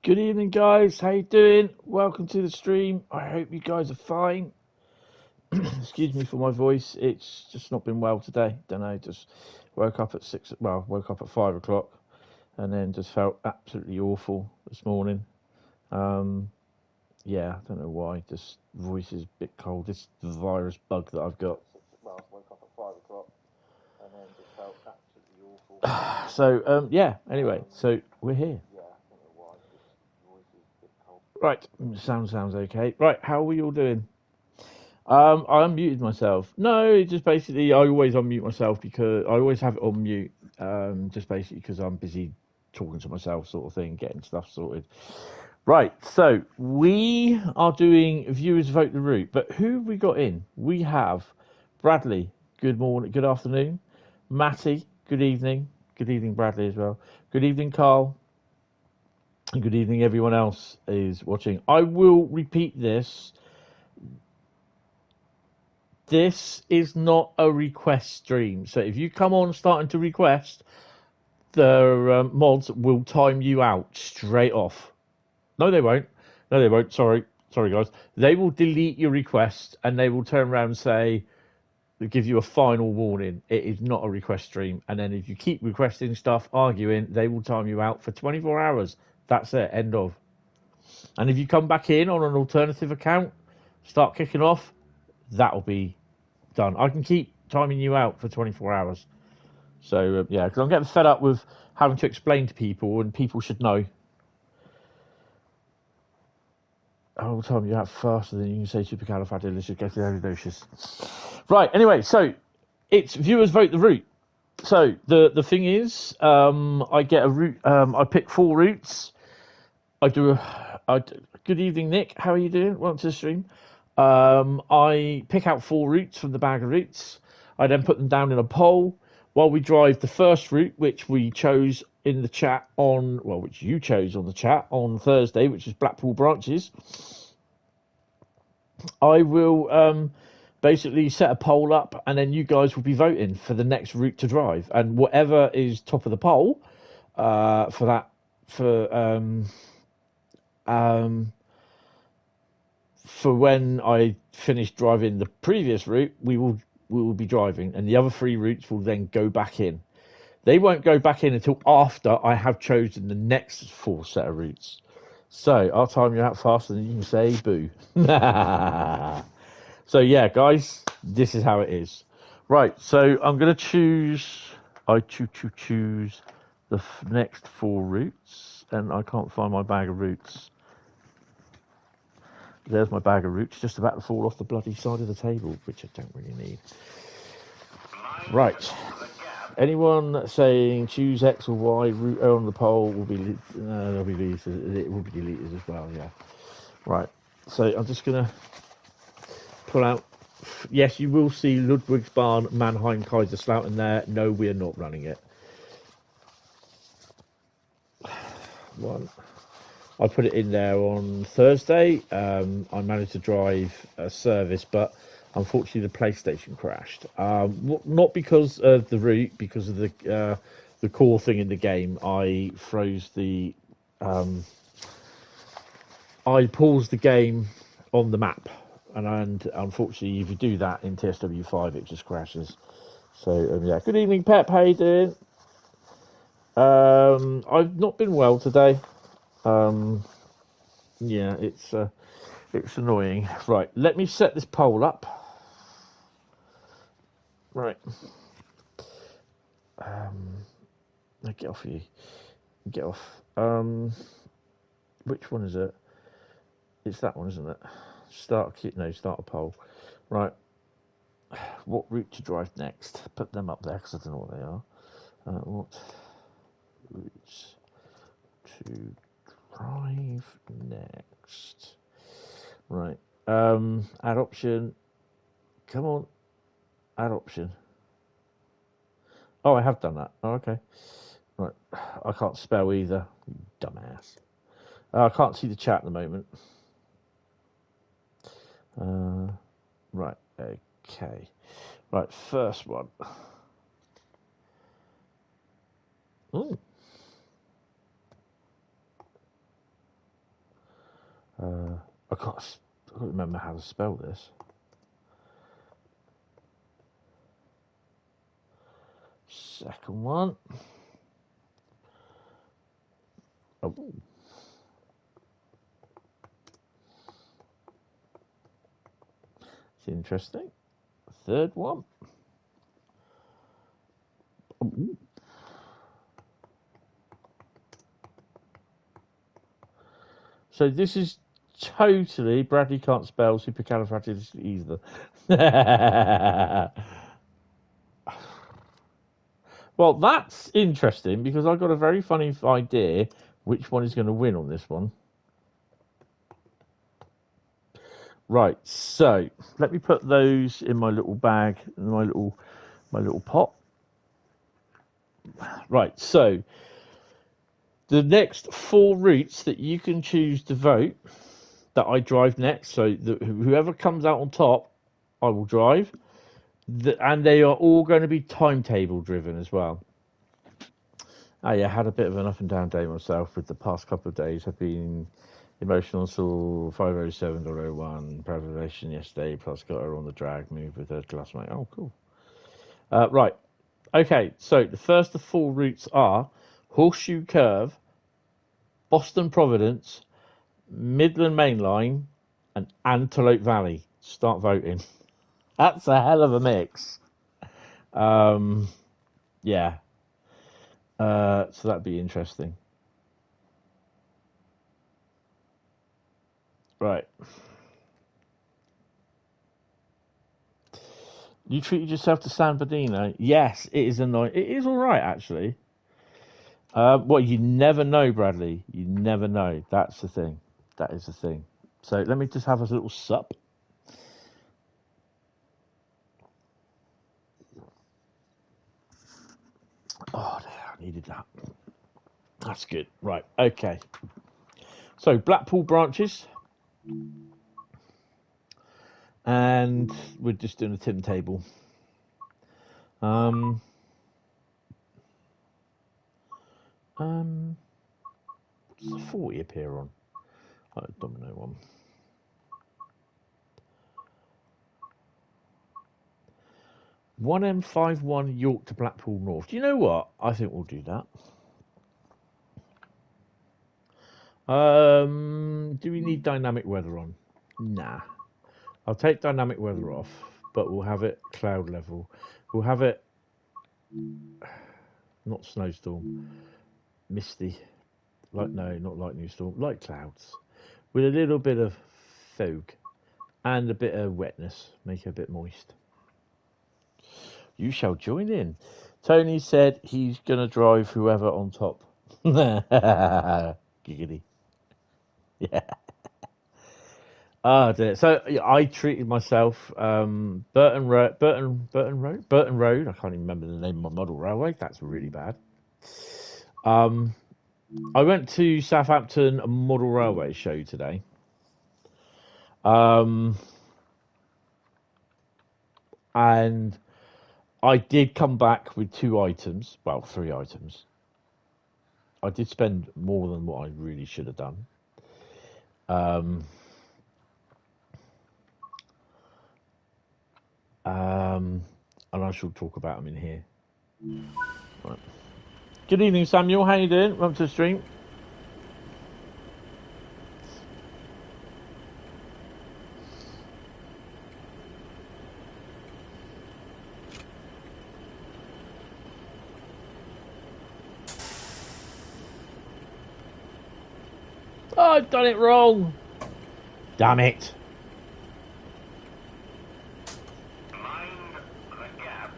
Good evening, guys. How you doing? Welcome to the stream. I hope you guys are fine. Excuse me for my voice. It's just not been well today. Don't know. Just woke up at six. Well, woke up at 5 o'clock, and then just felt absolutely awful this morning. Yeah, I don't know why. Just voice is a bit cold. This virus bug that I've got. Well, I woke up at 5 o'clock, and then just felt absolutely awful. So yeah. Anyway, so we're here. Right, sounds okay. Right, how are we all doing? I unmuted myself. No, just basically I always unmute myself because I always have it on mute. Just basically because I'm busy talking to myself, sort of thing, getting stuff sorted. Right, so we are doing viewers vote the route, but who have we got in? We have Bradley. Good morning, good afternoon. Matty. Good evening. Good evening, Bradley as well. Good evening, Carl. And good evening, everyone else is watching. I will repeat this. This is not a request stream. So if you come on starting to request, the mods will time you out straight off. No, they won't. No, they won't. Sorry, guys. They will delete your request and they will turn around and say, they'll give you a final warning. It is not a request stream. And then if you keep requesting stuff, arguing, they will time you out for 24 hours. That's it. End of. And if you come back in on an alternative account, start kicking off, that'll be done. I can keep timing you out for 24 hours. So, yeah, because I'm getting fed up with having to explain to people, and people should know. I'll time you out faster than you can say supercalifragilisticexpialidocious. Right, anyway, so it's viewers vote the route. So the thing is, I get a route. I pick 4 routes. Good evening, Nick. How are you doing? Welcome to the stream. I pick out 4 routes from the bag of routes. I then put them down in a poll while we drive the first route, which we chose in the chat which you chose on the chat on Thursday, which is Blackpool branches. I will basically set a poll up, and then you guys will be voting for the next route to drive, and whatever is top of the poll for when I finish driving the previous route, we will be driving, and the other 3 routes will then go back in. They won't go back in until after I have chosen the next 4 set of routes. So I'll time you out faster than you can say boo. So yeah, guys, this is how it is. Right, so I'm going to choose. I choose the next 4 routes, and I can't find my bag of routes. There's my bag of roots, just about to fall off the bloody side of the table, which I don't really need. Right. Anyone saying choose X or Y route on the poll will be they'll be deleted. It will be deleted as well. Yeah. Right. So I'm just gonna pull out. Yes, you will see Ludwigsbahn, Mannheim, Kaiserslautern there. No, we are not running it. 1. I put it in there on Thursday. I managed to drive a service, but unfortunately the PlayStation crashed. Not because of the route, because of the core thing in the game. I froze the. I paused the game on the map, and unfortunately, if you do that in TSW5, it just crashes. So yeah. Good evening, Pep. How you doing? I've not been well today. Yeah, it's annoying. Right, let me set this poll up. Right. Get off you. Get off. Which one is it? It's that one, isn't it? Start a poll. Right. What route to drive next? Put them up there because I don't know what they are. What routes to drive next? Right. Add option. Come on. Add option. Oh, I have done that. Oh, okay. Right. I can't spell either. You dumbass. I can't see the chat at the moment. Right. Okay. Right. First one. Ooh. I can't remember how to spell this. Second one. Oh. It's interesting. Third one. Oh. So this is totally Bradley can't spell supercalifragilistic either. Well, that's interesting because I've got a very funny idea which one is going to win on this one. Right, so let me put those in my little bag, in my little pot. Right, so the next 4 routes that you can choose to vote that I drive next, so whoever comes out on top, I will drive. And they are all going to be timetable driven as well. Oh yeah, I had a bit of an up and down day myself with the past couple of days. I've been emotional until 5:07.01, preparation yesterday, plus got her on the drag move with her classmate. Oh, cool. Right. Okay, so the first of 4 routes are Horseshoe Curve, Boston Providence, Midland Main Line, and Antelope Valley. Start voting. That's a hell of a mix. Yeah. So that'd be interesting. Right. You treated yourself to San Bernardino? Yes, it is annoying. It is all right, actually. Well, you never know, Bradley. You never know. That's the thing. That is the thing. So let me just have a little sup. Oh, I needed that. That's good. Right. Okay. So Blackpool branches. And we're just doing a Tim table. What's the 40 appear on? Oh, domino one. One M51 York to Blackpool North. Do you know what? I think we'll do that. Do we need dynamic weather on? Nah. I'll take dynamic weather off, but we'll have it cloud level. We'll have it not snowstorm, misty. No, not lightning storm, light clouds. With a little bit of fog and a bit of wetness. Make it a bit moist. You shall join in. Tony said he's going to drive whoever on top. Giggity. Yeah. So I treated myself. Burton Road. I can't even remember the name of my model railway. That's really bad. I went to Southampton Model Railway show today. And I did come back with 2 items. Well, 3 items. I did spend more than what I really should have done. And I shall talk about them in here. Right. Good evening, Samuel. How you doing? Welcome to the stream. Oh, I've done it wrong. Damn it. Mind the gap.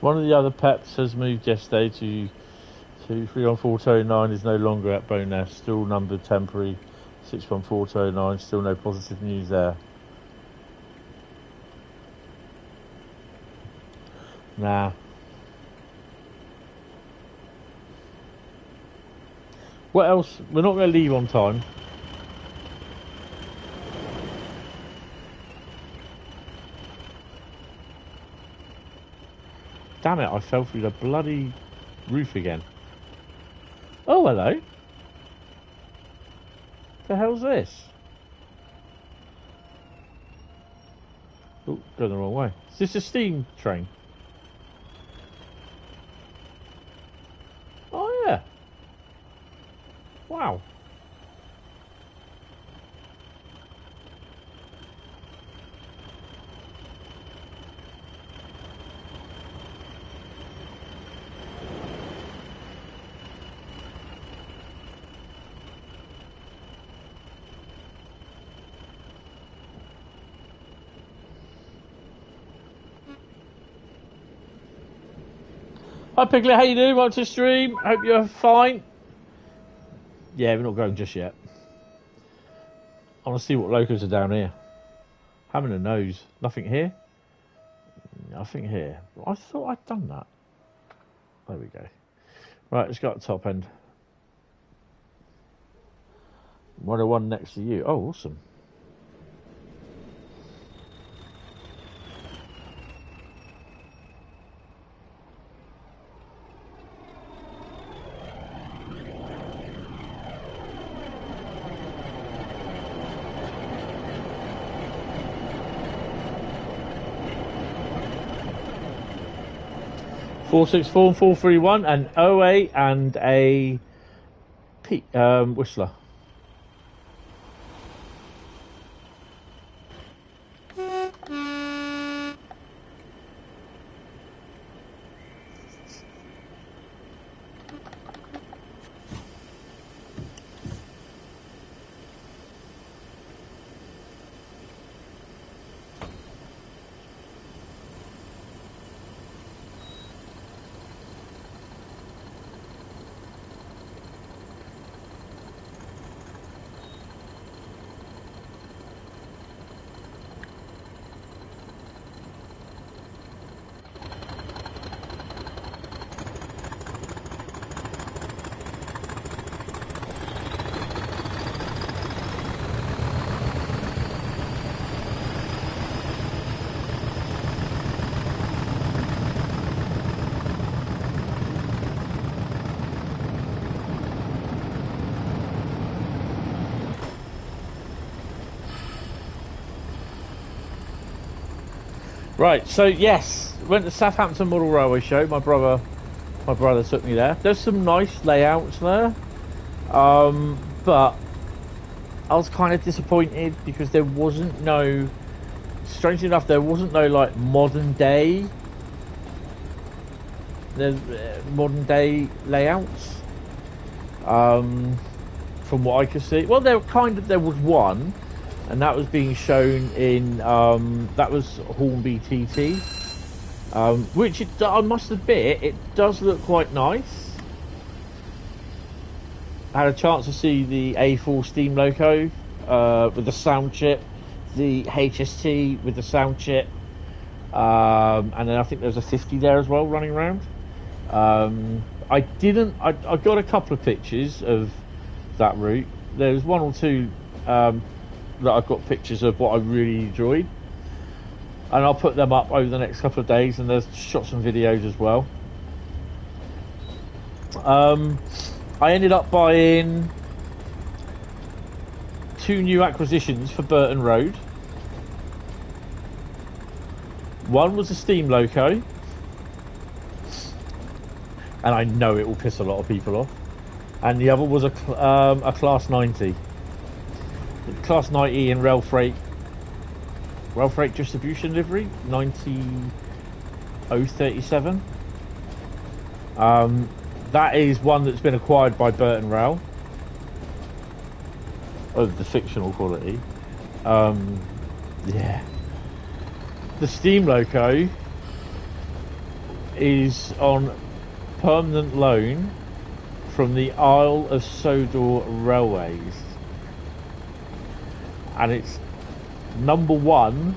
One of the other peps has moved yesterday to 31409 is no longer at Bowness, still numbered temporary 61409, still no positive news there. Nah. What else? We're not going to leave on time. Damn it, I fell through the bloody roof again. Oh, hello. The hell's this? Oh, going the wrong way. Is this a steam train? Oh, yeah. Wow. Hi Piglet, how you doing? Welcome to the stream. Hope you're fine. Yeah, we're not going just yet. I want to see what locos are down here. Having a nose. Nothing here? Nothing here. I thought I'd done that. There we go. Right, let's go at the top end. 101 next to you. Oh, awesome. Four 6 4 and 431 and 08 and a Whistler. Right, so yes, went to Southampton Model Railway Show. My brother took me there. There's some nice layouts there, but I was kind of disappointed because there wasn't no. Strangely enough, there wasn't no like modern day. Modern day layouts. From what I could see, well, there was one. And that was being shown in, that was Hornby TT, which I must admit, it does look quite nice. I had a chance to see the A4 steam loco with the sound chip, the HST with the sound chip, and then I think there's a 50 there as well running around. I got a couple of pictures of that route. There's one or two that I've got pictures of what I really enjoyed, and I'll put them up over the next couple of days, and there's shots and videos as well. I ended up buying 2 new acquisitions for Burton Road. One was a steam loco, and I know it will piss a lot of people off, and the other was a Class 90. Class 90 in rail freight distribution livery 90037. That is one that's been acquired by Burton Rail of the fictional quality. Yeah, the steam loco is on permanent loan from the Isle of Sodor Railways. And it's number 1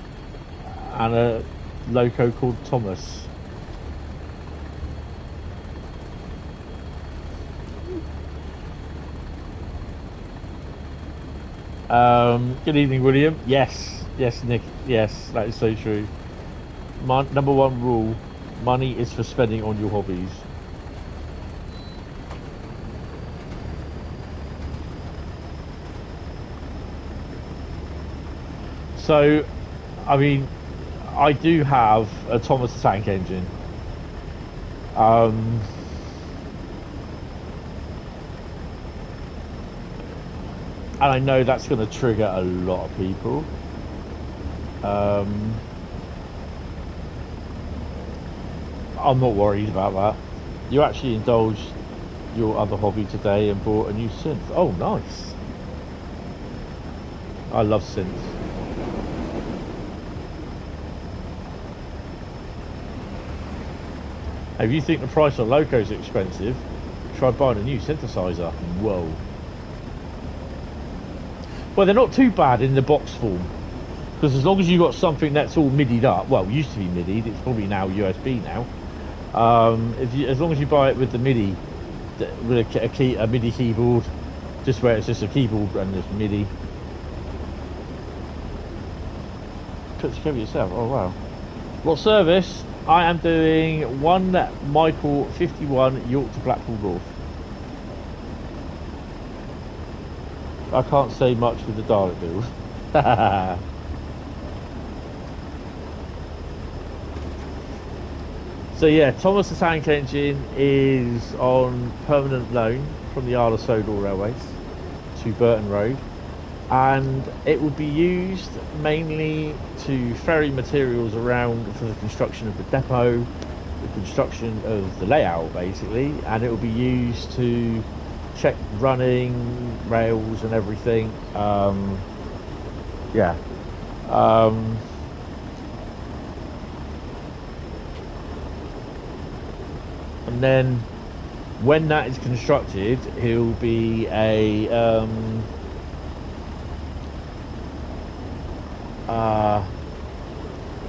and a loco called Thomas. Good evening, William. Yes, Nick. Yes, that is so true. My number 1 rule: Money is for spending on your hobbies. So, I mean, I do have a Thomas the Tank Engine. And I know that's going to trigger a lot of people. I'm not worried about that. You actually indulged your other hobby today and bought a new synth. Oh, nice. I love synths. If you think the price of locos is expensive, try buying a new synthesizer. Whoa. Well, they're not too bad in the box form. Because as long as you've got something that's all MIDI'd up, well, it used to be MIDI'd, it's probably now USB now. As long as you buy it with the MIDI, with a MIDI keyboard, just where it's just a keyboard and there's MIDI. Put it together yourself. Oh wow. What service? I am doing 1 Michael 51 York to Blackpool North. I can't say much with the Dalek build. So yeah, Thomas the Tank Engine is on permanent loan from the Isle of Sodor Railways to Burton Road, and it will be used mainly to ferry materials around for the construction of the depot, the construction of the layout basically, and it will be used to check running rails and everything. Yeah. And then when that is constructed, he'll be a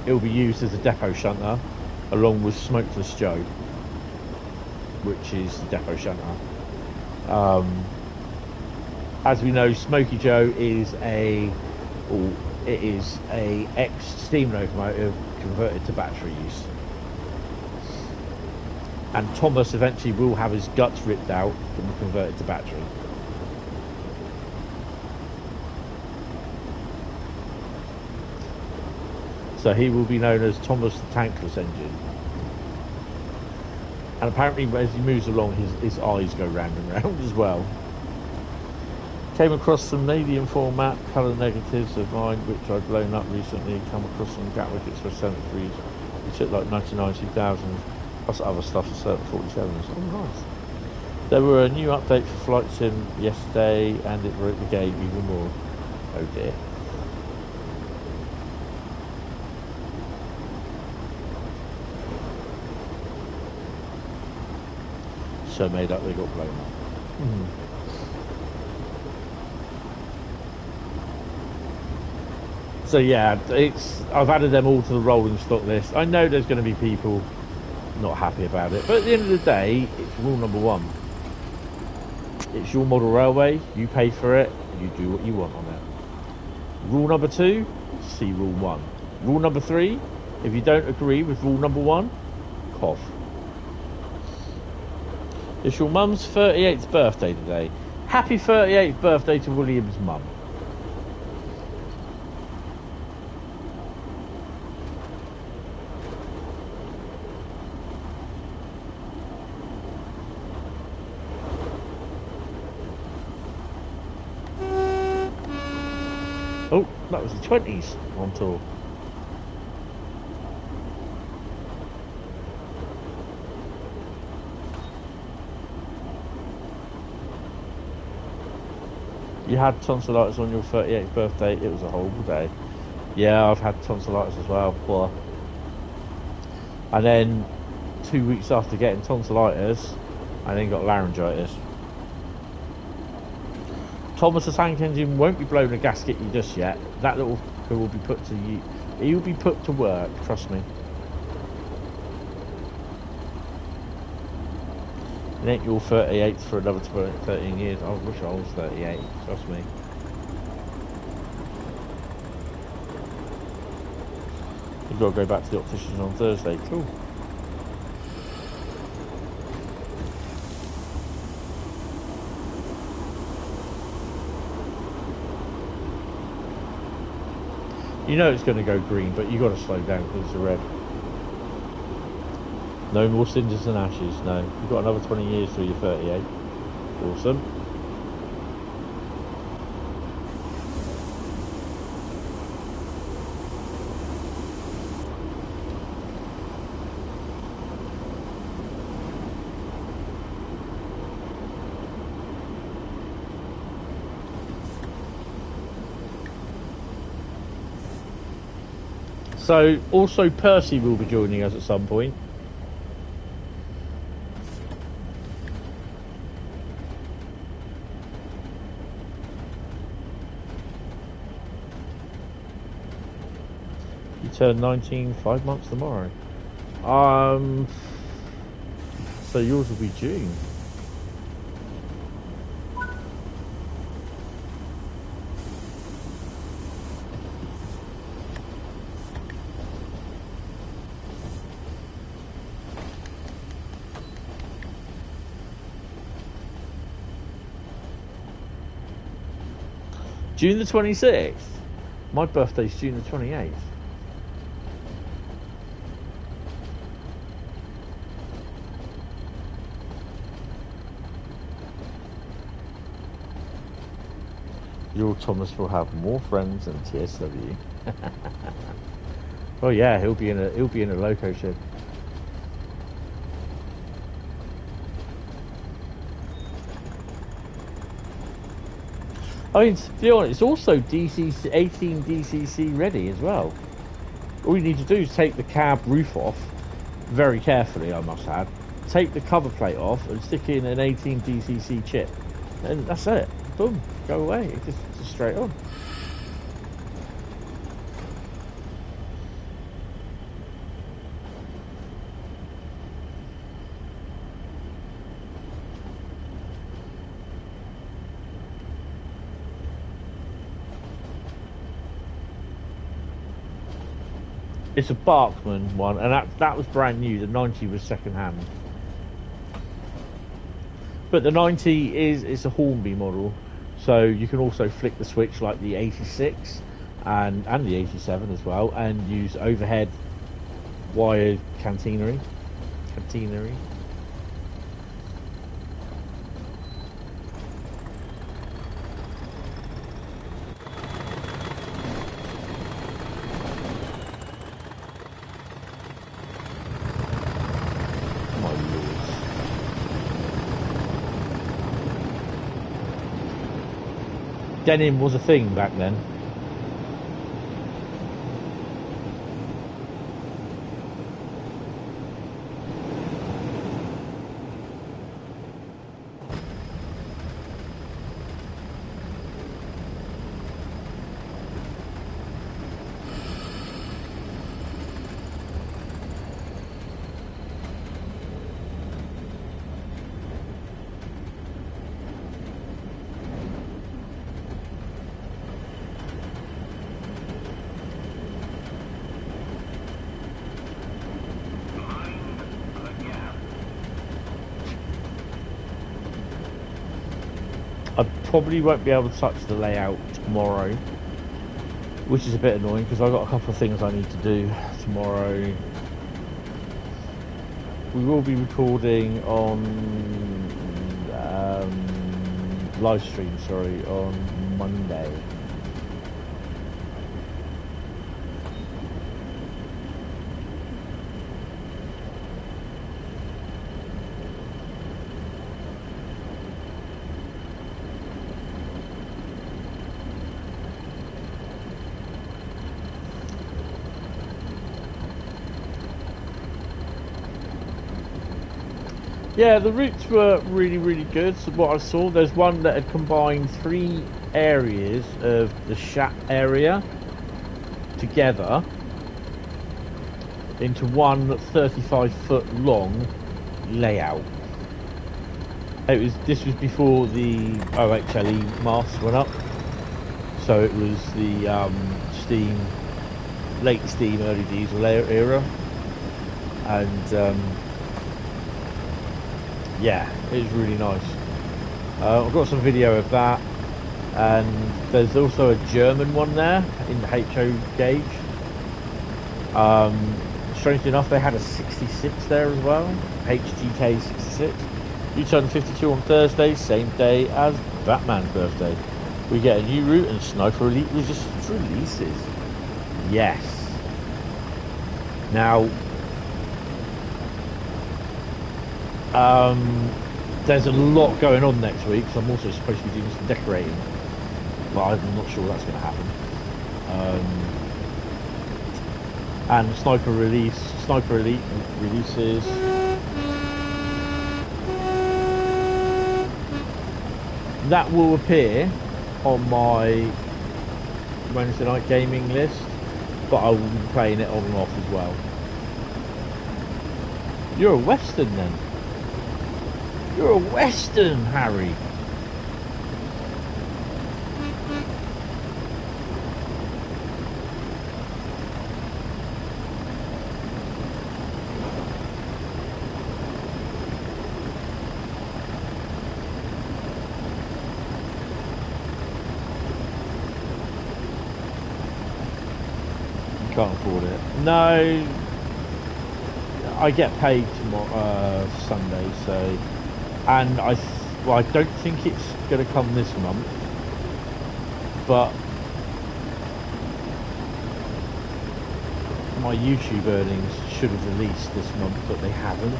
it'll be used as a depot shunter along with Smokeless Joe, which is the depot shunter. As we know, Smoky Joe is a ex steam locomotive converted to battery use. And Thomas eventually will have his guts ripped out and converted to battery. So he will be known as Thomas the Tankless Engine. And apparently as he moves along, his eyes go round and round as well. Came across some medium format colour negatives of mine, which I'd blown up recently. Come across some Gatwick Express 73s. It took like 99, 2000. Plus other stuff for 47s. Oh, nice. There were a new update for Flight Sim yesterday, and it broke the game even more. Oh dear. So made up they got blown up. So yeah, I've added them all to the rolling stock list. I know there's going to be people not happy about it, but at the end of the day, it's rule number 1. It's your model railway, you pay for it, you do what you want on it. Rule number 2, see rule 1. Rule number 3, if you don't agree with rule number 1, cough. It's your mum's 38th birthday today. Happy 38th birthday to William's mum. Oh, that was the 20s on tour. You had tonsillitis on your 38th birthday. It was a horrible day. Yeah, I've had tonsillitis as well. Blah. And then 2 weeks after getting tonsillitis, I then got laryngitis. Thomas the Tank Engine won't be blowing a gasket you just yet. That little will be put to you. He will be put to work. Trust me. It ain't your 38th for another 13 years. I wish I was 38. Trust me. You've got to go back to the optician on Thursday. Cool. You know it's going to go green, but you got to slow down because it's a red. No more cinders and ashes. No, you've got another 20 years till you're 38. Awesome. So, also Percy will be joining us at some point. You turn 19 5 months tomorrow. So yours will be June. June the 26th. My birthday's June the 28th. Your Thomas will have more friends than TSW. Oh yeah, he'll be in a loco shed. I mean, to be honest, it's also DCC 18 DCC ready as well. All you need to do is take the cab roof off, very carefully, I must add. Take the cover plate off and stick in an 18 DCC chip, and that's it. Boom, go away. It's just straight on. It's a Barkman one, and that was brand new. The 90 was second hand. But the 90 is a Hornby model, so you can also flick the switch like the 86 and the 87 as well, and use overhead wired catenary. Denim was a thing back then. Probably won't be able to touch the layout tomorrow, which is a bit annoying because I've got a couple of things I need to do tomorrow. We will be recording on live stream, sorry, on Monday. Yeah, the routes were really good. So what I saw, there's one that had combined 3 areas of the Shat area together into one 35-foot long layout. This was before the OHLE masts went up, so it was the steam, late steam, early diesel era, and yeah, it was really nice. I've got some video of that. and there's also a German one there in the HO gauge. Strangely enough, they had a 66 there as well, HGK 66. You turn 52 on Thursday, same day as Batman's birthday. We get a new route and Sniper Elite Resistance releases. Yes. Now, there's a lot going on next week, so I'm also supposed to be doing some decorating. Well, I'm not sure that's going to happen. And Sniper Elite releases. That will appear on my Wednesday night gaming list, but I will be playing it on and off as well. You're a Western then? You're a Western, Harry. Can't afford it. No, I get paid tomorrow, Sunday, so, and I don't think it's going to come this month, but my YouTube earnings should have released this month, but they haven't.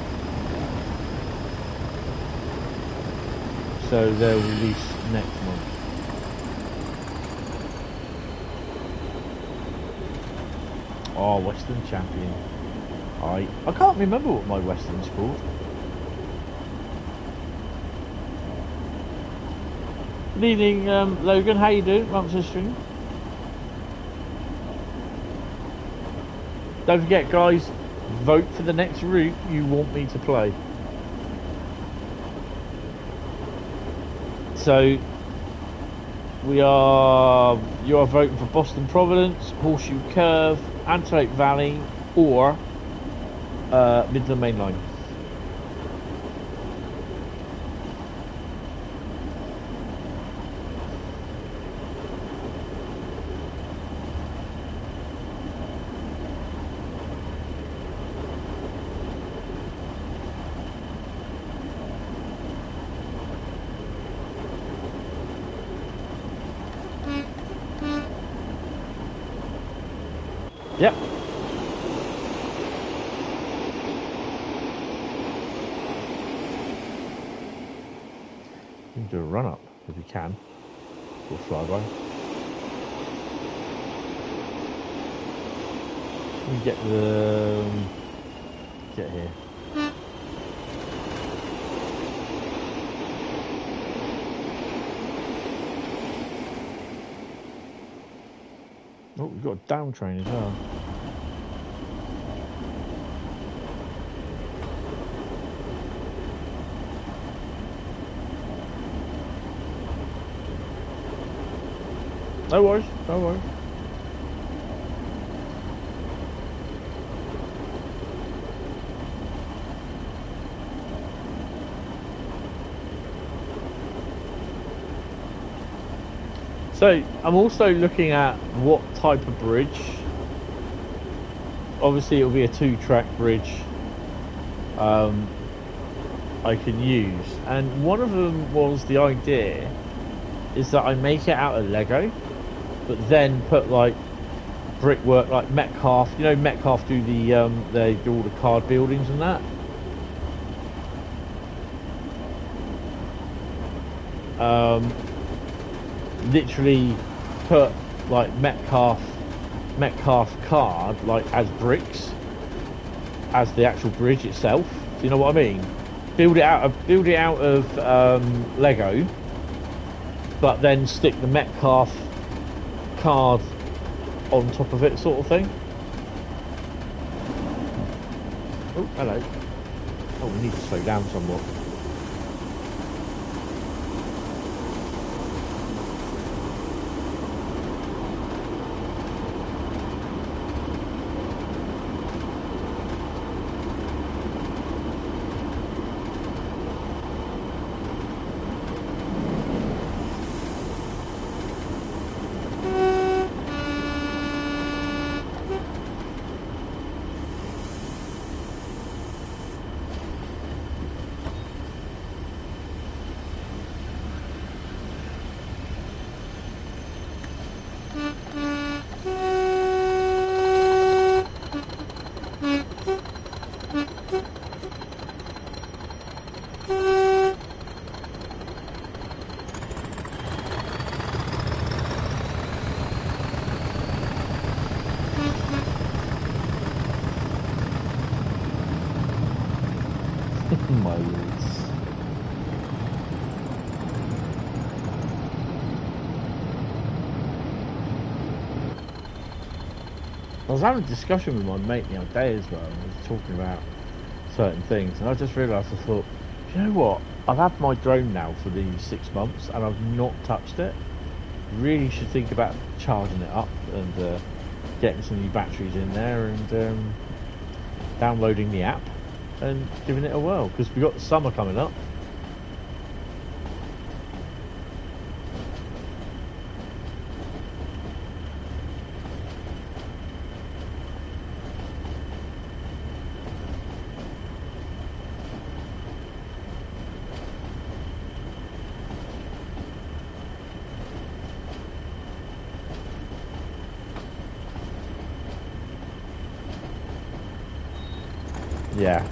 So they'll release next month. Oh, Western Champion. I can't remember what my Western's called. Good evening, Logan. How you doing? Welcome to the stream. Don't forget, guys, vote for the next route you want me to play. So you are voting for Boston Providence, Horseshoe Curve, Antelope Valley, or Midland Main Line. Yep. You can do a run up if you can, or flyby. You get here. Oh, we've got a down train as well. No worries, no worries. So I'm also looking at what type of bridge. Obviously it'll be a 2-track bridge I can use, and one of them was, the idea is that I make it out of Lego, but then put like brickwork, like Metcalf. You know, Metcalf do they do all the card buildings and that. Literally put like Metcalf card like as bricks, as the actual bridge itself. Do you know what I mean? Build it out of Lego, but then stick the Metcalf card on top of it, sort of thing. Oh, hello. Oh, we need to slow down somewhat. was having a discussion with my mate the other day as well, and we was talking about certain things, and I just realised, I thought, you know what? I've had my drone now for these 6 months, and I've not touched it. Really should think about charging it up and getting some new batteries in there and downloading the app and giving it a whirl, because we've got the summer coming up. Yeah.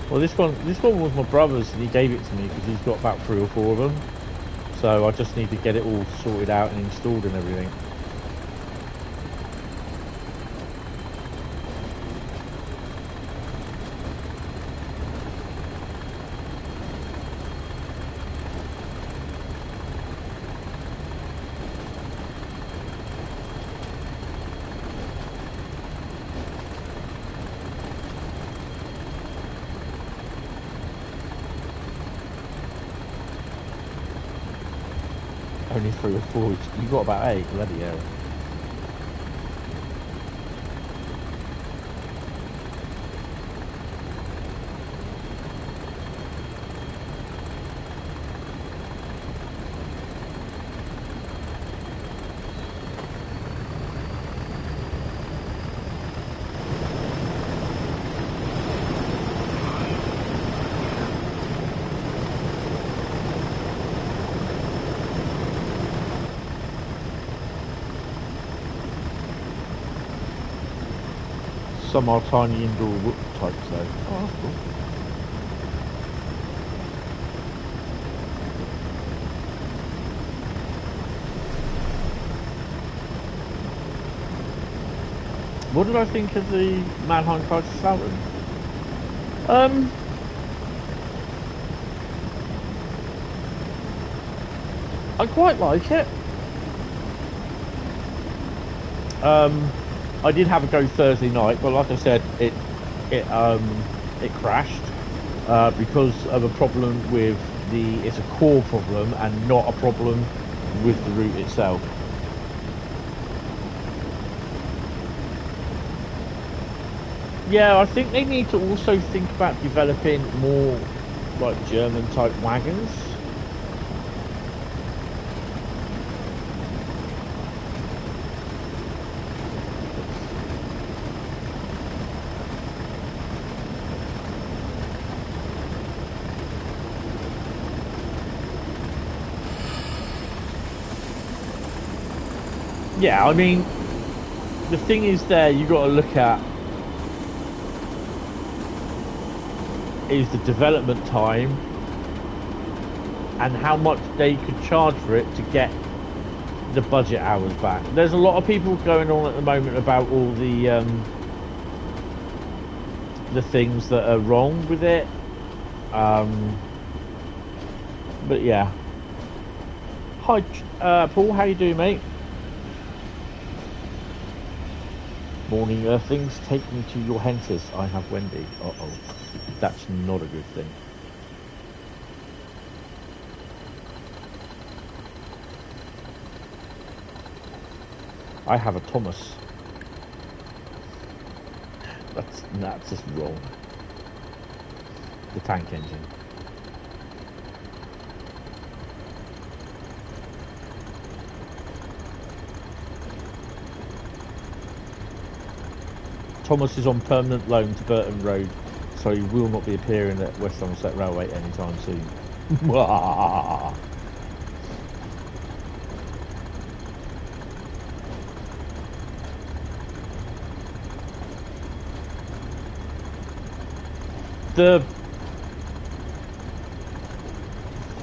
Well, this one was my brother's, and he gave it to me because he's got about 3 or 4 of them. So I just need to get it all sorted out and installed and everything. Only 3 or 4. You got about 8, bloody hell. Some are tiny indoor whoop types though. Oh, that's cool. What did I think of the Mannheim Crisis Salton? I quite like it. I did have a go Thursday night, but like I said, it crashed because of a problem with it's a core problem and not a problem with the route itself. Yeah, I think they need to also think about developing more like German type wagons. Yeah, I mean, the thing is there, you got to look at is the development time and how much they could charge for it to get the budget hours back. There's a lot of people going on at the moment about all the things that are wrong with it. But yeah. Hi, Paul, how you doing, mate? Morning, Earthlings. Take me to your Hentis. I have Wendy. Uh-oh. That's not a good thing. I have a Thomas. That's just wrong. The tank engine. Thomas is on permanent loan to Burton Road, so he will not be appearing at West Somerset Railway anytime soon.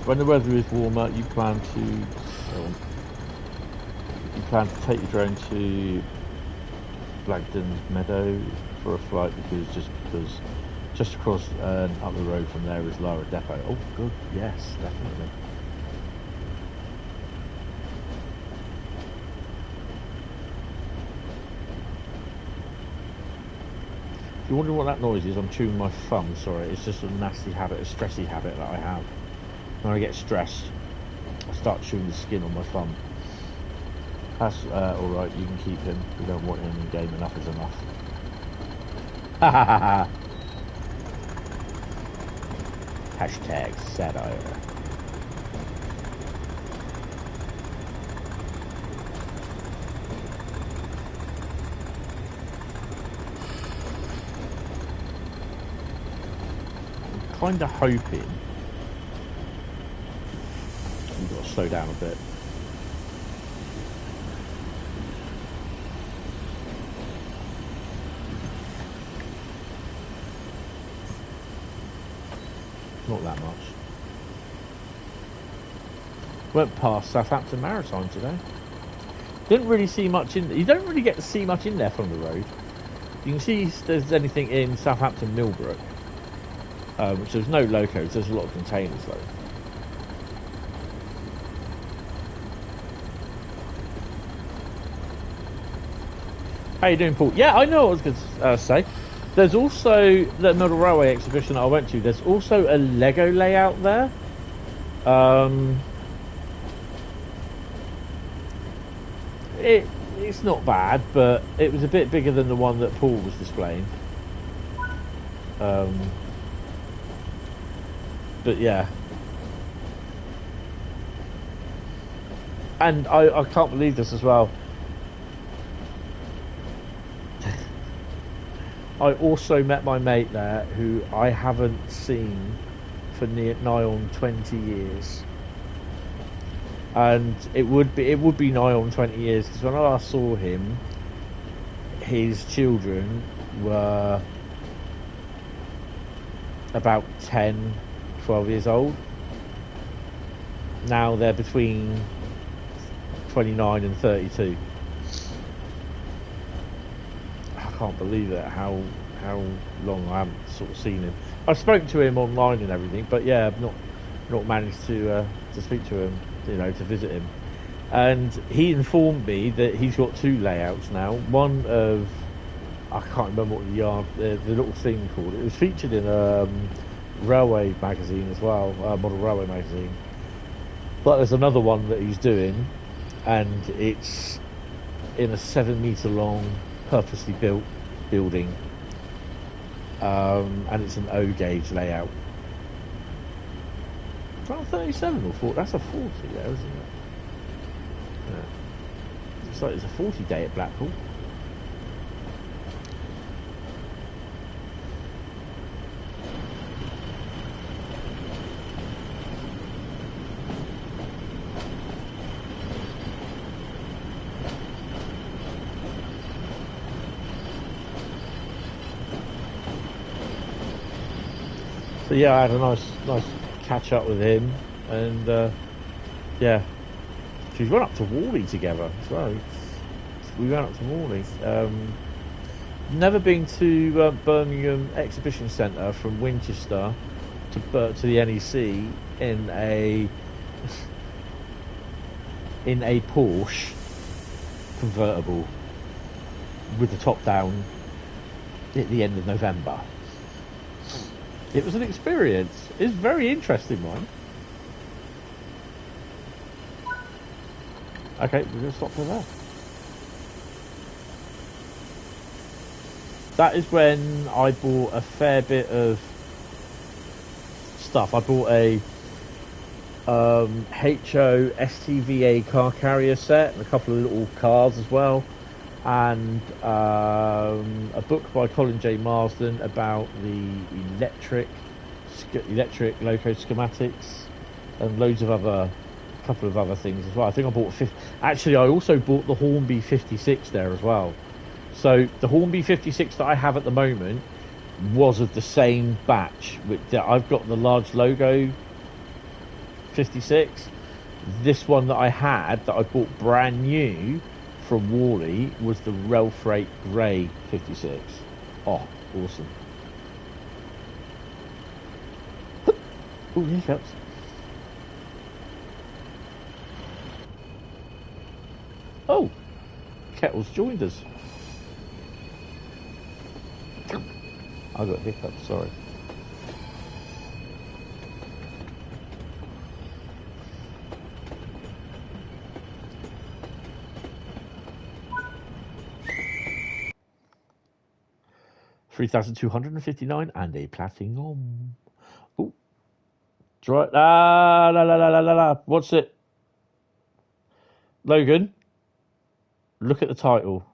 When the weather is warmer, you plan to take your drone to Blagdon Meadow for a flight because just across and up the road from there is Lara Depot. Oh, good, yes, definitely. If you're wondering what that noise is, I'm chewing my thumb, sorry. It's just a nasty habit, a stressy habit that I have. When I get stressed, I start chewing the skin on my thumb. That's alright, you can keep him. We don't want him in game, enough is enough. Ha ha ha ha! Hashtag satire. Kind of hoping we've got to slow down a bit. Not that much. Went past Southampton Maritime today. Didn't really see much in. You don't really get to see much in there from the road. You can see if there's anything in Southampton Millbrook. Which there's no locos, there's a lot of containers though. How you doing, Paul? Yeah, I know what I was going to say. There's also the Model Railway exhibition that I went to. There's also a Lego layout there. It's not bad, but it was a bit bigger than the one that Paul was displaying. But yeah, and I can't believe this as well. I also met my mate there, who I haven't seen for nigh on 20 years, and it would be nigh on 20 years because when I last saw him, his children were about 10, 12 years old. Now they're between 29 and 32. I can't believe it, how long I haven't sort of seen him. I've spoken to him online and everything, but yeah, I've not managed to speak to him, you know, to visit him. And he informed me that he's got two layouts now. One of, I can't remember what the little thing called. It was featured in Railway magazine as well, Model Railway magazine. But there's another one that he's doing, and it's in a 7-metre long, purposely built building, and it's an O gauge layout. Is that a 37 or 40? That's a 40 there, isn't it? Yeah. Looks like it's a 40 day at Blackpool. So yeah, I had a nice catch up with him, and yeah, we went up to Whalley together as well. We went up to Whalley. Never been to Birmingham Exhibition Centre from Winchester to the NEC in a Porsche convertible with the top down at the end of November. It was an experience. It's a very interesting one. Okay, we're going to stop for there. That is when I bought a fair bit of stuff. I bought a HO STVA car carrier set and a couple of little cars as well, and a book by Colin J. Marsden about the electric loco schematics, and loads of a couple of other things as well. I think I bought actually I also bought the Hornby 56 there as well. So the Hornby 56 that I have at the moment was of the same batch. I've got the large logo 56. This one that I had that I bought brand new from Whalley was the Rail Freight Grey 56. Oh, awesome. Oh, hiccups. Oh, Kettle's joined us. I got hiccups, sorry. $3,259 and a platinum. Oh, right. La la la la la la. What's it? Logan, look at the title.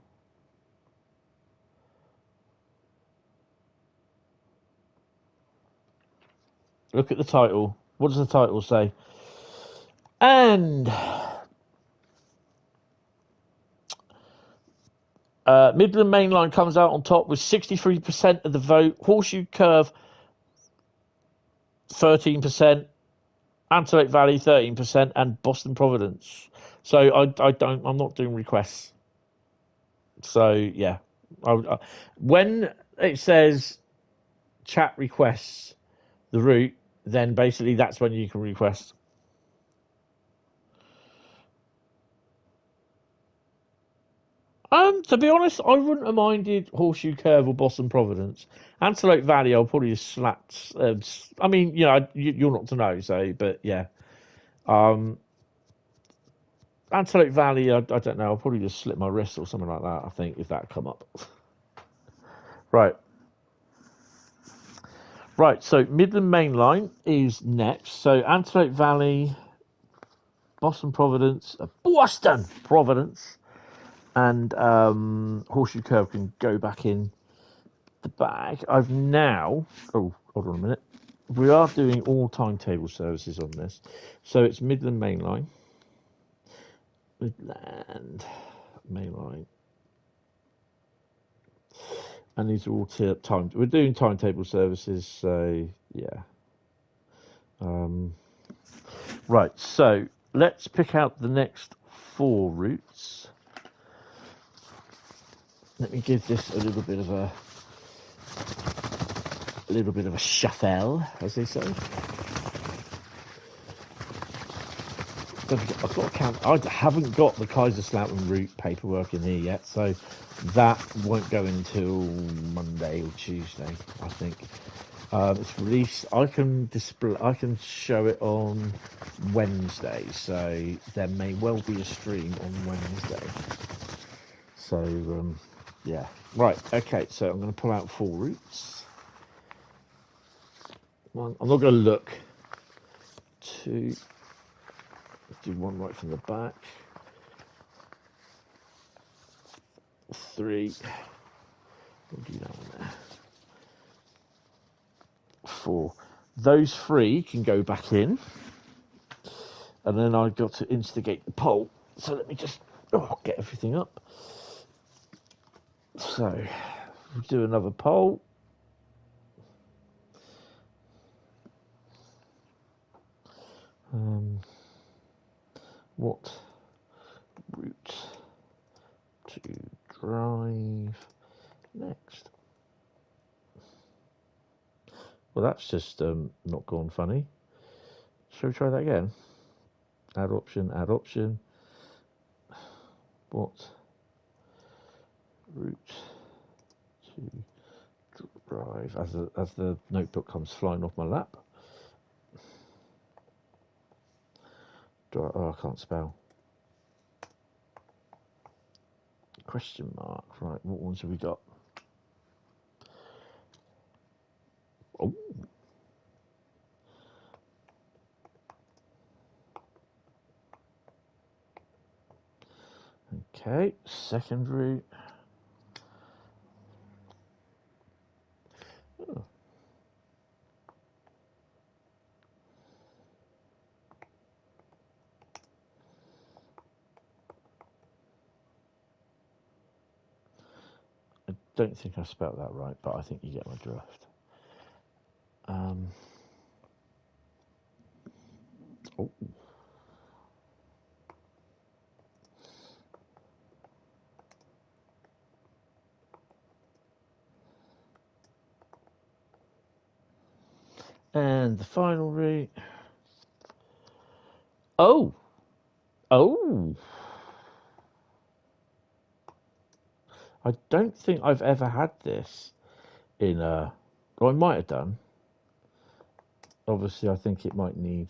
Look at the title. What does the title say? And Midland Main Line comes out on top with 63% of the vote. Horseshoe Curve, 13%. Antelope Valley, 13%, and Boston Providence. So I'm not doing requests. So yeah, when it says chat requests the route, then basically that's when you can request. To be honest, I wouldn't have minded Horseshoe Curve or Boston Providence. Antelope Valley, I'll probably just slapped. I mean, you know, you're not to know, so but yeah. Antelope Valley, I don't know. I'll probably just slip my wrist or something like that. I think if that come up. Right. Right, so Midland Main Line is next. So Antelope Valley, Boston Providence, and Horseshoe Curve can go back in the bag. I've now. Oh, hold on a minute. We are doing all timetable services on this, so it's Midland Main Line, and these are all timed. We're doing timetable services, so yeah. Right, so let's pick out the next 4 routes. Let me give this a little bit of a shuffle, as they say. I've got to count. I haven't got the Kaiserslautern route paperwork in here yet, so that won't go until Monday or Tuesday, I think. It's released. I can show it on Wednesday, so there may well be a stream on Wednesday. So yeah, right. Okay, so I'm going to pull out 4 routes. 1. I'm not going to look. 2. Do 1 right from the back. 3. We'll do that one there. 4. Those 3 can go back in, and then I've got to instigate the poll. So let me just get everything up. So we'll do another poll. What route to drive next? Well, that's just not gone funny. Shall we try that again? Add option, add option. What route to drive as the notebook comes flying off my lap? Oh, I can't spell. Question mark. Right, what ones have we got? Oh. Okay, second route. Oh. I don't think I spelled that right, but I think you get my drift. Oh. And the final route. Oh. I don't think I've ever had this in a Or I might have done. Obviously, I think it might need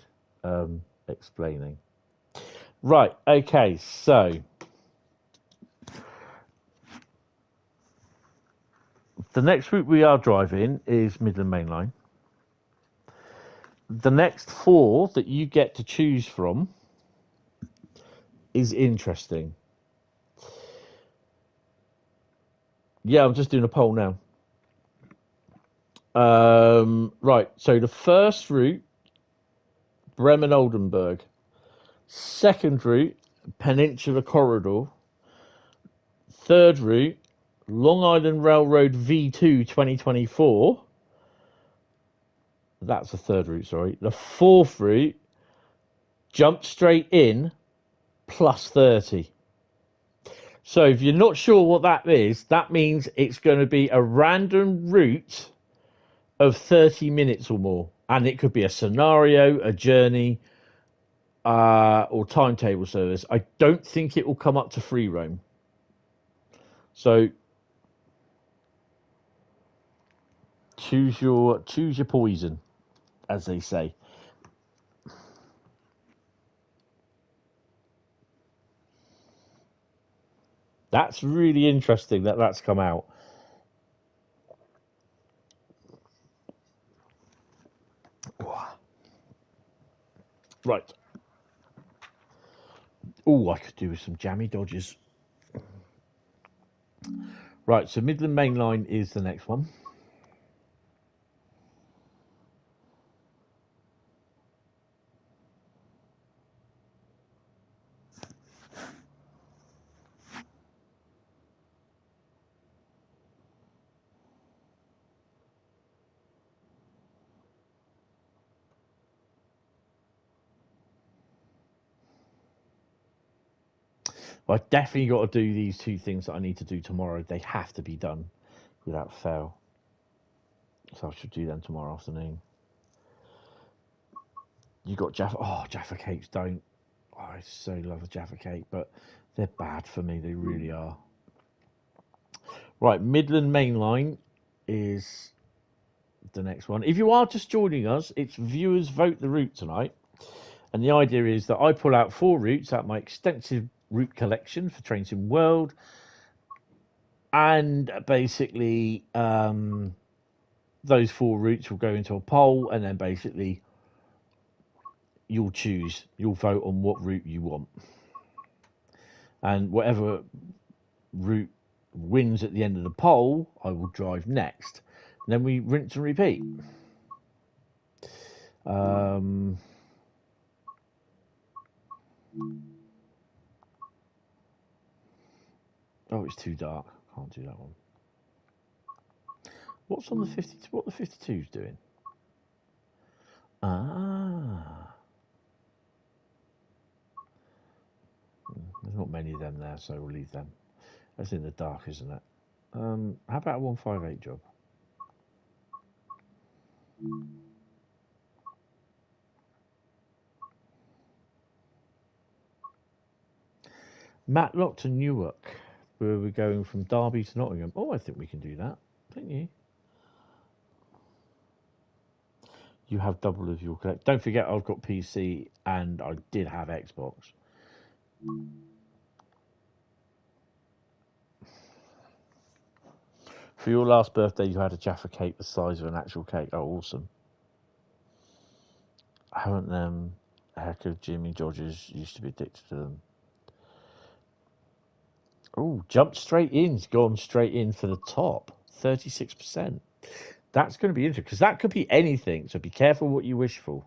explaining. Right, okay, so the next route we are driving is Midland Main Line. The next 4 that you get to choose from is interesting. Yeah, I'm just doing a poll now. Right, so the first route, Bremen-Oldenburg. Second route, Peninsula Corridor. Third route, Long Island Railroad V2 2024. That's the third route, sorry. The fourth route, Jump Straight In, plus 30. So if you're not sure what that is, that means it's going to be a random route of 30 minutes or more. And it could be a scenario, a journey, or timetable service. I don't think it will come up to free roam. So choose your poison, as they say. That's really interesting that that's come out. Right. Oh, I could do with some jammy dodges. Right, so Midland Main Line is the next one. I definitely got to do these 2 things that I need to do tomorrow. They have to be done without fail. So I should do them tomorrow afternoon. You got Jaffa. Oh, Jaffa cakes don't. Oh, I so love a Jaffa cake, but they're bad for me. They really are. Right, Midland Main Line is the next one. If you are just joining us, it's viewers vote the route tonight. And the idea is that I pull out 4 routes out of my extensive route collection for Train Sim World. And basically, those 4 routes will go into a poll, and then basically you'll vote on what route you want. And whatever route wins at the end of the poll, I will drive next. And then we rinse and repeat. Oh, it's too dark. Can't do that one. What's on the 52? What the 52's doing? Ah. There's not many of them there, so we'll leave them. That's in the dark, isn't it? How about a 158 job? Matlock to Newark, where we're going from Derby to Nottingham. Oh, I think we can do that, don't you? You have double of your collect. Don't forget, I've got PC and I did have Xbox. For your last birthday, you had a Jaffa cake the size of an actual cake. Oh, awesome. Haven't them? Heck of Jimmy Dodgers used to be addicted to them. Oh, Jump Straight In's gone straight in for the top. 36%. That's going to be interesting, because that could be anything, so be careful what you wish for.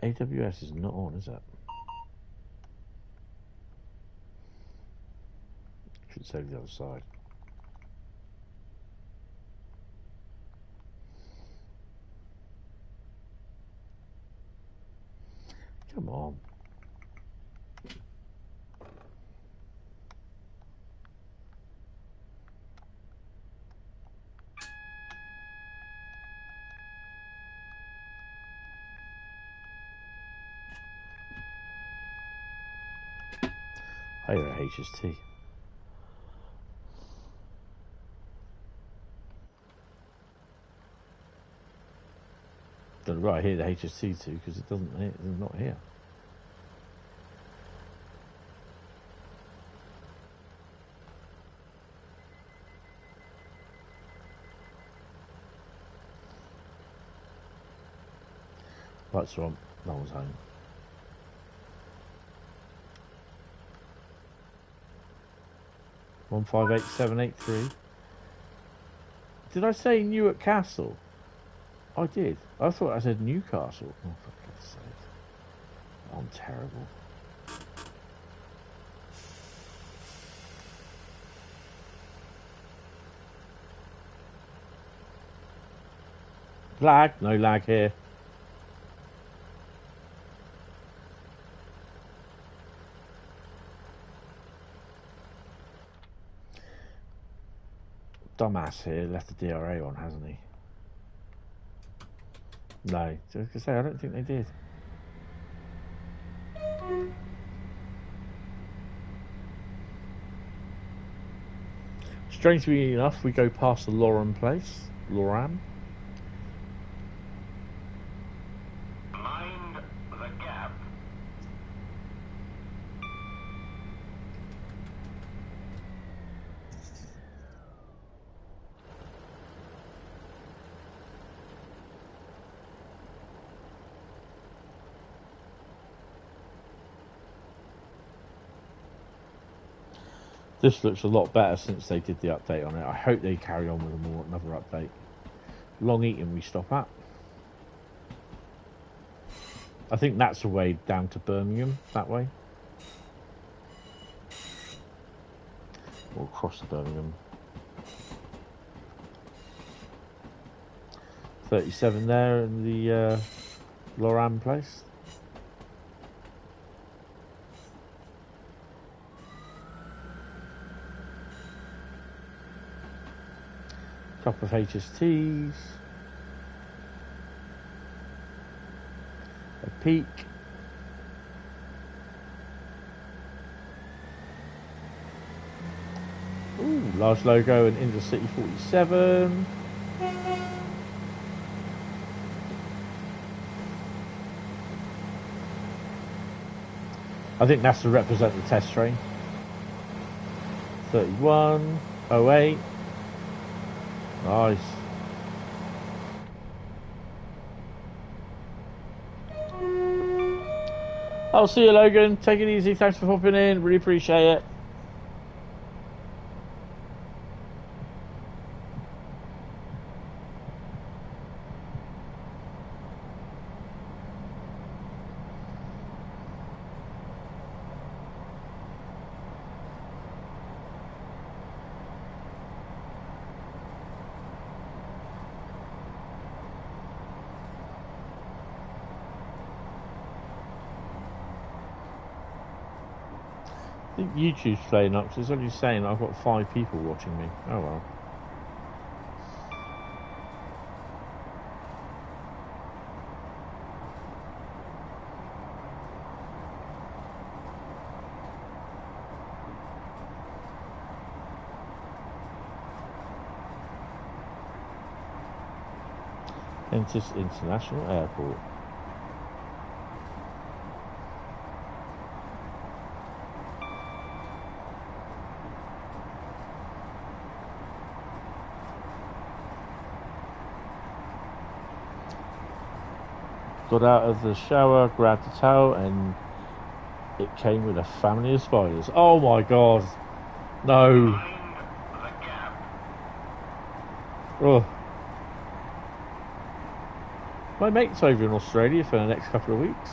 AWS is not on, is it? Should save the other side. Come on. Oh, you're at HST. Don't right here the HST too because it's not here. Lights are on. No one's home. One 58783. Did I say Newark Castle? I did. I thought I said Newcastle. Oh, for God's sake. I'm terrible. Lag? No lag here. Dumbass here left the DRA on, hasn't he? No, I was going to say, I don't think they did. Strangely enough, we go past the Loram place. Loram. Mind the gap. This looks a lot better since they did the update on it. I hope they carry on with another update. Long Eaton we stop at. I think that's the way down to Birmingham, that way. Or across to Birmingham. 37 there in the Loram place. Couple of HSTs. A peak. Ooh, large logo and Intercity 47. I think that's to represent the test train. 3108. Nice. I'll see you, Logan. Take it easy. Thanks for popping in. Really appreciate it. I think YouTube's playing up, so it's only saying I've got 5 people watching me. Oh well. Hentis International Airport. Got out of the shower, grabbed the towel, and it came with a family of spiders. Oh my god. No. Mind the gap. Oh. My mate's over in Australia for the next couple of weeks.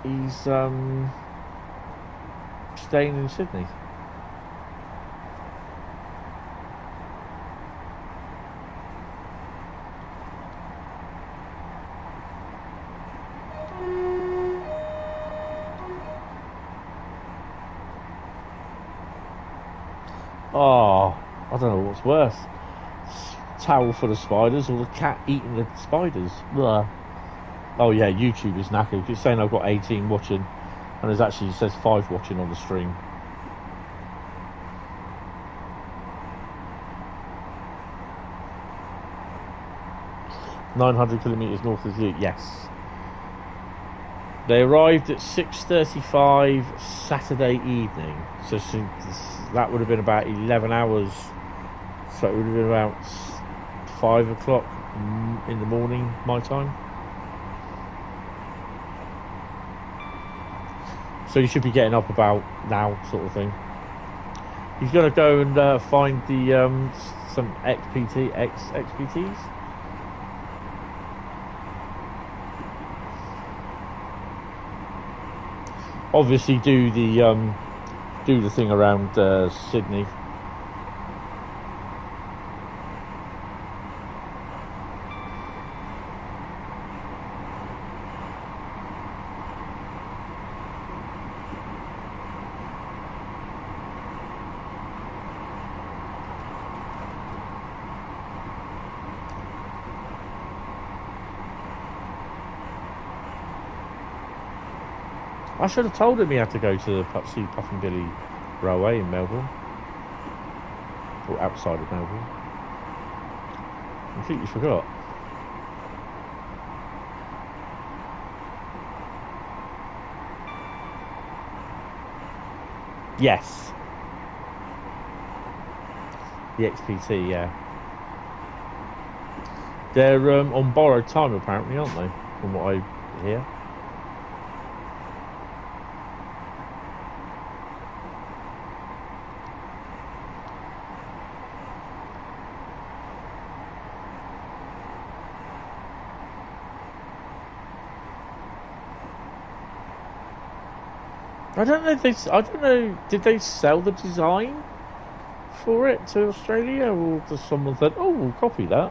He's staying in Sydney. Oh, I don't know what's worse. Towel full of spiders or the cat eating the spiders. Blah. Oh yeah, YouTube is knackered. It's saying I've got 18 watching, and there's actually, it says 5 watching on the stream. "900 kilometres north of you." Yes. They arrived at 6:35 Saturday evening. So that would have been about 11 hours. So it would have been about 5 o'clock in the morning, my time. So you should be getting up about now, sort of thing. He's going to go and find the some XPTs. Obviously, do the thing around Sydney. I should have told him he had to go to the Puffin Billy Railway in Melbourne. Or outside of Melbourne. I completely forgot. Yes. The XPT, yeah. They're on borrowed time apparently, aren't they? From what I hear. I don't know if they. I don't know. Did they sell the design for it to Australia, or does someone said, "Oh, we'll copy that"?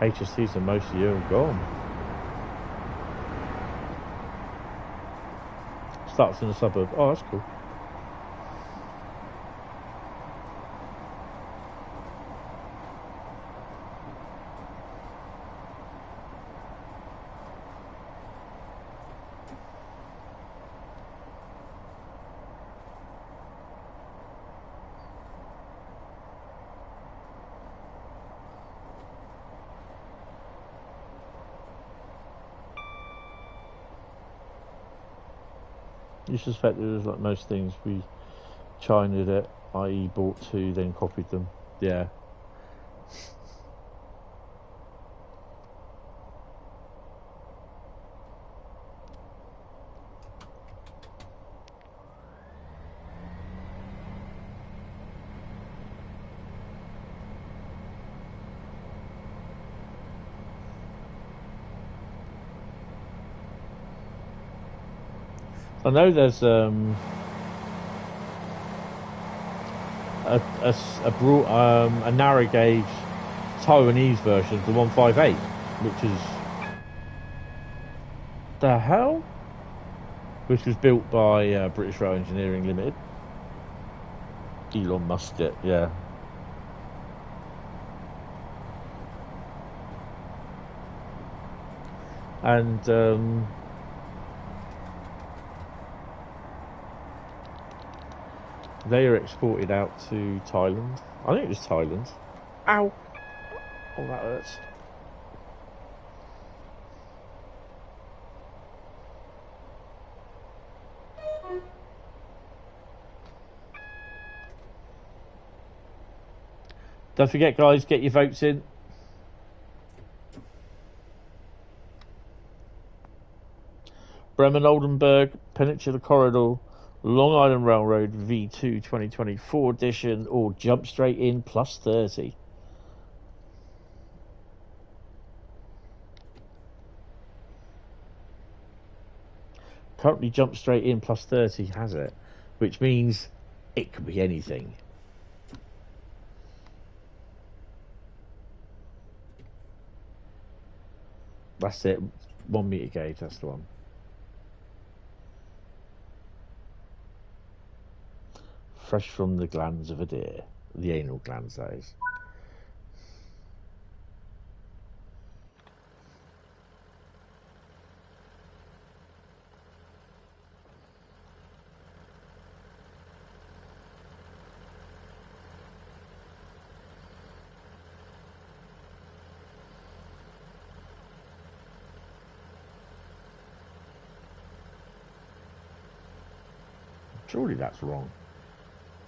HSTs are most of you are gone. Starts in the suburb. Oh, that's cool. You suspect it was like most things, we China'd it, i.e. bought 2, then copied them. Yeah. I know there's a narrow gauge Taiwanese version of the 158, which is the hell, which was built by British Rail Engineering Limited. Elon Musk it, yeah. And they are exported out to Thailand. I think it was Thailand. Ow! Oh, that hurts. Don't forget, guys, get your votes in. Bremen Oldenburg Peninsula Corridor, Long Island Railroad V2 2024 edition, or jump straight in plus 30. Currently jump straight in plus 30 has it, which means it could be anything. That's it. 1 meter gauge. That's the one. Fresh from the glands of a deer. The anal glands, that is. Surely that's wrong.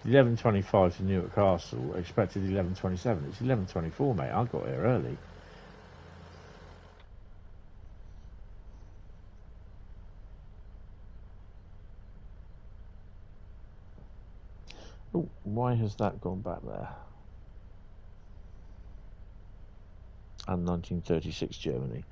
11:25 to Newark Castle. Expected 11:27. It's 11:24, mate. I got here early. Oh, why has that gone back there? And 1936 Germany.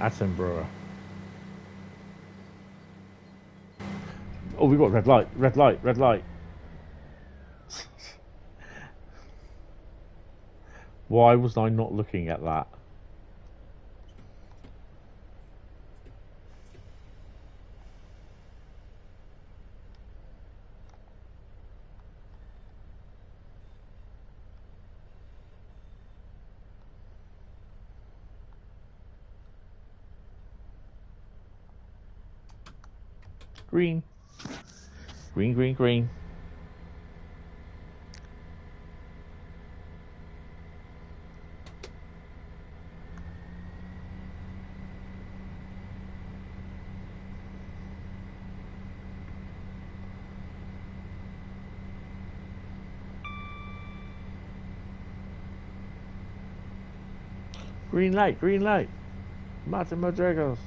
Attenborough. Oh, we got red light, red light, red light. Why was I not looking at that? Green. Green, green, green. Green light, green light. Martin McGregor's.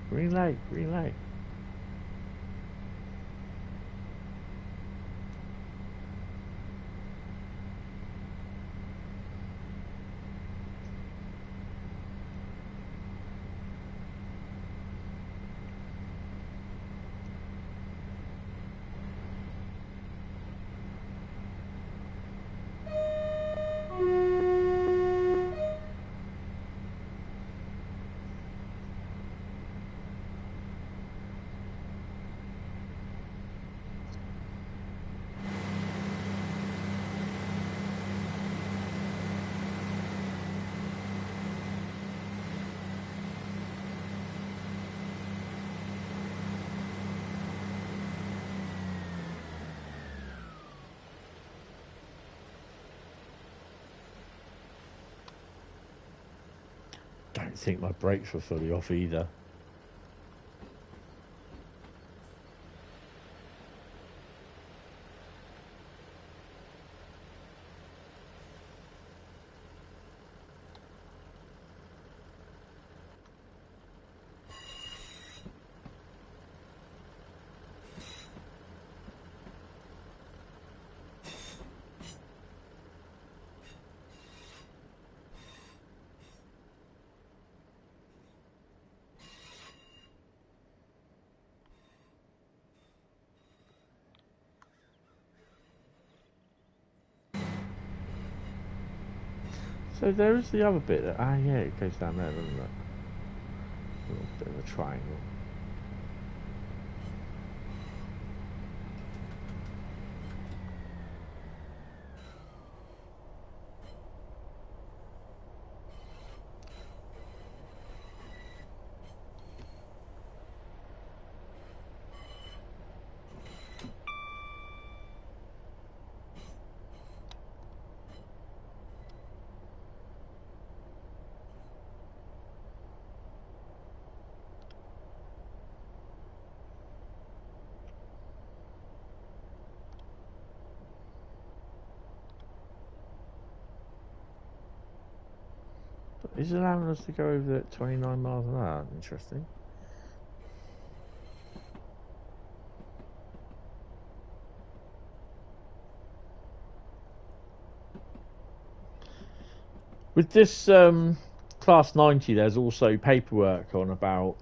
Green light, green light. Don't think my brakes were fully off either. So there is the other bit that, yeah, it goes down there, doesn't it? A little bit of a triangle. is allowing us to go over at 29 miles an hour. Interesting. With this Class 90, there's also paperwork on about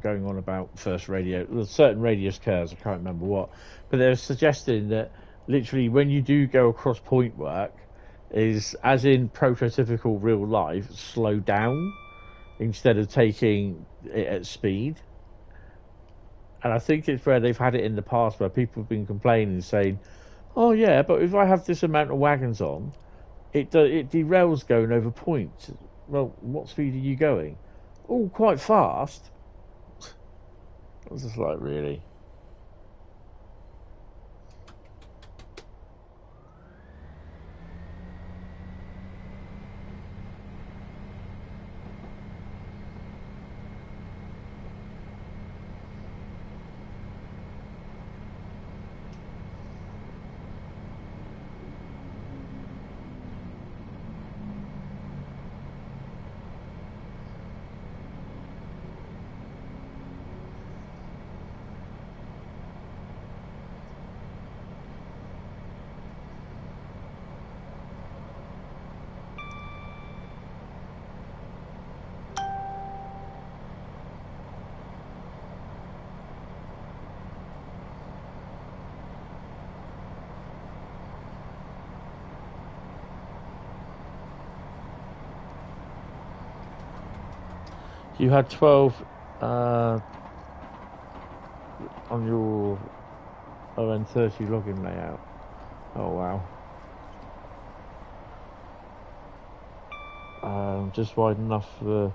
going on about first radio, certain radius curves. I can't remember what, but they're suggesting that literally when you do go across point work, is as in prototypical real life, slow down instead of taking it at speed. And I think it's where they've had it in the past where people have been complaining, saying, "Oh yeah, but if I have this amount of wagons on, it derails going over points." Well, what speed are you going? Oh, quite fast. I was just like, really? You had 12 on your ON30 login layout. Oh wow. Just wide enough for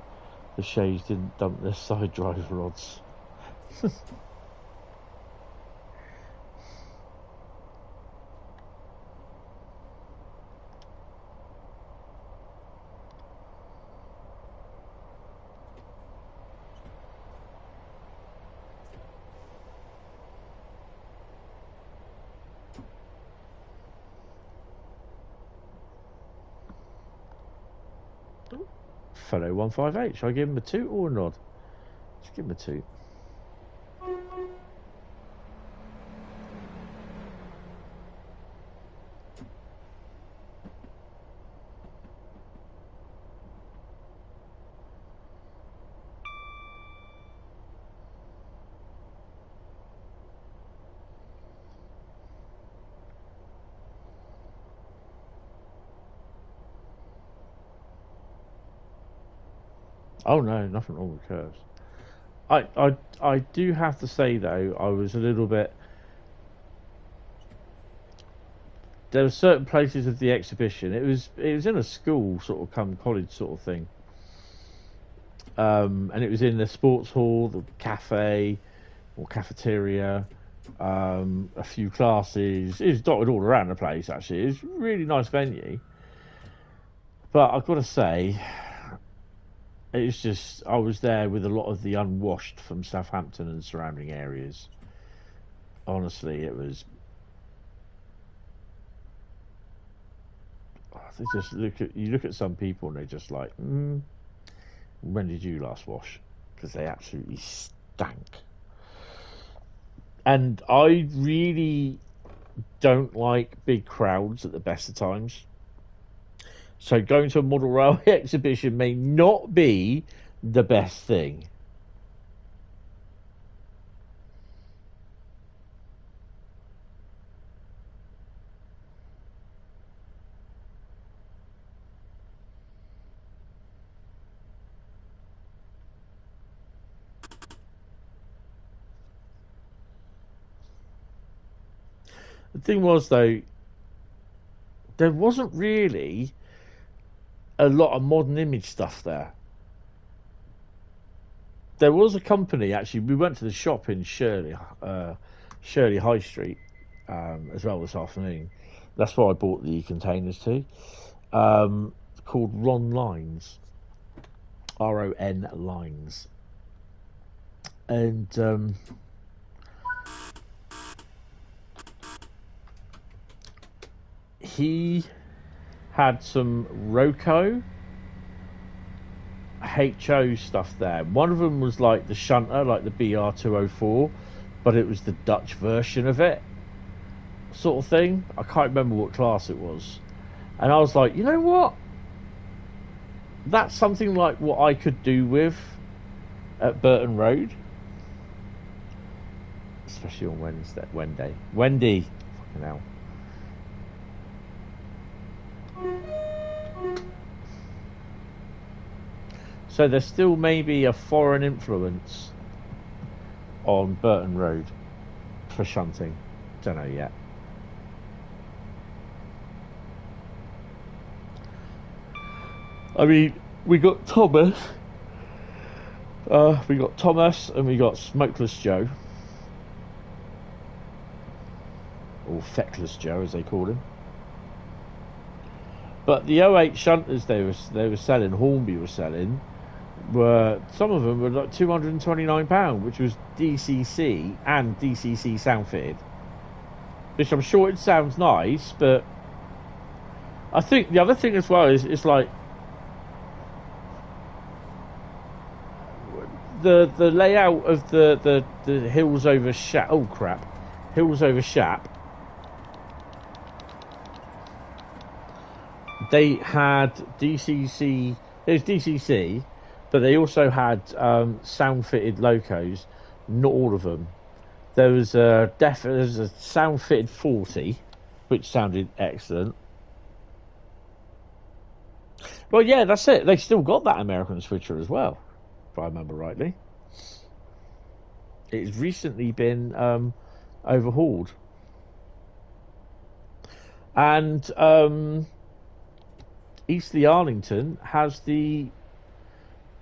the shades didn't dump their side drive rods. Fellow 158, shall I give him a 2 or a nod? Just give him a 2. Oh no, nothing wrong with curves. I do have to say though, I was a little bit. There were certain places of the exhibition. It was in a school sort of come college sort of thing. And it was in the sports hall, the cafe or cafeteria, a few classes. It was dotted all around the place actually. It was a really nice venue. But I've got to say, it's just I was there with a lot of the unwashed from Southampton and surrounding areas. Honestly, it was. They just look at some people and they're just like, when did you last wash? Because they absolutely stank. And I really don't like big crowds at the best of times. So going to a model railway exhibition may not be the best thing. The thing was, though, there wasn't really a lot of modern image stuff there. There was a company, actually, we went to the shop in Shirley High Street as well this afternoon. That's where I bought the containers too. Called Ron Lines. RON Lines. And he had some Roco HO stuff there. One of them was like the shunter, like the BR204, but it was the Dutch version of it, sort of thing. I can't remember what class it was. And I was like, you know what? That's something like what I could do with at Burton Road. Especially on Wendy. Fucking hell. So there's still maybe a foreign influence on Burton Road for shunting. Don't know yet. I mean, we got Thomas. We got Thomas and we got Smokeless Joe. Or Feckless Joe, as they called him. But the 08 shunters they were selling, Hornby was selling, some of them were like £229, which was DCC and DCC sound fitted. Which I'm sure it sounds nice, but I think the other thing as well is it's like the layout of the Hills over Shap. Oh crap, Hills over Shap. They had DCC. There's DCC, but they also had sound-fitted locos. Not all of them. There was a sound-fitted 40, which sounded excellent. Well, yeah, that's it. They still got that American switcher as well, if I remember rightly. It's recently been overhauled, and Eastleigh Arlington has the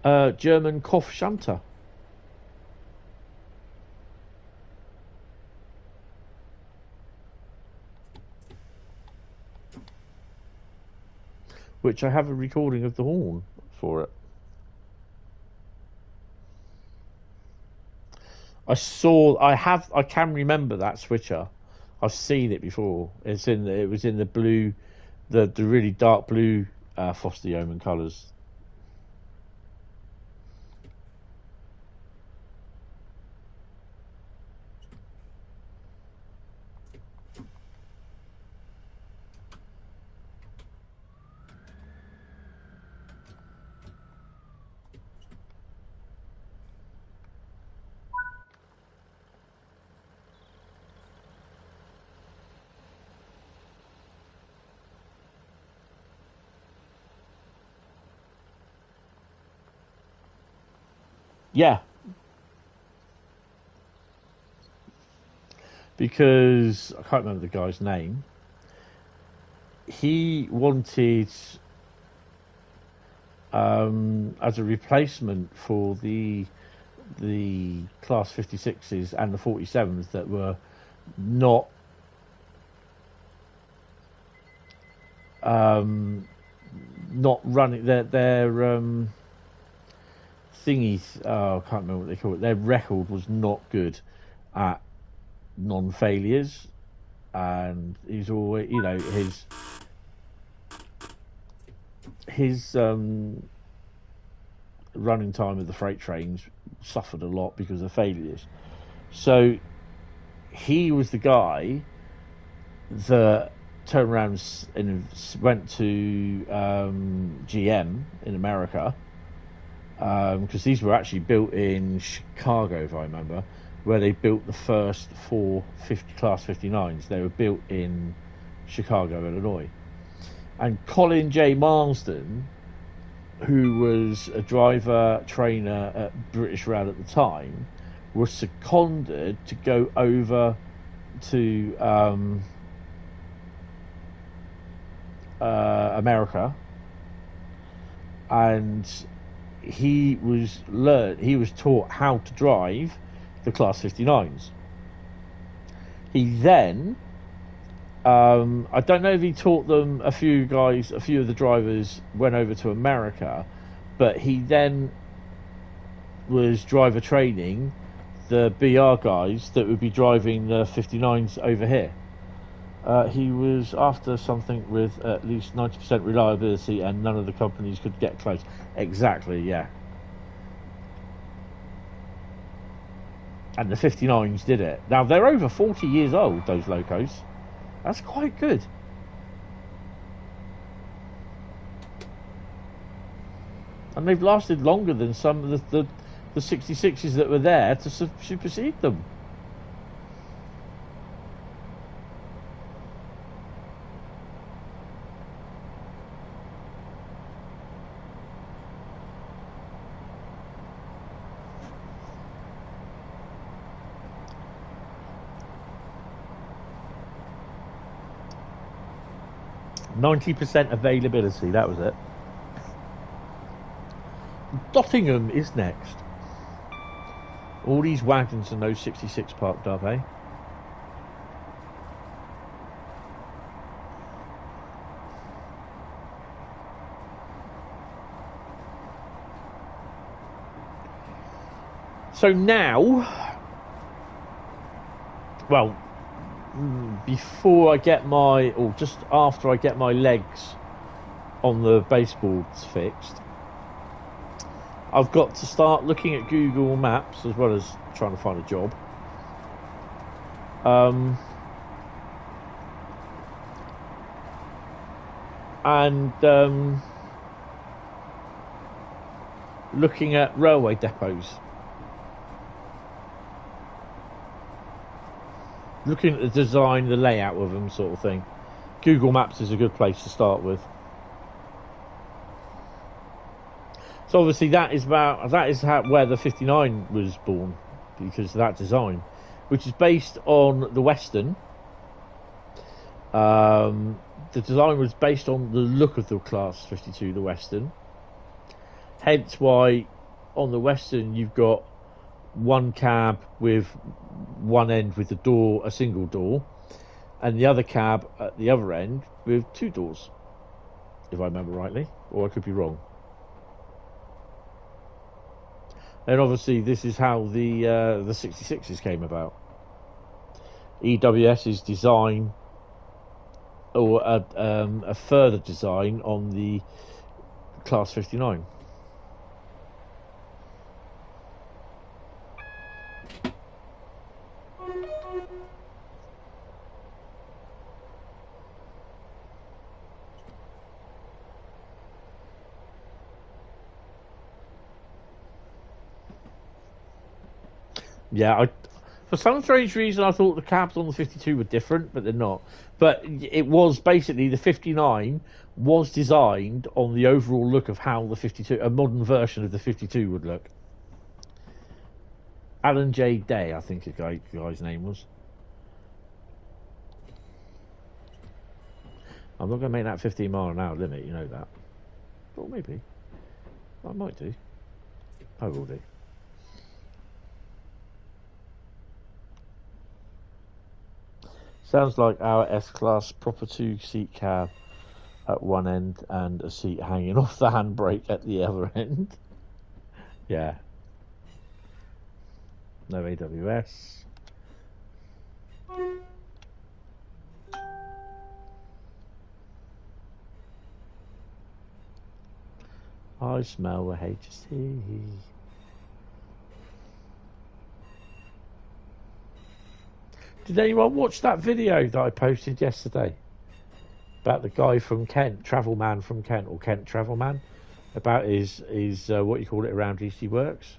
German Kopf shunter. Which I have a recording of the horn for it. I can remember that switcher. I've seen it before. It was in the blue, the really dark blue Foster Yeoman colours. Yeah. Because I can't remember the guy's name. He wanted, as a replacement for the Class 56s and the 47s that were not running their thingies. I can't remember what they call it. Their record was not good at non-failures, and he's always, his running time of the freight trains suffered a lot because of failures. So he was the guy that turned around and went to GM in America, because these were actually built in Chicago, if I remember, where they built the first 4 Class 59s. They were built in Chicago, Illinois. And Colin J. Marsden, who was a driver trainer at British Rail at the time, was seconded to go over to America, and he was taught how to drive the Class 59s. He then, I don't know if he taught them, a few of the drivers went over to America, but he then was driver training the BR guys that would be driving the 59s over here. He was after something with at least 90% reliability, and none of the companies could get close. Exactly, yeah. And the 59s did it. Now, they're over 40 years old, those locos. That's quite good. And they've lasted longer than some of the 66s that were there to supersede them. %90 availability, that was it. Dottingham is next. All these wagons and those 66 parked up, eh? So now, well, before I get my, or just after I get my legs on the baseboards fixed, I've got to start looking at Google Maps as well as trying to find a job. Looking at railway depots. Looking at the design, the layout of them, sort of thing. Google Maps is a good place to start with. So obviously that is where the 59 was born, because of that design, which is based on the Western. The design was based on the look of the Class 52, the Western. Hence why on the Western you've got one cab with one end with the door, a single door, and the other cab at the other end with two doors, if I remember rightly, or I could be wrong. And obviously this is how the 66s came about. EWS's design, or a further design on the Class 59. Yeah, for some strange reason I thought the cabs on the 52 were different, but they're not. But it was basically the 59 was designed on the overall look of how the 52, a modern version of the 52 would look. Alan J. Day, I think the guy's name was. I'm not going to make that 15 mile an hour limit, you know that. Or maybe. I might do. I will do. Sounds like our S-Class proper two-seat cab at one end and a seat hanging off the handbrake at the other end. Yeah. No AWS. I smell a HST. Did anyone watch that video that I posted yesterday about the guy from Kent, Travel Man from Kent, or Kent Travel Man, about his what you call it around DC Works?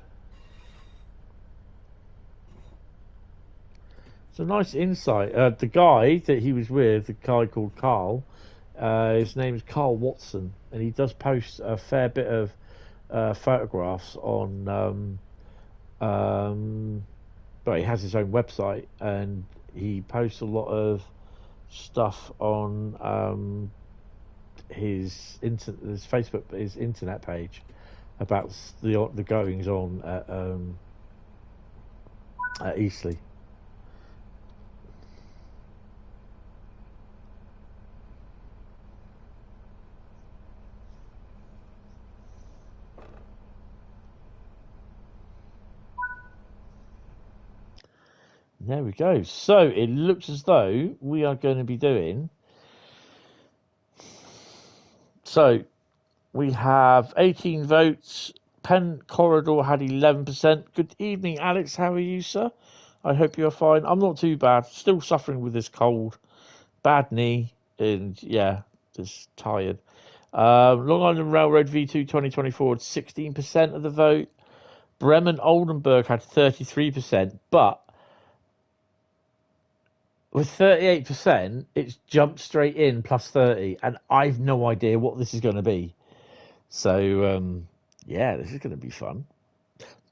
It's a nice insight. The guy that he was with, the guy called Carl, his name is Carl Watson, and he does post a fair bit of photographs on. But he has his own website, and he posts a lot of stuff on his Facebook, his internet page about the goings on at Eastleigh. There we go. So it looks as though we are going to be doing. So we have 18 votes. Penn Corridor had 11%. Good evening, Alex. How are you, sir? I hope you're fine. I'm not too bad. Still suffering with this cold, bad knee, and yeah, just tired. Long Island Railroad V2 2024 had 16% of the vote. Bremen Oldenburg had 33%, but with 38%, it's jumped straight in plus 30, and I've no idea what this is going to be. So, yeah, this is going to be fun.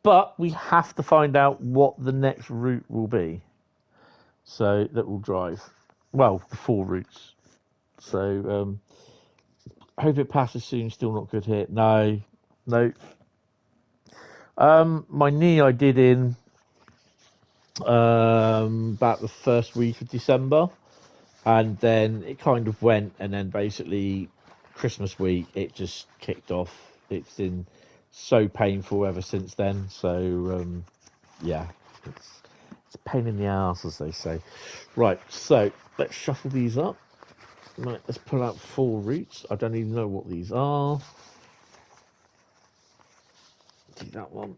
But we have to find out what the next route will be. So that will drive. Well, the 4 routes. So, hope it passes soon. Still not good here. No. My knee I did in about the first week of December, and then it kind of went, and then basically Christmas week it just kicked off. It's been so painful ever since then. So yeah, it's a pain in the ass, as they say. Right, so let's shuffle these up. Right, let's pull out 4 routes. I don't even know what these are. Do that one.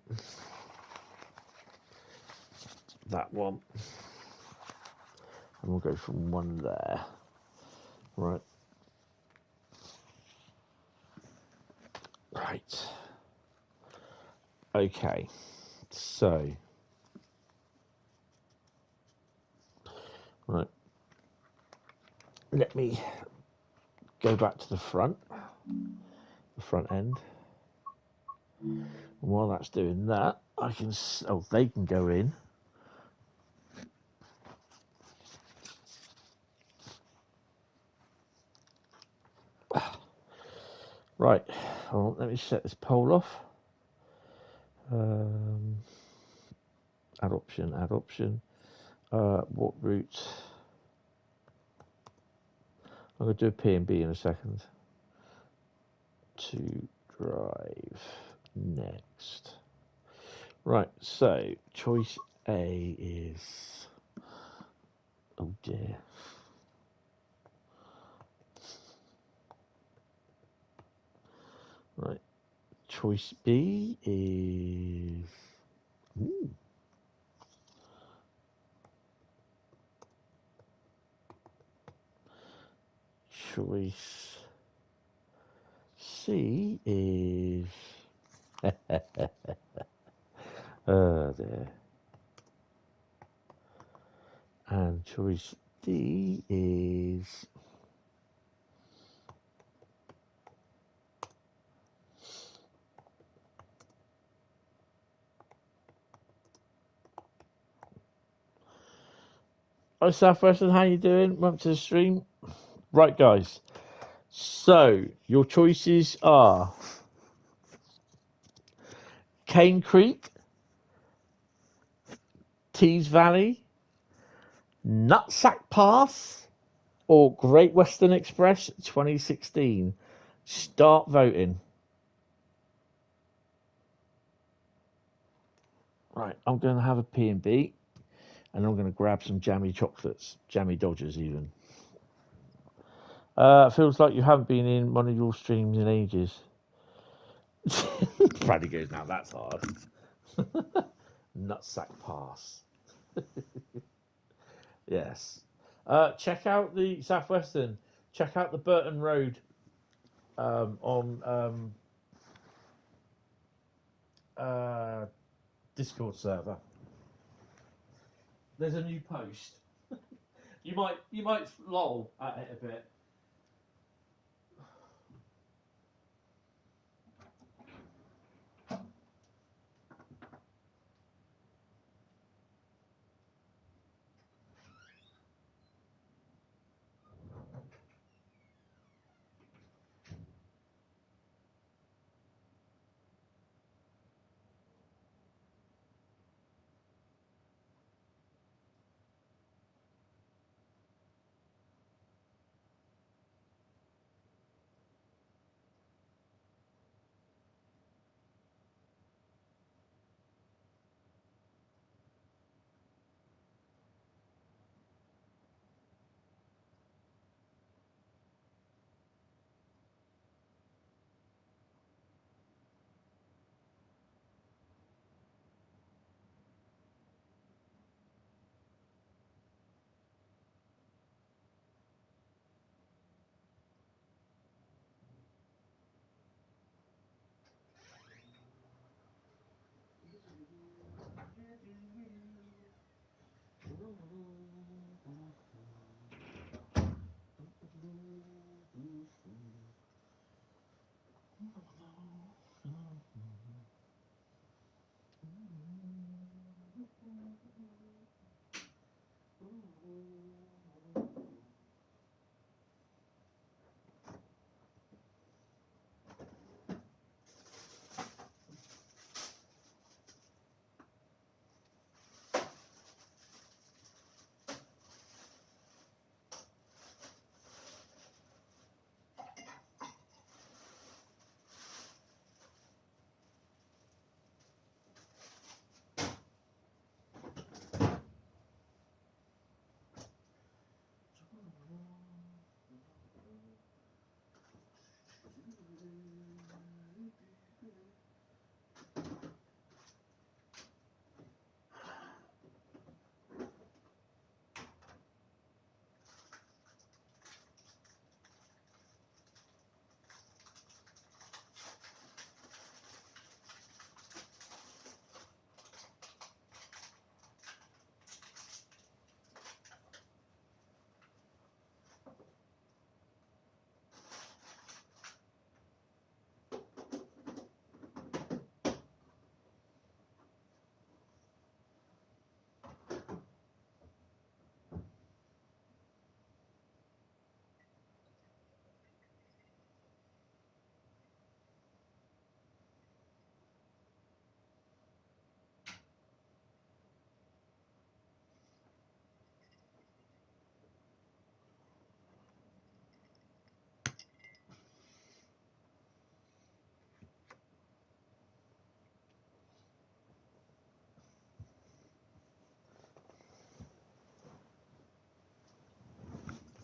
That one. And we'll go from 1 there. Right. Right. Okay. So. Right. Let me go back to the front end. And while that's doing that, I can. Oh, they can go in. Right. Well, let me set this poll off. Add option. What route? I'm going to do a P and B in a second. To drive next. Right, so choice A is. Oh dear. Right, choice B is. Ooh. Choice C is. Oh dear. And choice D is. Hi Southwestern, how you doing? Welcome to the stream. Right, guys. So your choices are Cane Creek, Tees Valley, Nutsack Pass, or Great Western Express 2016. Start voting. Right, I'm going to have a P&B, and I'm going to grab some jammy chocolates, jammy Dodgers even. Feels like you haven't been in one of your streams in ages. Bradley goes, now that's hard. Nutsack Pass. Yes. Check out the Southwestern. Check out the Burton Road on Discord server. There's a new post. You might lol at it a bit.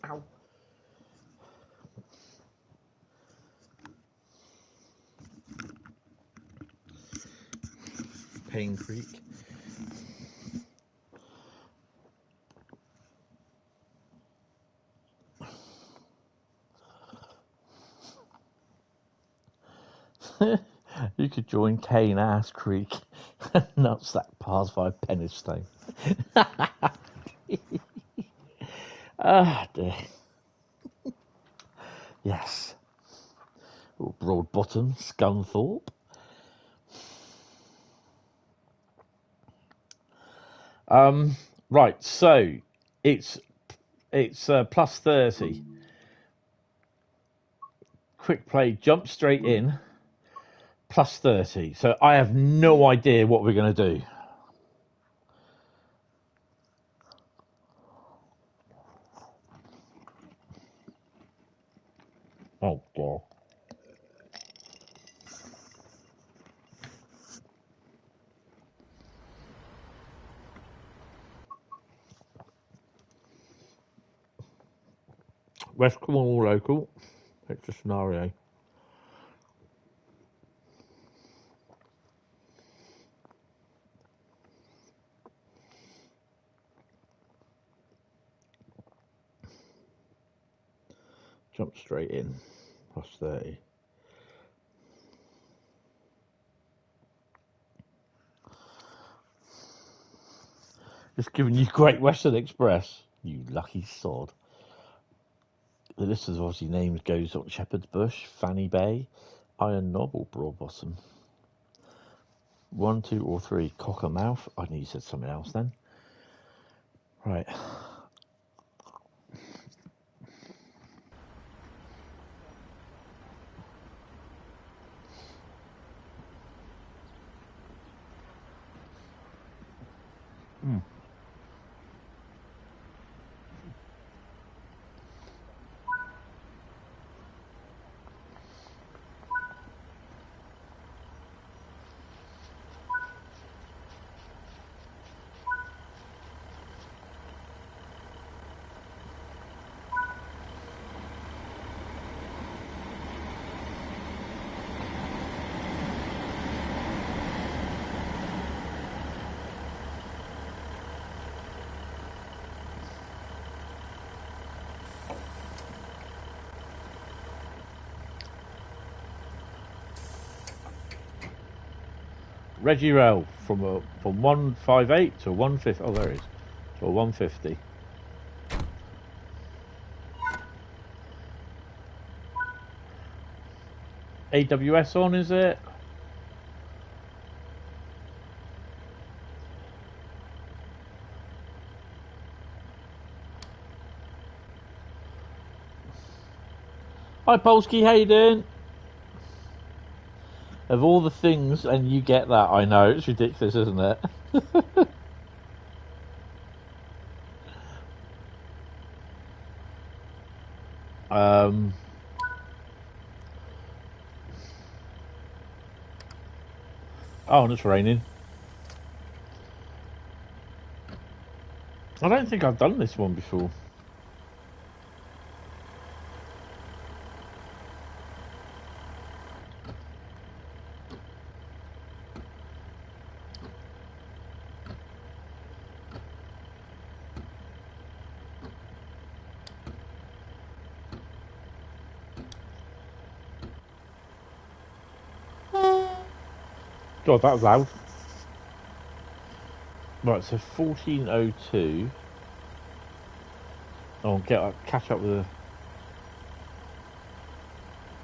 Ow. Pain Creek. You could join Cane Ass Creek. Nuts that pass via Penistone. Ah, dear. Yes. Or Broadbottom, Scunthorpe. Right, so it's plus 30. Quick play, jump straight in, plus 30. So I have no idea what we're going to do. Oh, God. West Cornwall local. It's a scenario. Jump straight in, plus 30. Just giving you Great Western Express, you lucky sod. The list of obviously names goes on Shepherd's Bush, Fanny Bay, Iron Knob or Broadbottom. 1, 2, or 3, Cockermouth. I knew you said something else then. Right. Reggie Rail from 158 to 150. Oh, there it is. To 150. AWS on, is it? Hi, Polsky, how you doing? Of all the things, and you get that, I know, it's ridiculous, isn't it? Oh, and it's raining. I don't think I've done this one before. God, that was loud. Right, so 1402. Oh, catch up with the.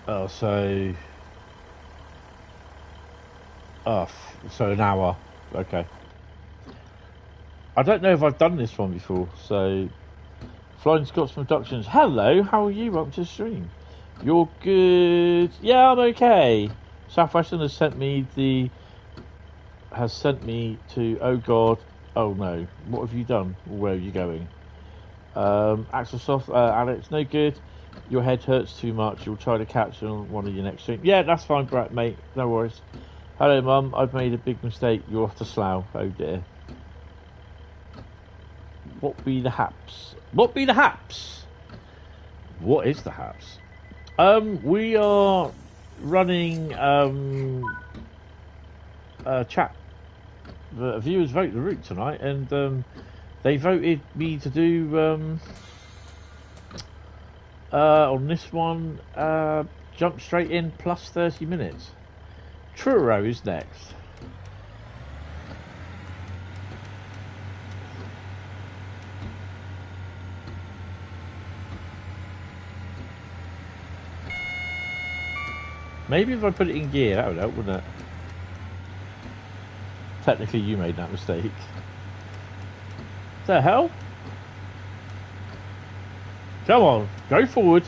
Oh, so. Oh, so an hour. Okay. I don't know if I've done this one before, so. Flying Scotsman Productions. Hello, how are you? Welcome to the stream. You're good. Yeah, I'm okay. Southwestern has sent me to. Oh God. Oh no. What have you done? Where are you going? Axel Soft, Alex, no good. Your head hurts too much. You'll try to catch on one of your next streams. Yeah, that's fine, Brett, mate. No worries. Hello, Mum. I've made a big mistake. You're off to Slough. Oh dear. What be the haps? What be the haps? What is the haps? We are running chat. The viewers vote the route tonight, and they voted me to do on this one jump straight in plus 30 minutes. Truro is next. Maybe if I put it in gear, that would help, wouldn't it? Technically, you made that mistake. The hell? Come on, go forward.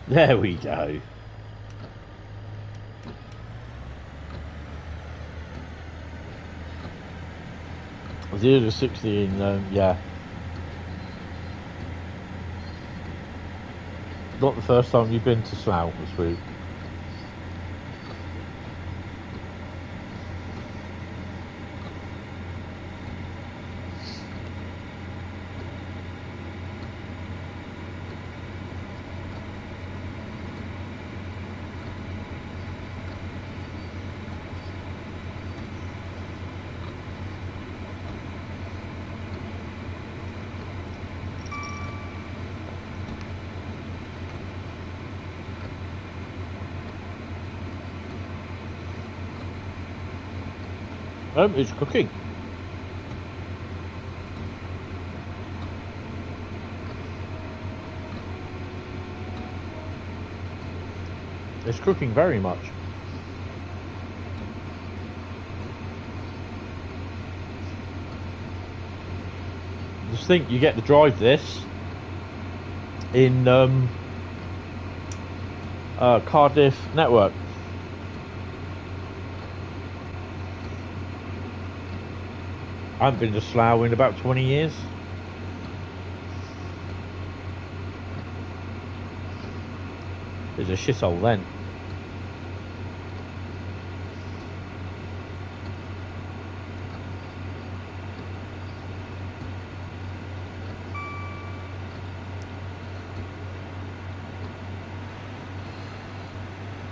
There we go. 0 to 16, yeah. Not the first time you've been to Slough this week. It's cooking. It's cooking very much. Just think you get to drive this in Cardiff Network. I haven't been to Slough in about 20 years. There's a shithole then.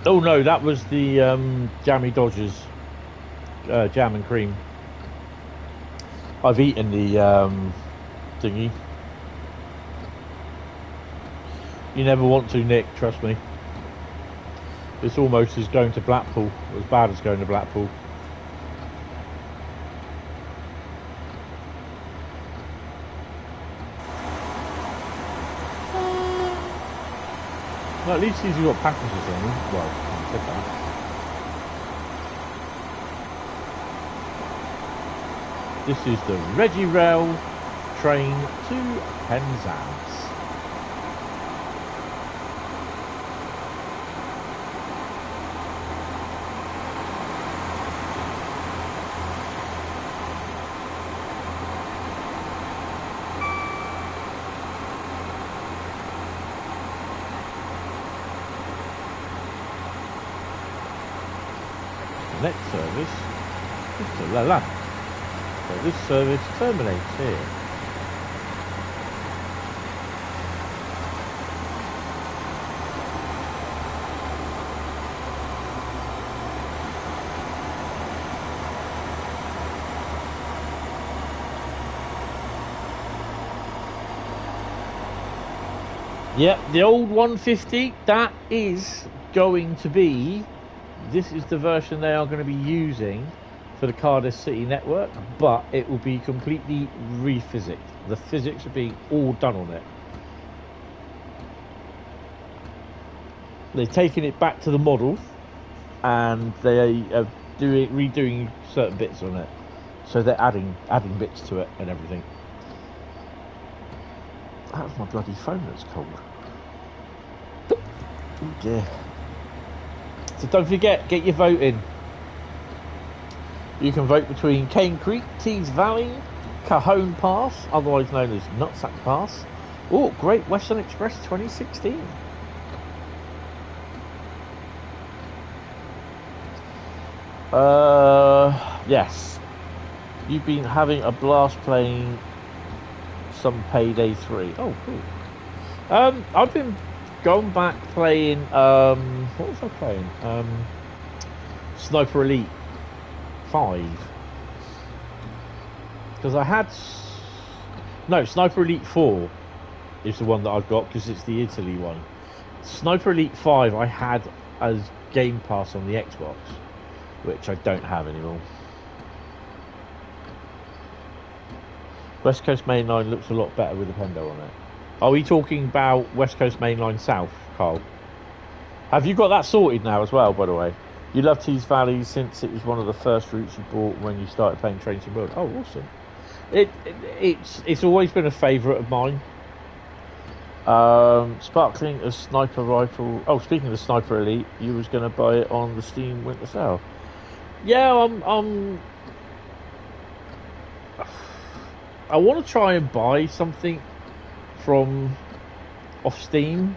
Oh no, that was the Jammy Dodgers jam and cream. I've eaten the thingy. You never want to, Nick, trust me. It's almost as going to Blackpool, as bad as going to Blackpool. Well, at least he's got passengers on him. Well, I said that. This is the Reggie Rail train to Penzance. The next service is to La La. So this service terminates here. Yep, the old 150, that is going to be, this is the version they are going to be using for the Cardiff City network, but it will be completely rephysicked. The physics are being all done on it. They've taken it back to the model and they are redoing certain bits on it. So they're adding bits to it and everything. That was my bloody phone that's cold. Oh dear. So don't forget, get your vote in. You can vote between Cane Creek, Tees Valley, Cajon Pass, otherwise known as Nutsack Pass, or Great Western Express 2016. Yes. You've been having a blast playing some Payday 3. Oh, cool. I've been going back playing, what was I playing? Sniper Elite 5. Because I had, no, Sniper Elite 4 is the one that I've got because it's the Italy one. Sniper Elite 5 I had as Game Pass on the Xbox, which I don't have anymore. West Coast Main Line looks a lot better with the Pendo on it. Are we talking about West Coast Main Line South, Carl? Have you got that sorted now as well, by the way? You love Tees Valley since it was one of the first routes you bought when you started playing Train Sim World. Oh, awesome. It's always been a favourite of mine. Sparkling a sniper rifle. Oh, speaking of Sniper Elite, you was going to buy it on the Steam Winter Sale. Yeah, I want to try and buy something from off Steam,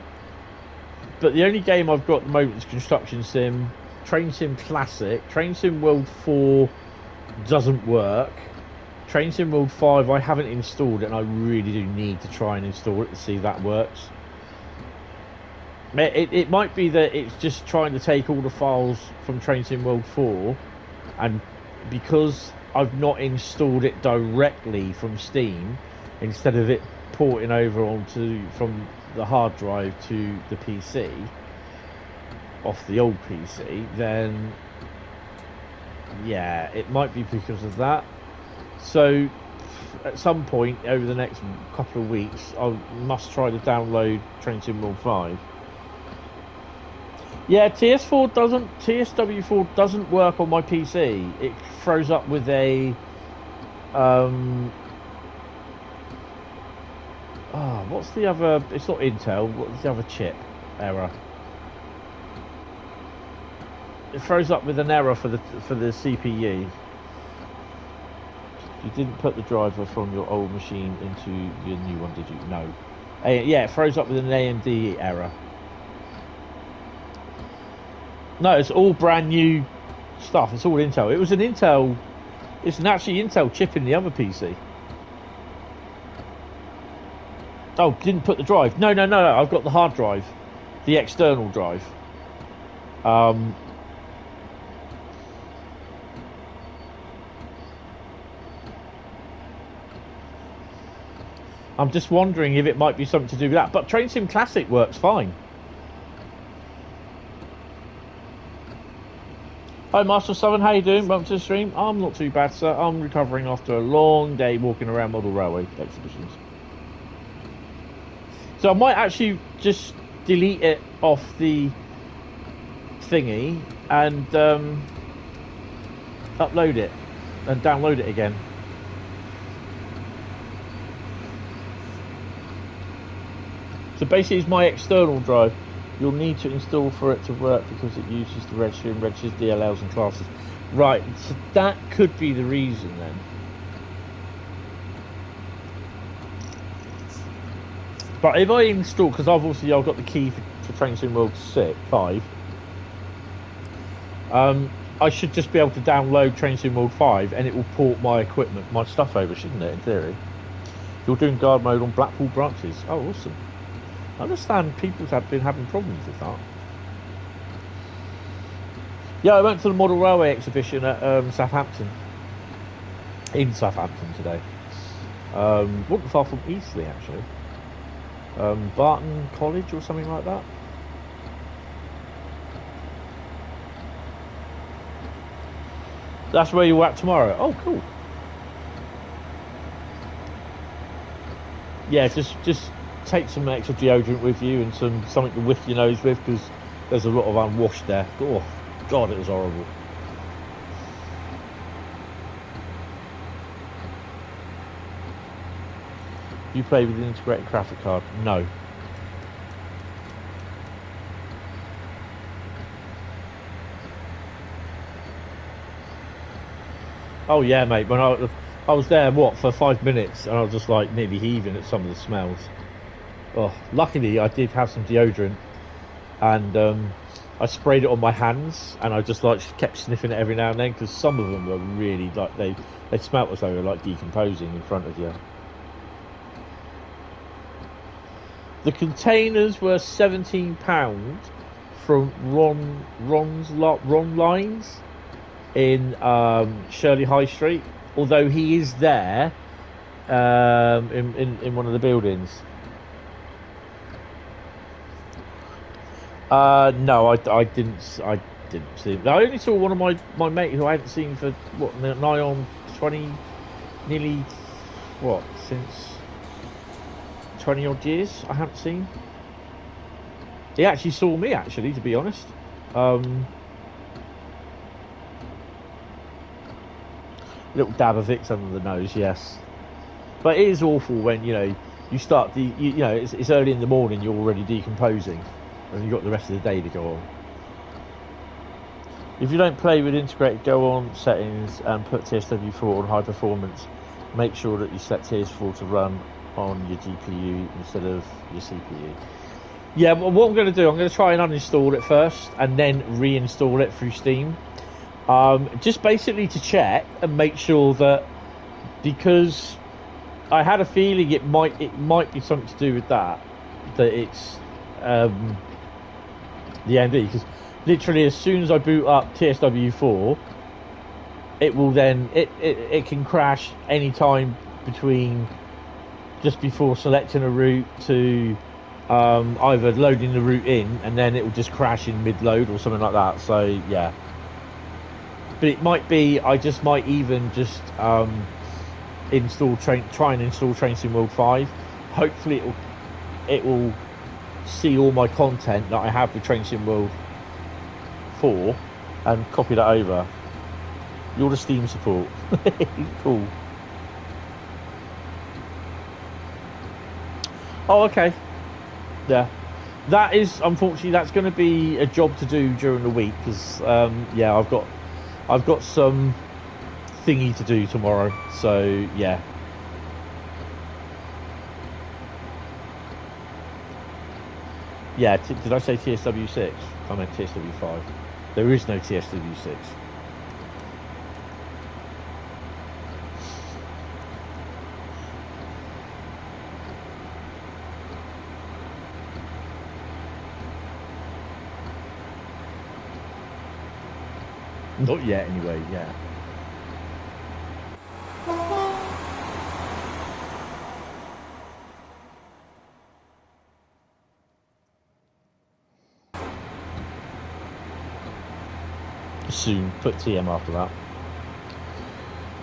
but the only game I've got at the moment is Construction Sim, Train Sim Classic. Train Sim World 4 doesn't work. Train Sim World 5 I haven't installed it, and I really do need to try and install it to see if that works. It might be that it's just trying to take all the files from Train Sim World 4, and because I've not installed it directly from Steam, instead of it porting over from the hard drive to the PC off the old PC, then yeah, it might be because of that. So at some point over the next couple of weeks I must try to download Train Sim World 5. Yeah, TSW4 doesn't work on my PC. It throws up with a what's the other? It's not Intel. What's the other chip error? It throws up with an error for the CPU. You didn't put the driver from your old machine into your new one, did you? No. Yeah, it throws up with an AMD error. No, it's all brand new stuff. It's all Intel. It was an Intel. It's an actually Intel chip in the other PC. Oh, didn't put the drive. No. I've got the hard drive, the external drive. I'm just wondering if it might be something to do with that. But Train Sim Classic works fine. Hi Master 7, how you doing? Welcome to the stream. I'm not too bad, sir. I'm recovering after a long day walking around model railway exhibitions. So I might actually just delete it off the thingy and upload it and download it again. So basically it's my external drive. You'll need to install for it to work because it uses the registry and registers DLLs and classes. Right, so that could be the reason then. But if I install, because obviously I've got the key for Train Sim World 5, I should just be able to download Train Sim World 5 and it will port my equipment, my stuff over, shouldn't it, in theory? You're doing guard mode on Blackpool branches. Oh, awesome. I understand people have been having problems with that. Yeah, I went to the Model Railway exhibition at Southampton. In Southampton today. Wasn't far from Eastleigh, actually. Barton College or something like that. That's where you're at tomorrow. Oh, cool. Yeah, just take some extra deodorant with you and something to whiff your nose with because there's a lot of unwashed there. Oh, God, it was horrible. You play with an integrated graphic card? No. Oh yeah, mate. When I was there, for 5 minutes, and I was just like nearly heaving at some of the smells. Oh, luckily I did have some deodorant, and I sprayed it on my hands, and I just kept sniffing it every now and then because some of them were really they smelt as though they were decomposing in front of you. The containers were £17 from Ron Lines in Shirley High Street. Although he is there in one of the buildings. No, I didn't see him. I only saw one of my mate who I hadn't seen for nigh on 20, nearly since 20 odd years. I haven't seen. He actually saw me, actually, to be honest. Little dab of Vicks under the nose, yes. But it is awful when you start it's early in the morning, you're already decomposing, and you've got the rest of the day to go on. If you don't play with integrated, go on settings and put TSW4 on high performance. Make sure that you set TS4 to run on your GPU instead of your CPU. Yeah, well, what I'm going to do, I'm going to try and uninstall it first and then reinstall it through Steam. Just basically to check and make sure that, because I had a feeling it might be something to do with that it's the AMD, because literally as soon as I boot up TSW4, it will then it can crash any time between just before selecting a route to either loading the route in, and then it will just crash in mid-load or something like that. So yeah. But it might be, I just might even just try and install Train Sim World 5. Hopefully it will see all my content that I have with Train Sim World 4 and copy that over. You're the Steam support. Cool. Oh, okay. Yeah. That is, unfortunately, that's going to be a job to do during the week because, yeah, I've got some thingy to do tomorrow, so yeah. Yeah, did I say TSW6? I meant TSW5. There is no TSW6. Not yet, anyway, yeah. Soon, put TM after that.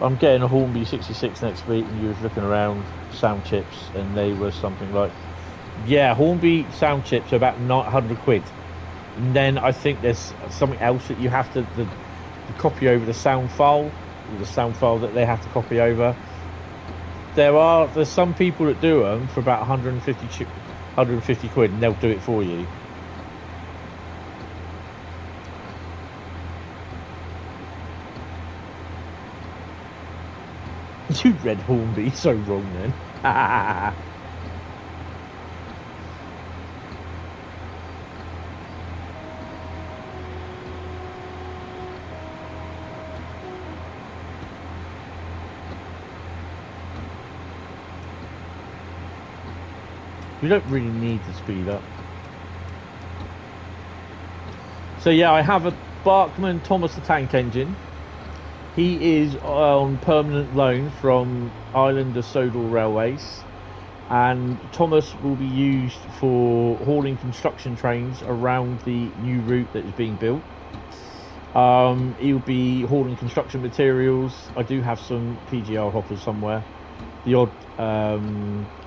I'm getting a Hornby 66 next week, and you was looking around sound chips, and they were something like Yeah, Hornby sound chips are about 900 quid. And then I think there's something else that you have to copy over the sound file, or the sound file that they have to copy over. There's some people that do them for about 150 quid, and they'll do it for you. You read Hornby so wrong then. You don't really need to speed up. So yeah, I have a Barkman Thomas the Tank Engine. He is on permanent loan from Islander Sodal Railways, and Thomas will be used for hauling construction trains around the new route that is being built. He'll be hauling construction materials. I do have some PGR hoppers somewhere. The odd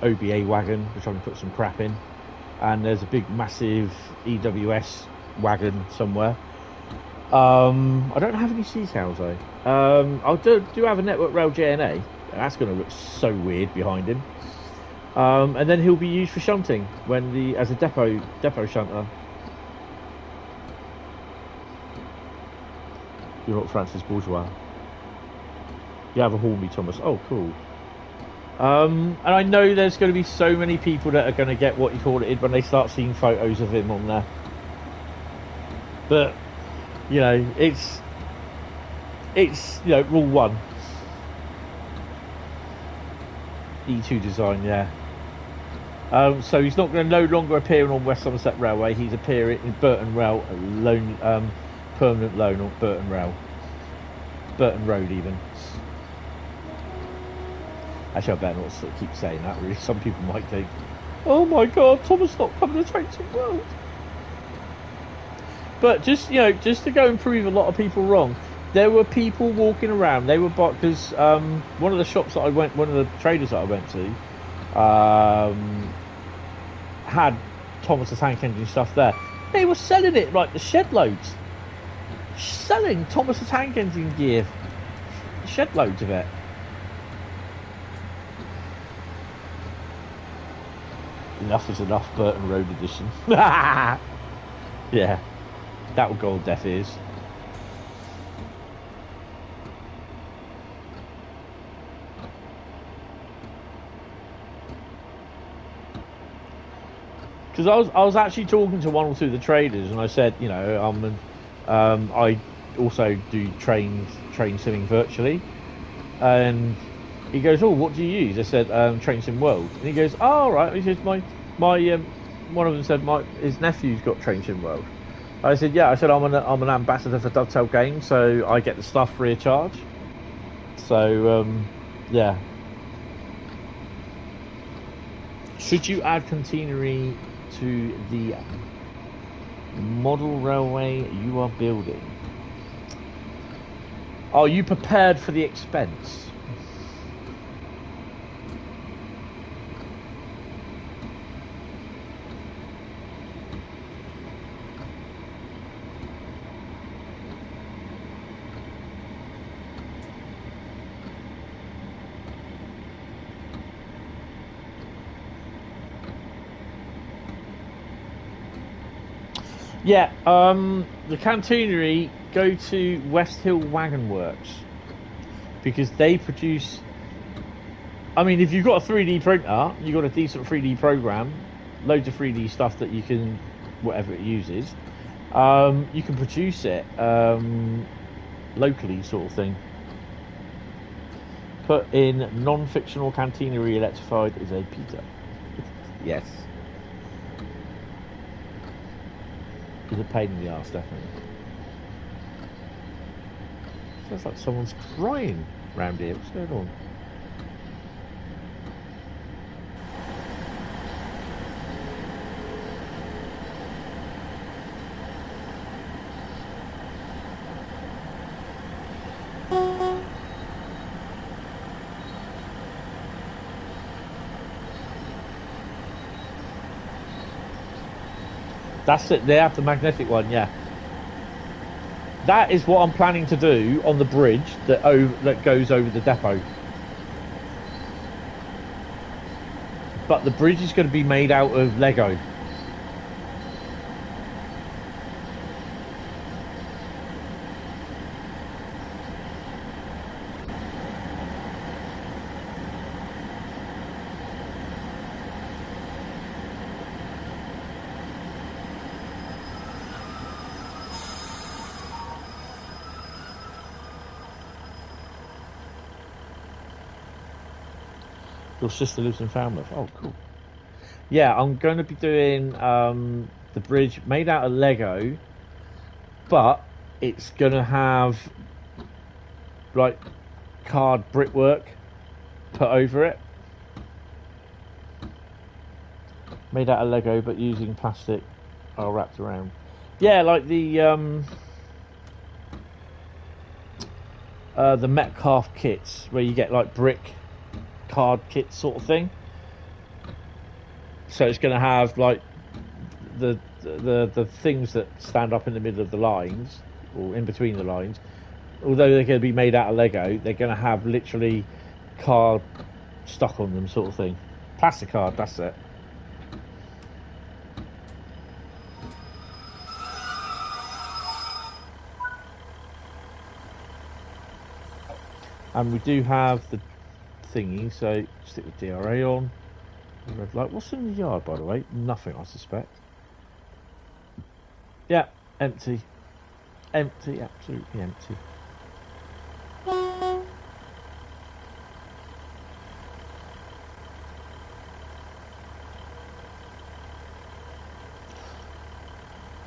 OBA wagon, which I can put some crap in. And there's a big, massive EWS wagon somewhere. I don't have any sea cows though. I do have a Network Rail JNA. That's going to look so weird behind him. And then he'll be used for shunting as a depot shunter. You're not Francis Bourgeois. You have a Hornby Thomas. Oh, cool. And I know there's going to be so many people that are going to get what you call it when they start seeing photos of him on there. But you know, it's rule 1. E2 design, yeah. So he's not going to no longer appear on West Somerset Railway. He's appearing in Burton Rail loan, permanent loan on Burton Rail, Burton Road even. Actually, I better not keep saying that. Really, some people might think, "Oh my God, Thomas not coming to Trainton World." But just to go and prove a lot of people wrong, there were people walking around. They were because one of the shops that one of the traders that I went to, had Thomas the Tank Engine stuff there. They were selling it like the shed loads, selling Thomas the Tank Engine gear, shed loads of it. Enough is enough, Burton Road edition. Yeah. That will go on deaf ears. Because I was actually talking to one or two of the traders, and I said, I also do train simming virtually, and he goes, "Oh, what do you use?" I said, "Train Sim World," and he goes, "Oh, right." He says, "My one of them said his nephew's got Train Sim World." I said, "Yeah." I said, I'm an ambassador for Dovetail Games, so I get the stuff free of charge. So, yeah. Should you add catenary to the model railway you are building? Are you prepared for the expense? Yeah, the catenary go to West Hill Wagon Works because they produce. I mean, if you've got a 3D printer, you've got a decent 3D program, loads of 3D stuff that you can, whatever it uses, you can produce it locally, sort of thing. Put in non-fictional catenary electrified is a Peter. Yes. It's a pain in the arse, definitely. Sounds like someone's crying round here. What's going on? That's it. They have the magnetic one, yeah. That is what I'm planning to do on the bridge that goes over the depot. But the bridge is going to be made out of Lego. Your sister lives in Falmouth. Oh, cool. Yeah, I'm going to be doing the bridge made out of Lego, but it's going to have like card brickwork put over it. Made out of Lego, but using plastic wrapped around. Yeah, like the Metcalf kits where you get like brick card kit sort of thing. So it's going to have like the things that stand up in the middle of the lines or in between the lines. Although they're going to be made out of Lego, they're going to have literally card stuck on them, sort of thing. Plastic card, that's it. And we do have the thingy, so stick the DRA on. Red light. What's in the yard, by the way? Nothing, I suspect. Yeah, empty. Empty, absolutely empty.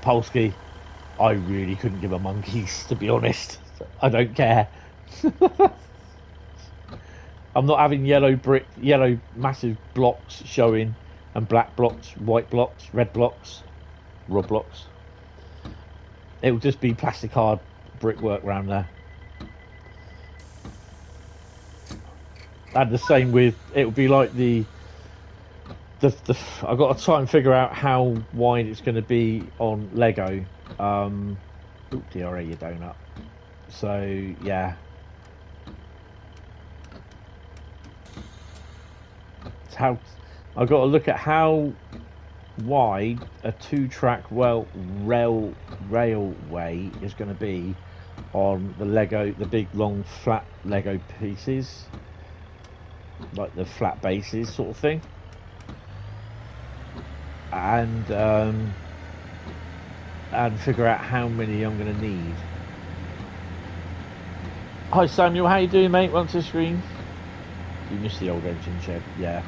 Polsky, I really couldn't give a monkeys, to be honest. I don't care. I'm not having yellow massive blocks showing, and black blocks, white blocks, red blocks, raw blocks. It will just be plastic hard brickwork around there. And the same with, it will be like the I've got to try and figure out how wide it's going to be on Lego. Ooh, DRA, your donut. So yeah. How I've got to look at how wide a 2-track railway is going to be on the Lego, the big long flat Lego pieces, like the flat bases sort of thing, and figure out how many I'm going to need. Hi Samuel, how you doing, mate? Welcome to the screen. You missed the old engine shed, yeah.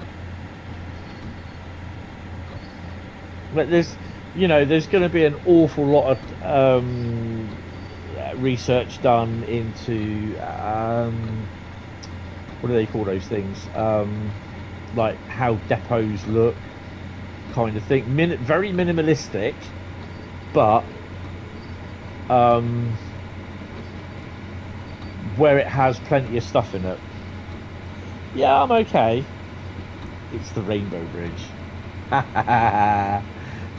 But there's going to be an awful lot of research done into what do they call those things? Like how depots look, kind of thing. Very minimalistic, but where it has plenty of stuff in it. Yeah, I'm okay. It's the Rainbow Bridge.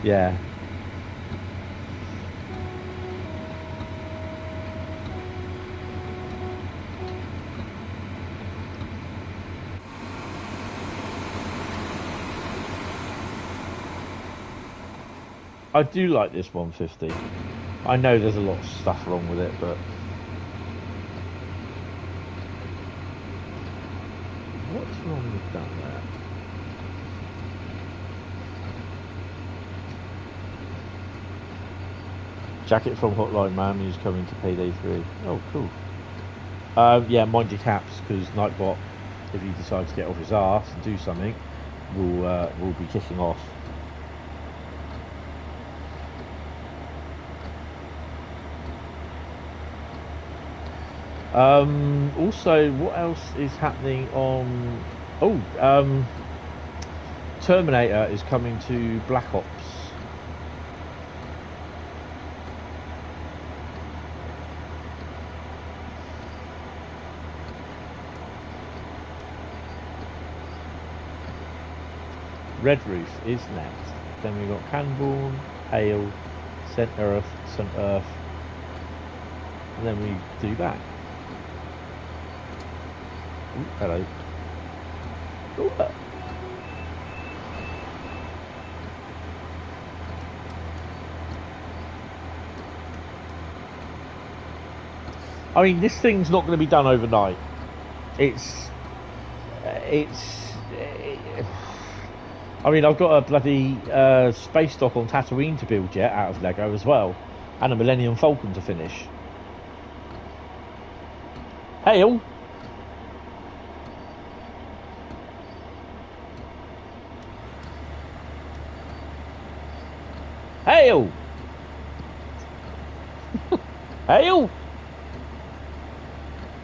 Yeah. I do like this 150. I know there's a lot of stuff wrong with it, but what's wrong with that there? Jacket from Hotline Man who's coming to Payday 3. Oh, cool. Yeah, mind your caps, because Nightbot, if he decides to get off his arse and do something, will be kicking off. Also, what else is happening on... Oh, Terminator is coming to Black Ops. Red Roof is next. Then we got Canborn. hail, send earth, and then we do that. Ooh, hello. Ooh, I mean, this thing's not going to be done overnight. It's. I mean, I've got a bloody space dock on Tatooine to build yet out of Lego as well, and a Millennium Falcon to finish. Hail! Hail! Hail!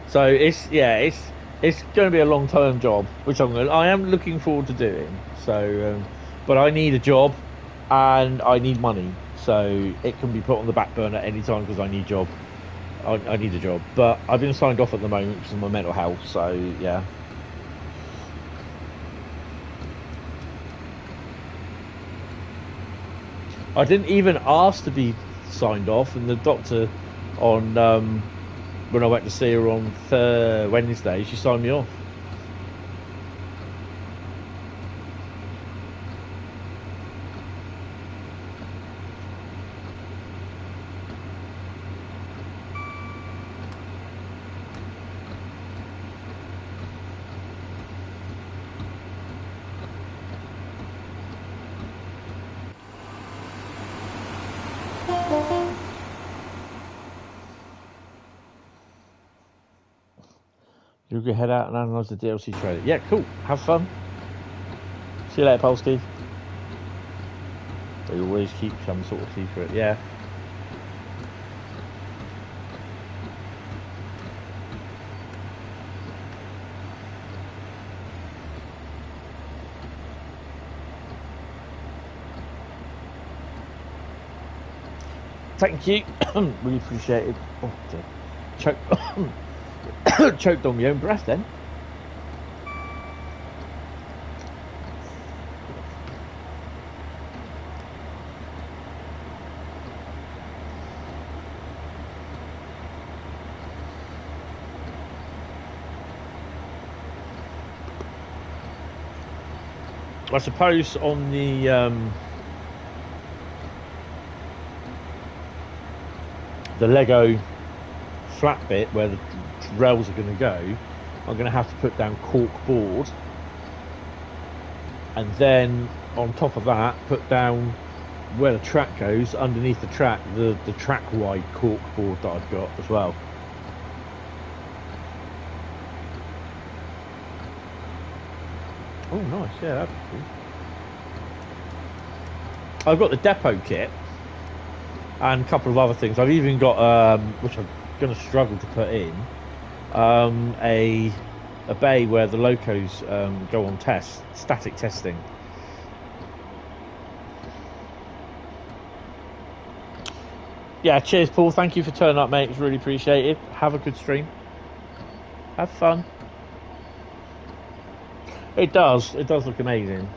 So it's going to be a long-term job, which I am looking forward to doing. So, but I need a job, and I need money, so it can be put on the back burner at any time because I need a job. I need a job, but I've been signed off at the moment because of my mental health. So yeah. I didn't even ask to be signed off, and the doctor on when I went to see her on Wednesday, she signed me off. You'll go head out and analyse the DLC trailer. Yeah, cool. Have fun. See you later, Polsky. They always keep some sort of secret. Yeah. Thank you. Really appreciate it. Oh, choke. Choked on my own breath then. I suppose on the Lego flat bit where the rails are going to go, I'm going to have to put down cork board, and then on top of that put down where the track goes, underneath the track, the track wide cork board that I've got as well. Oh nice, yeah, that'd be cool. I've got the depot kit and a couple of other things. I've even got which I'm going to struggle to put in, a bay where the locos go on static testing. Yeah, cheers Paul, thank you for turning up mate, it's really appreciated. Have a good stream, have fun. It does look amazing.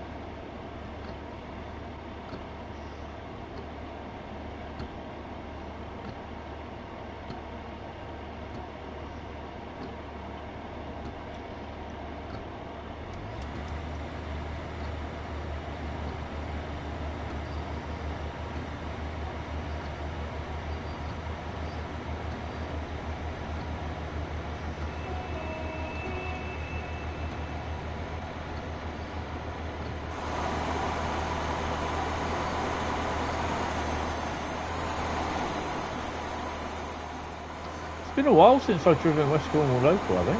It's been a while since I've driven West Cornwall local, I think.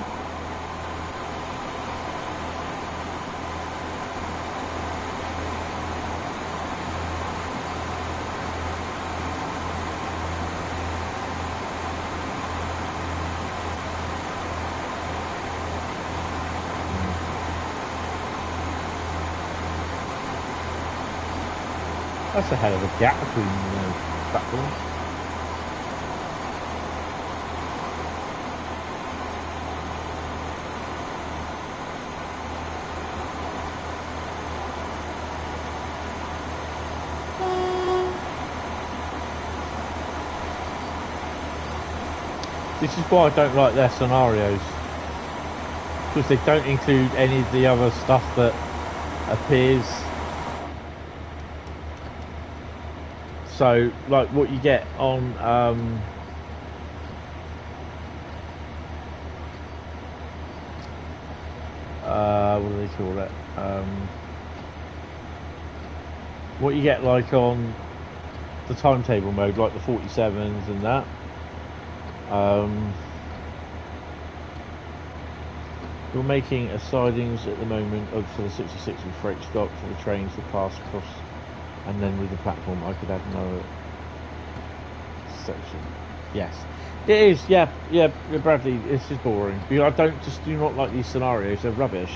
That's a hell of a gap between platforms. This is why I don't like their scenarios, because they don't include any of the other stuff that appears. So, like what you get on what do they call it? What you get like on the timetable mode, like the 47s and that. You're making a sidings at the moment for the 66 with freight stock for the trains to pass across, and then with the platform I could add another section. Yes, it is. Yeah, Bradley, this is boring. I do not like these scenarios. They're rubbish.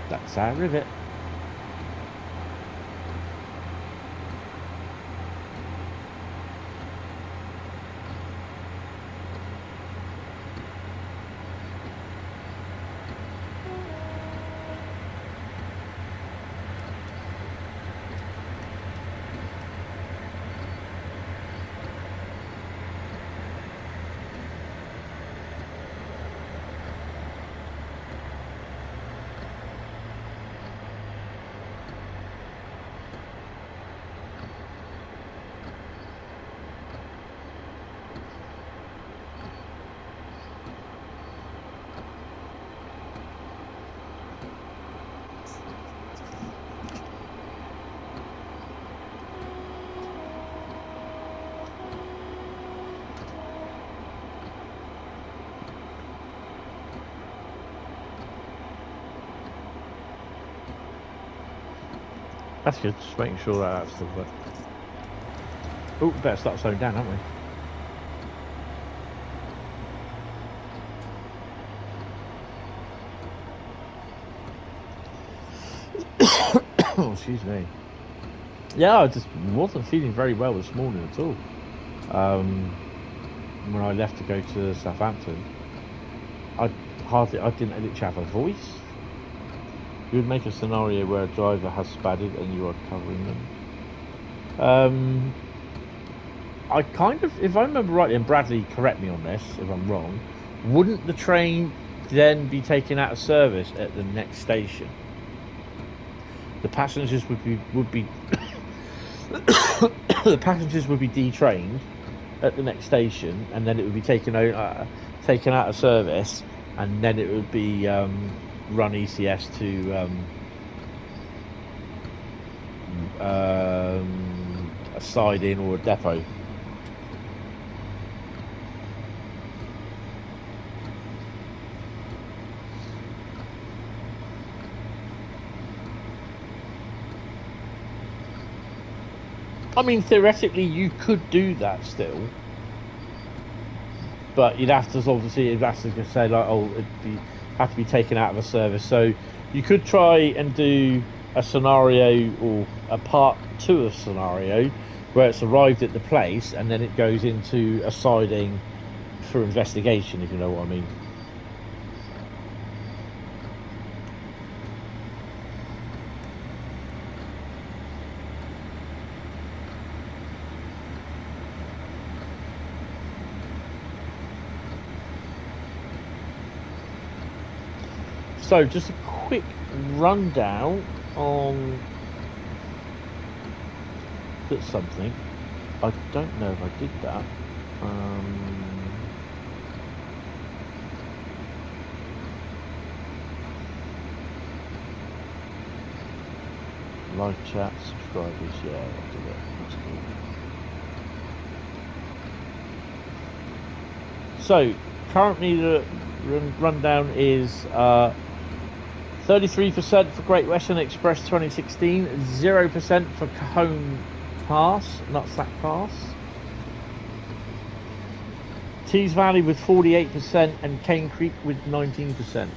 That's our rivet. That's good, just making sure that that's still there. Oh, better start slowing down, haven't we? Oh, excuse me. Yeah, I just wasn't feeling very well this morning at all. When I left to go to Southampton, I didn't literally have a voice. You would make a scenario where a driver has spadded and you are covering them. I kind of, if I remember rightly, and Bradley, correct me on this if I'm wrong, wouldn't the train then be taken out of service at the next station? The passengers would be the passengers would be detrained at the next station, and then it would be taken out of service, and then it would be run ECS to a siding or a depot. I mean, theoretically, you could do that still, but you'd have to obviously say like, oh, have to be taken out of a service. So you could try and do a scenario or a part 2 of scenario where it's arrived at the place and then it goes into a siding for investigation, if you know what I mean. So just a quick rundown on something. I don't know if I did that. Live chat, subscribers, yeah, I'll do that. That's cool. So currently the rundown is 33% for Great Western Express 2016, 0% for Cajon Pass, Nutsack Pass. Tees Valley with 48% and Cane Creek with 19%.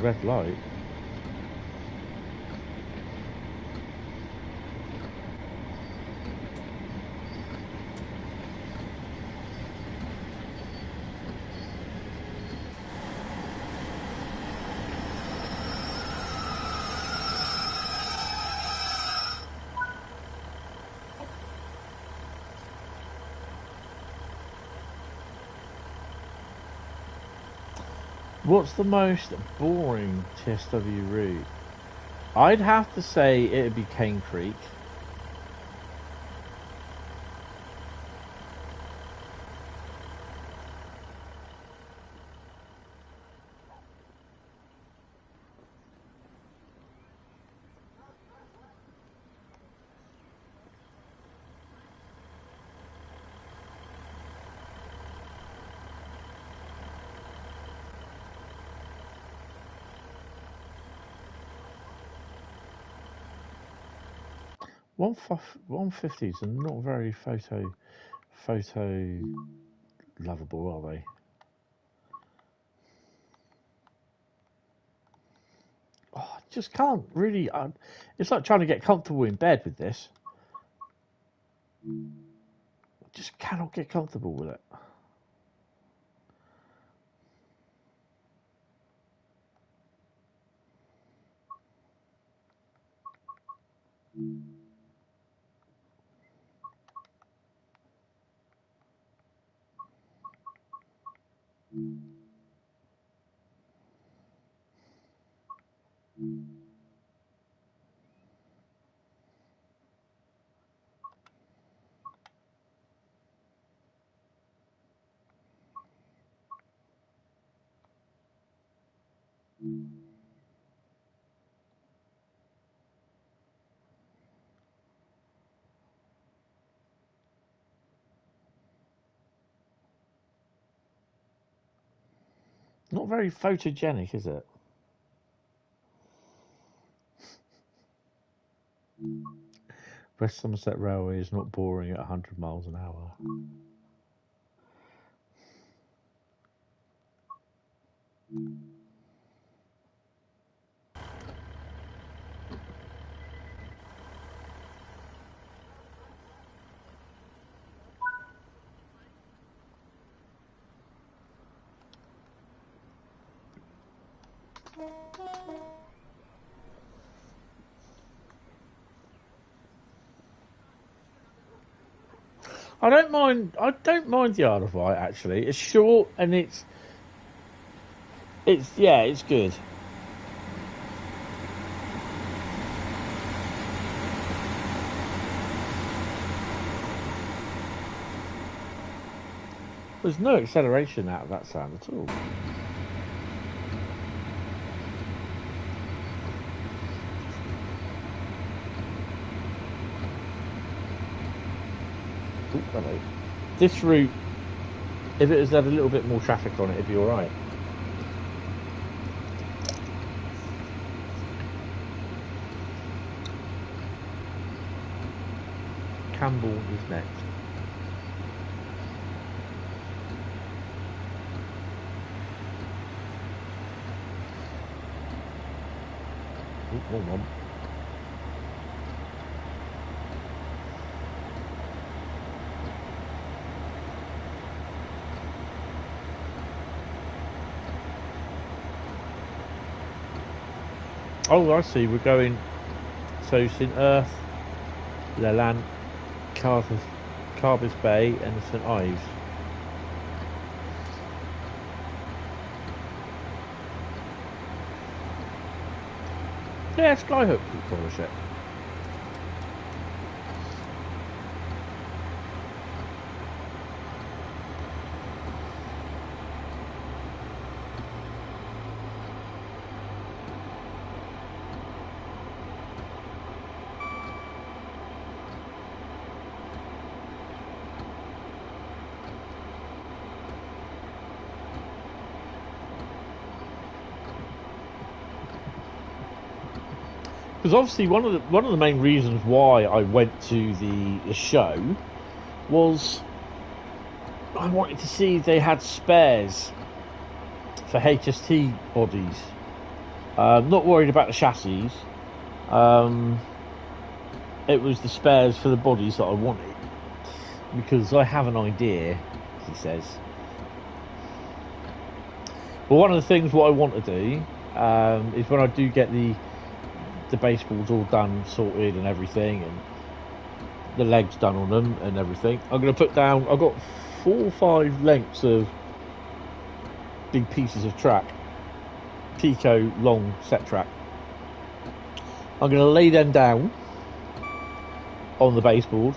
red light. What's the most boring TSW route? I'd have to say it'd be Cane Creek. One 150s are not very photo lovable, are they? Oh, I just can't really. It's like trying to get comfortable in bed with this. I just cannot get comfortable with it. Not very photogenic, is it? West Somerset Railway is not boring at 100 miles an hour. I don't mind the Isle of Wight actually. It's short and it's good. There's no acceleration out of that sound at all. Ooh, hello. This route, if it has had a little bit more traffic on it, it'd be alright. Campbell is next. Ooh, wrong one. Oh, I see. We're going. So St Earth, Leland, Carbis Bay, and St Ives. Yeah, Skyhook could polish it. Because obviously one of the main reasons why I went to the show was I wanted to see if they had spares for HST bodies. Not worried about the chassis. It was the spares for the bodies that I wanted, because I have an idea, he says. But one of the things what I want to do is when I do get the baseboards all done, sorted and everything, and the legs done on them and everything, I'm going to put down, I've got 4 or 5 lengths of big pieces of track, Pico long set track. I'm going to lay them down on the baseboard,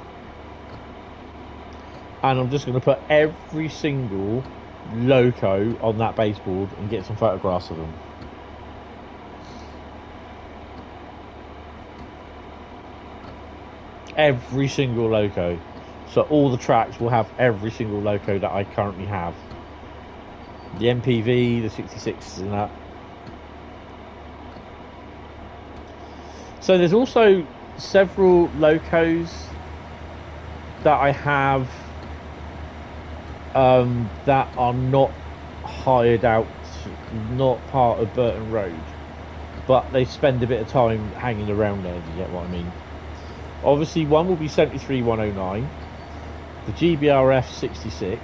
and I'm just going to put every single loco on that baseboard and get some photographs of them. Every single loco, so all the tracks will have every single loco that I currently have, the MPV, the 66s and that. So there's also several locos that I have that are not hired out, not part of Burton Road, but they spend a bit of time hanging around there. Do you get what I mean? Obviously, one will be 73109, the GBRF 66,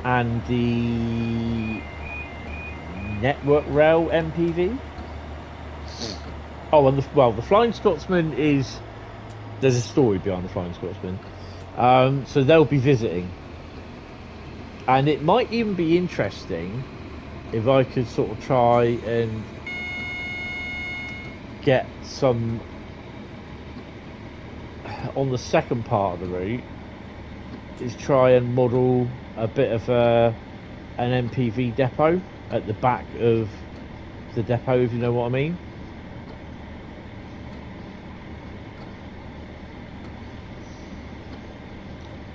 and the Network Rail MPV. Oh, and the Flying Scotsman is, there's a story behind the Flying Scotsman. So they'll be visiting. And it might even be interesting if I could sort of try and get some, on the second part of the route, is try and model a bit of an MPV depot at the back of the depot, if you know what I mean.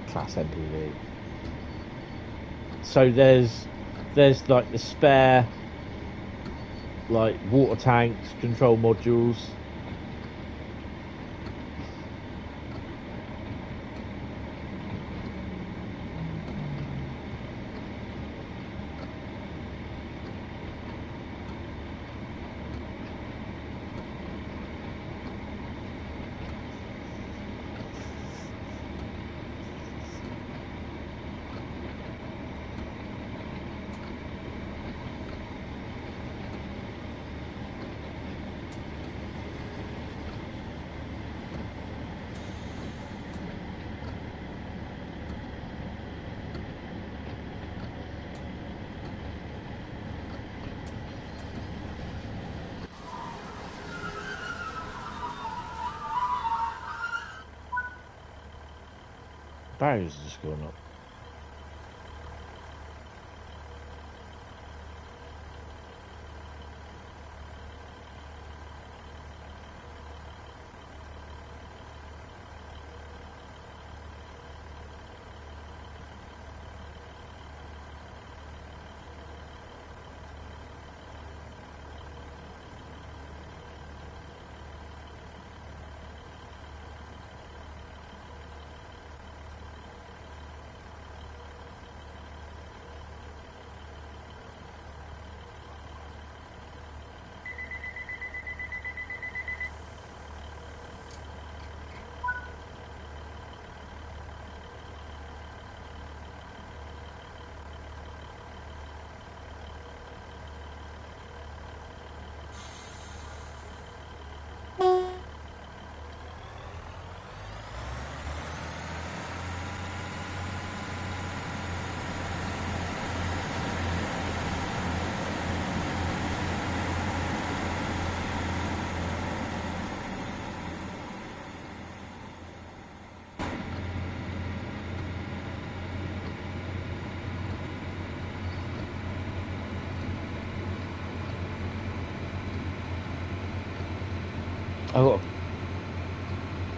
Class MPV. So there's like the spare, like water tanks, control modules. Barriers are just going up.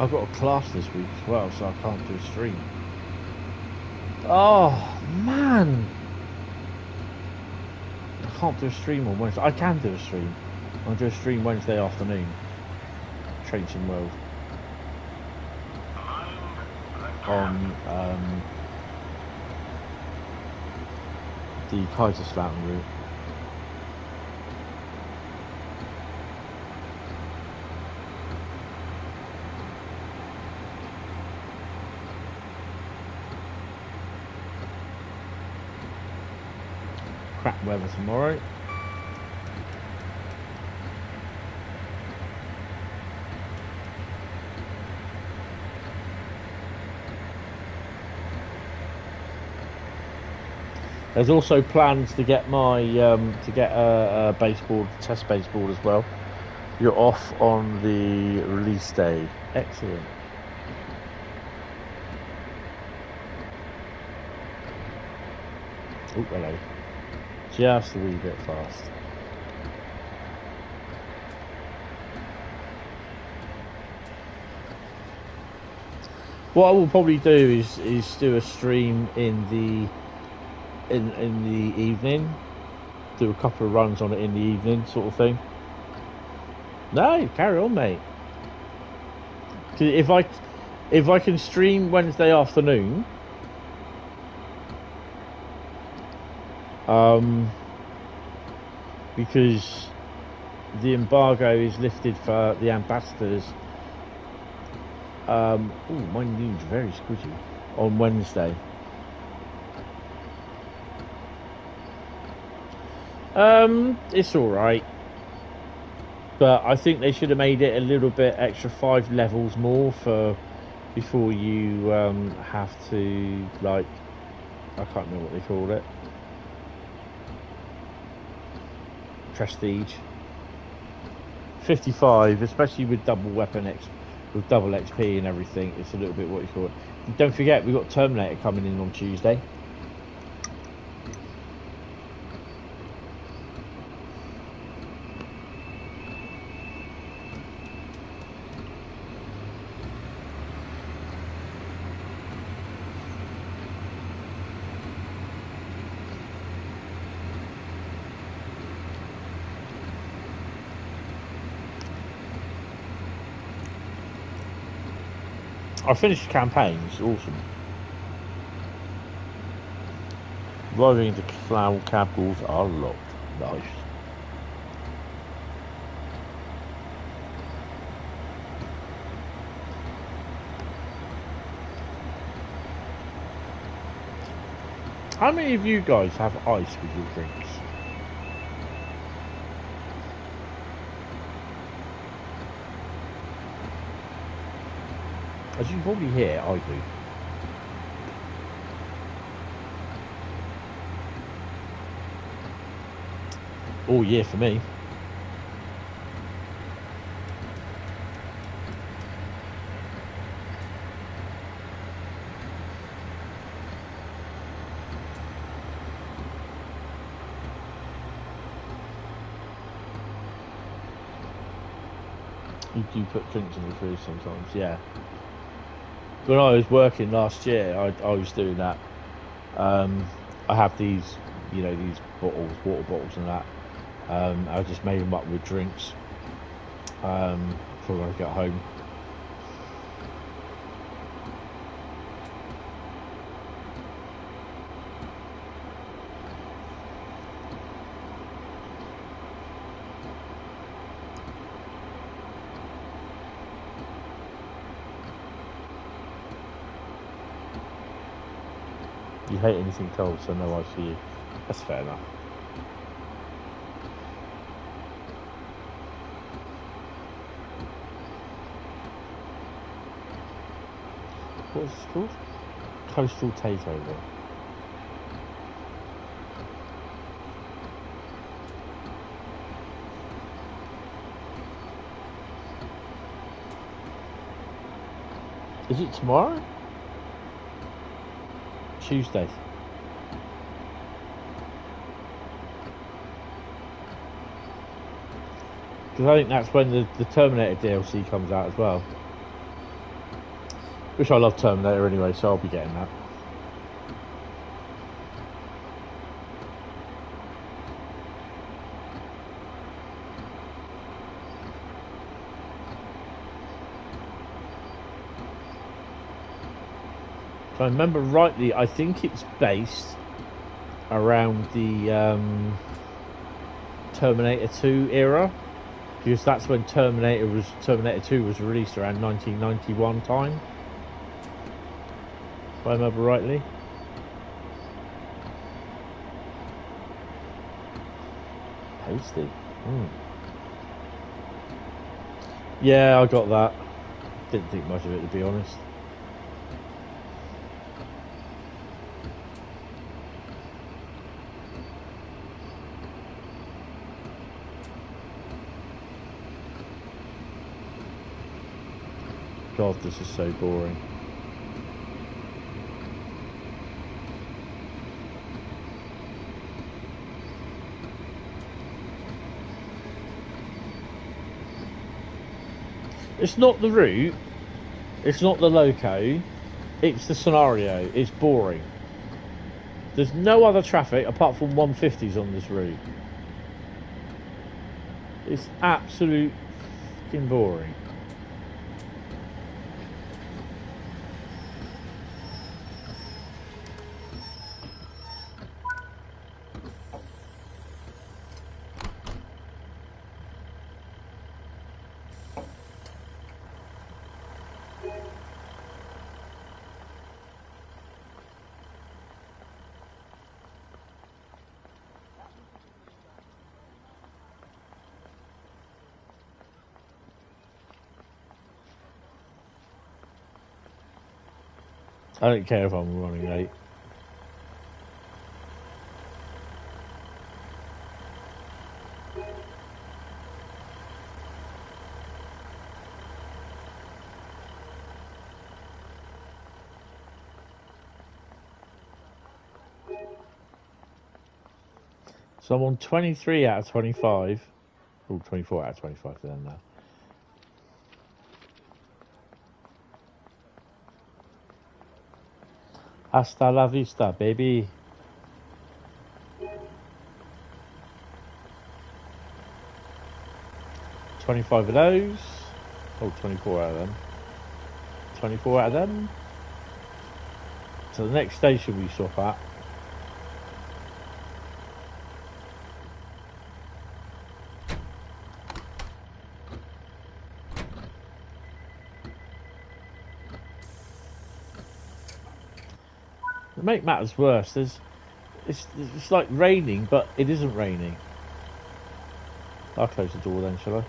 I've got a class this week as well, so I can't do a stream. Oh man, I can't do a stream on Wednesday. I can do a stream. I'll do a stream Wednesday afternoon. Trainson World. On the Kaiserslautern route. crap weather tomorrow. There's also plans to get my a baseboard, test baseboard as well. You're off on the release day. Excellent. Oh, hello. Just a wee bit fast. What I will probably do is do a stream in the evening. Do a couple of runs on it in the evening, sort of thing. No, carry on, mate. If I can stream Wednesday afternoon, because the embargo is lifted for the ambassadors. Oh, my knee's very squishy on Wednesday. It's all right, but I think they should have made it a little bit extra 5 levels more before you have to, like, I can't remember what they called it. Prestige. 55, especially with double weapon with double XP and everything. It's a little bit what you call it. And don't forget, we've got Terminator coming in on Tuesday. I finished the campaign, it's awesome. Driving into Flower Capitals are locked. Nice. How many of you guys have ice with your drinks? As you can probably hear, I do. All year for me. You do put drinks in the fridge sometimes, yeah. When I was working last year, I was doing that. I have these, you know, these bottles, water bottles and that. I just made them up with drinks for when I get home. You hate anything cold, so no ice for you. That's fair enough. What's it called? Coastal Takeover. Is it tomorrow? Tuesday. Because I think that's when the Terminator DLC comes out as well. Which I love Terminator anyway, so I'll be getting that. If I remember rightly, I think it's based around the Terminator 2 era, because that's when Terminator 2 was released around 1991 time. If I remember rightly. Tasty. Yeah, I got that. Didn't think much of it, to be honest. God, this is so boring. It's not the route, it's not the loco, it's the scenario. It's boring. There's no other traffic apart from 150s on this route. It's absolute fucking boring. I don't care if I'm running late. So I'm on 23 out of 25. Oh, 24 out of 25 for them now. Hasta la vista, baby. $25 of those. Oh, 24 out of them. 24 out of them. So the next station we stop at. To make matters worse, it's like raining, but it isn't raining. I'll close the door then, shall I?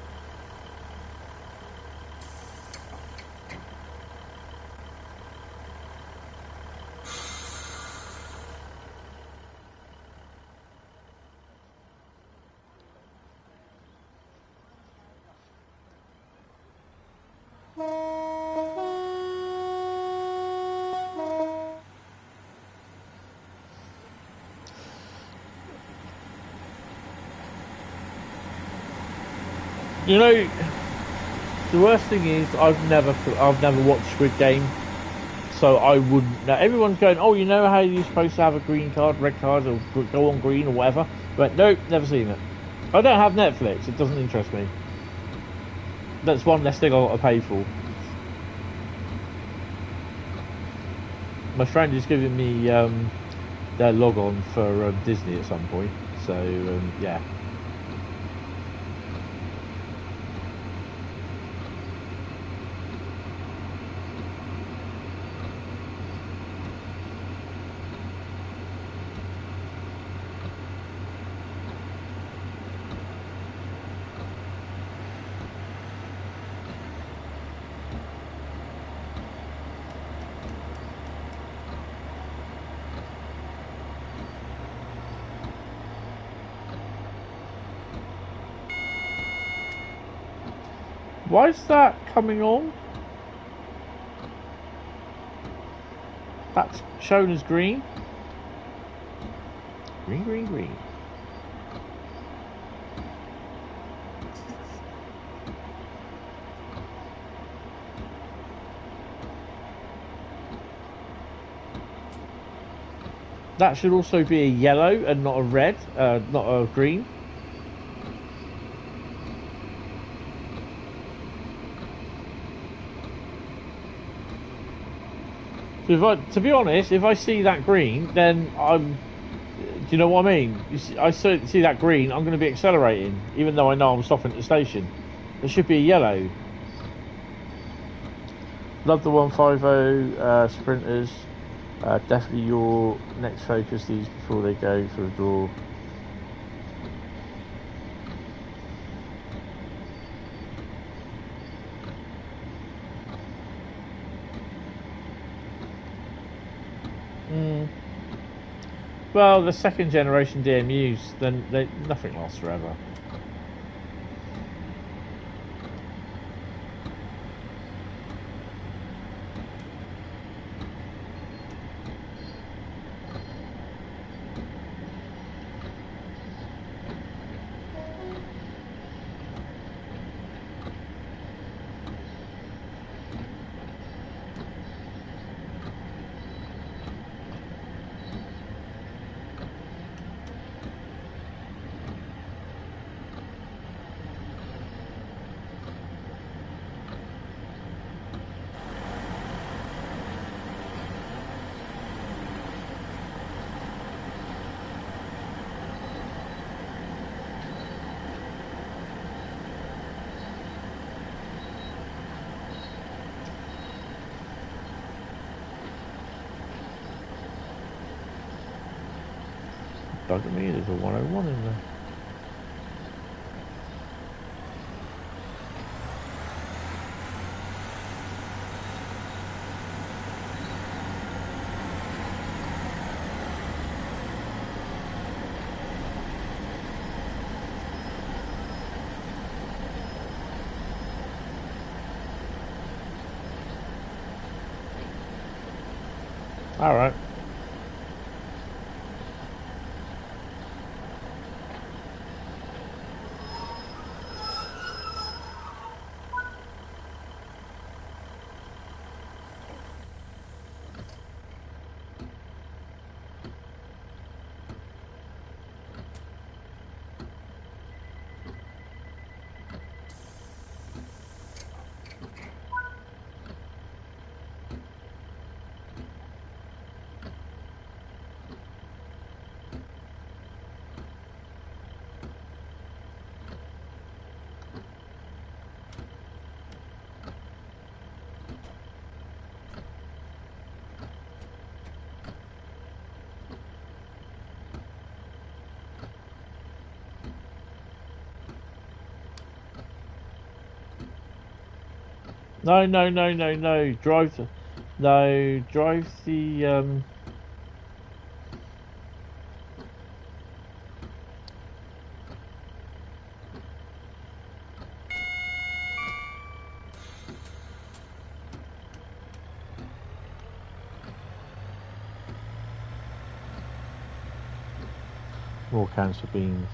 You know, the worst thing is I've never watched Squid Game, so I wouldn't know. Everyone's going, oh, you know how you're supposed to have a green card, red card, or go on green or whatever. But nope, never seen it. I don't have Netflix. It doesn't interest me. That's one less thing I've got to pay for. My friend is giving me their log on for Disney at some point, so yeah. Why is that coming on? That's shown as green. Green, green, green. That should also be a yellow and not a red, not a green. To be honest, if I see that green, then do you know what I mean? I see that green, I'm going to be accelerating, even though I know I'm stopping at the station. There should be a yellow. Love the 150 sprinters. Definitely your next focus these before they go for a draw. Well, the second generation DMUs, then nothing lasts forever. Bugger me, there's a 101 in there. All right. No, no, no, no, no. Drive the... No, drive the... More cans for beans.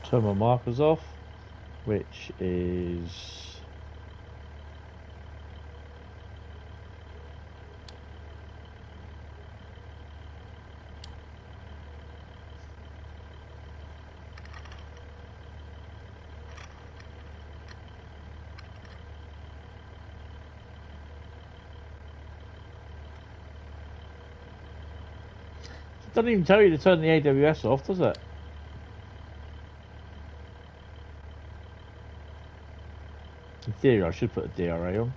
Turn my markers off, which is... It doesn't even tell you to turn the AWS off, does it? In theory, I should put a DRA on.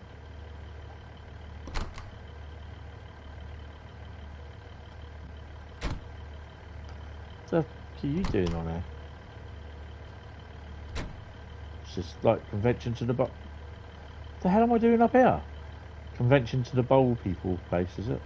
the fuck are you doing on there? It's just like convention to the the hell am I doing up here? Convention to the bowl people place, is it?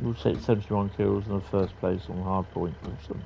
We'll take 71 kills in the first place on hardpoint. Awesome.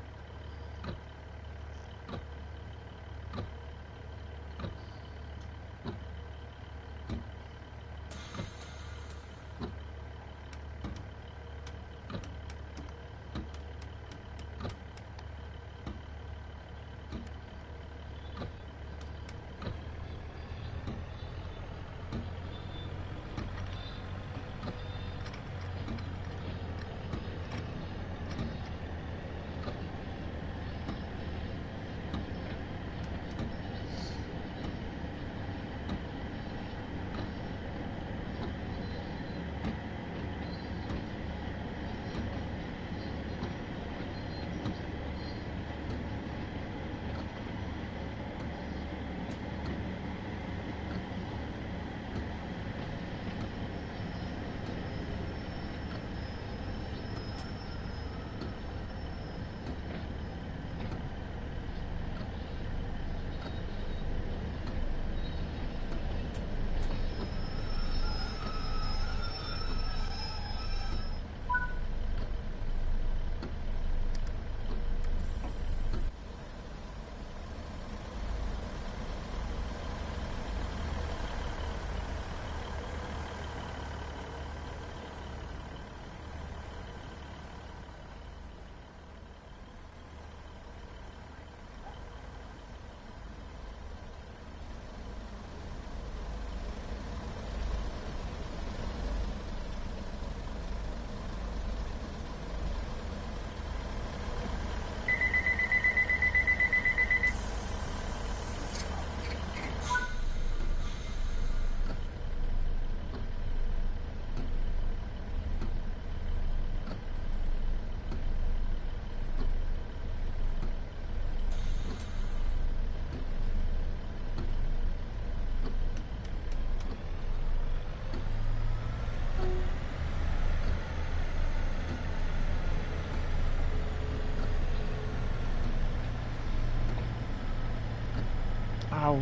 Ow.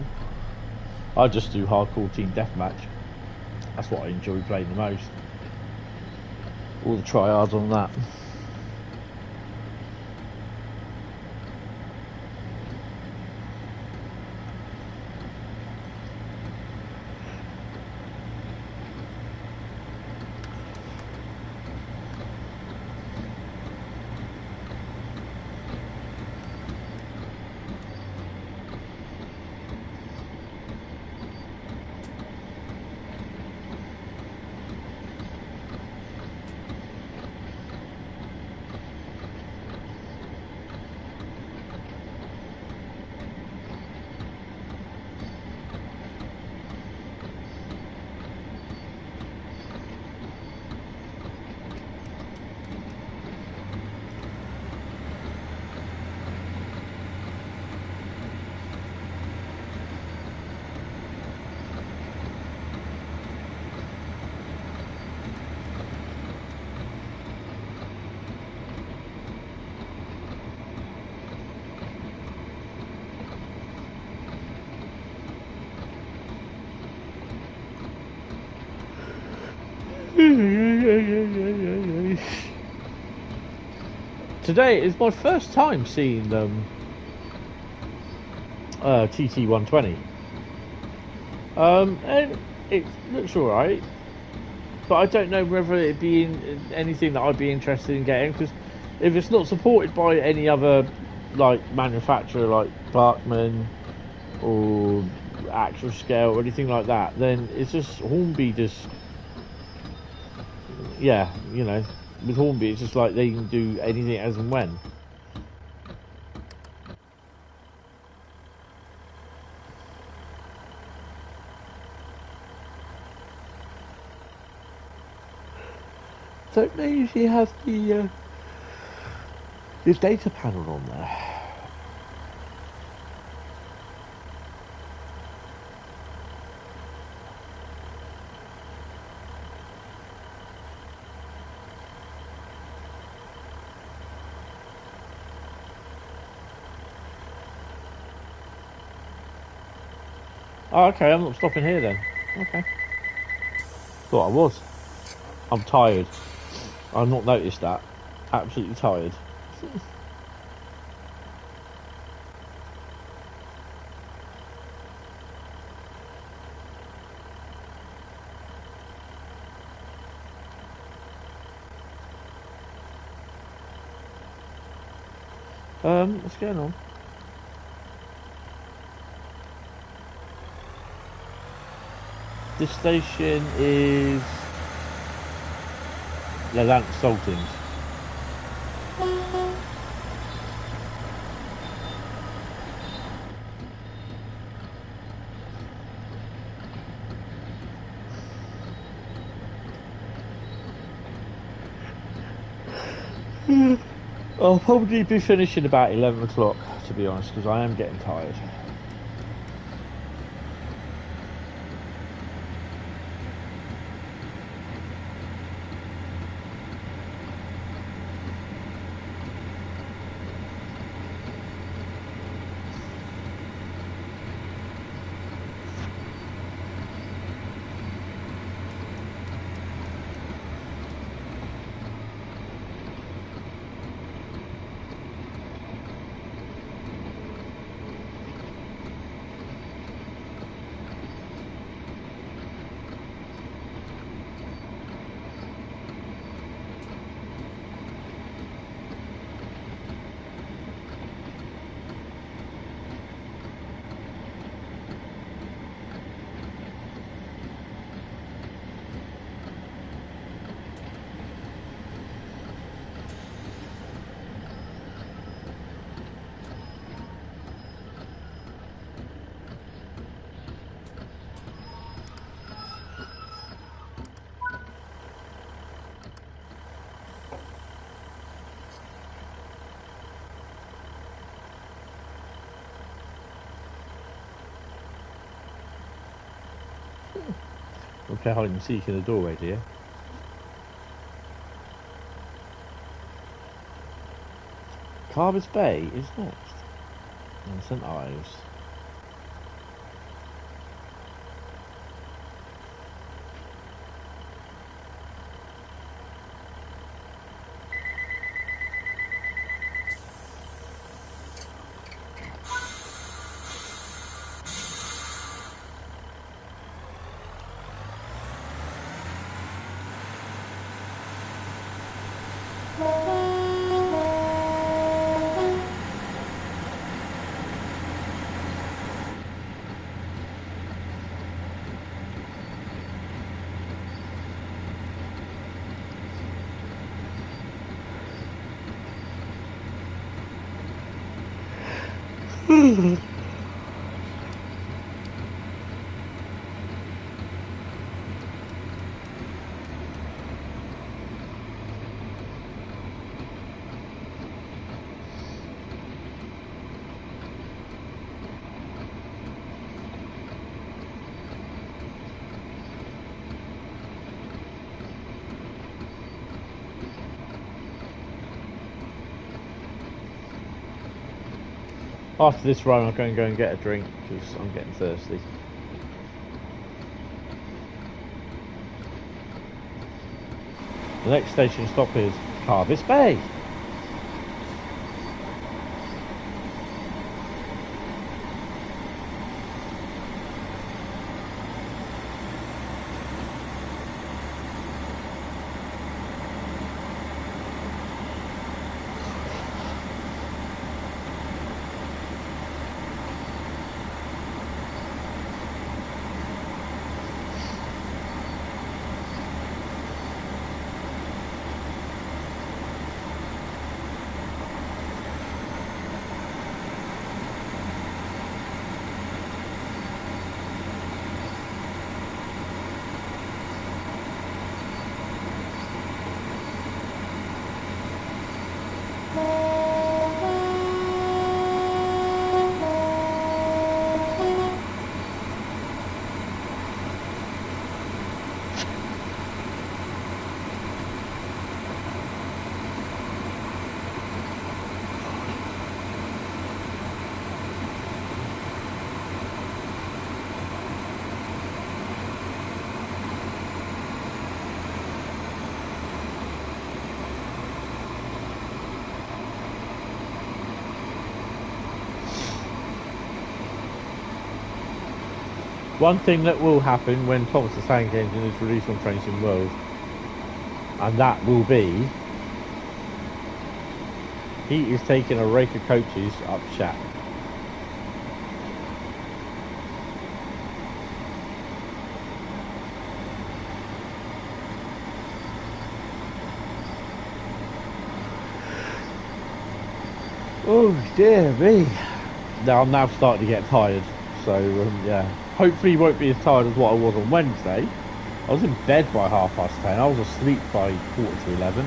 I just do hardcore team deathmatch. That's what I enjoy playing the most. All the tryhards on that. Today is my first time seeing TT120. And it looks alright, but I don't know whether it'd be anything that I'd be interested in getting, because if it's not supported by any other like manufacturer like Bachmann or Actual Scale or anything like that, then it's just Hornby. Just yeah, you know, with Hornby it's just like they can do anything as and when. Don't they usually have the data panel on there? Oh, okay, I'm not stopping here then. Okay. Thought I was. I'm tired. I've not noticed that. Absolutely tired. What's going on? This station is Lelant Saltings. I'll probably be finishing about 11 o'clock, to be honest, because I am getting tired. Okay, hide and seek in the doorway, dear. Carver's Bay is next. And St Ives. After this run, I'm going to go and get a drink because I'm getting thirsty. The next station stop is Carvis Bay. One thing that will happen when Thomas the Tank Engine is released on Trains in World, and that will be he is taking a rake of coaches up Shat. Oh dear me. Now I'm now starting to get tired, so yeah. Hopefully you won't be as tired as what I was on Wednesday. I was in bed by 10:30. I was asleep by 11:15.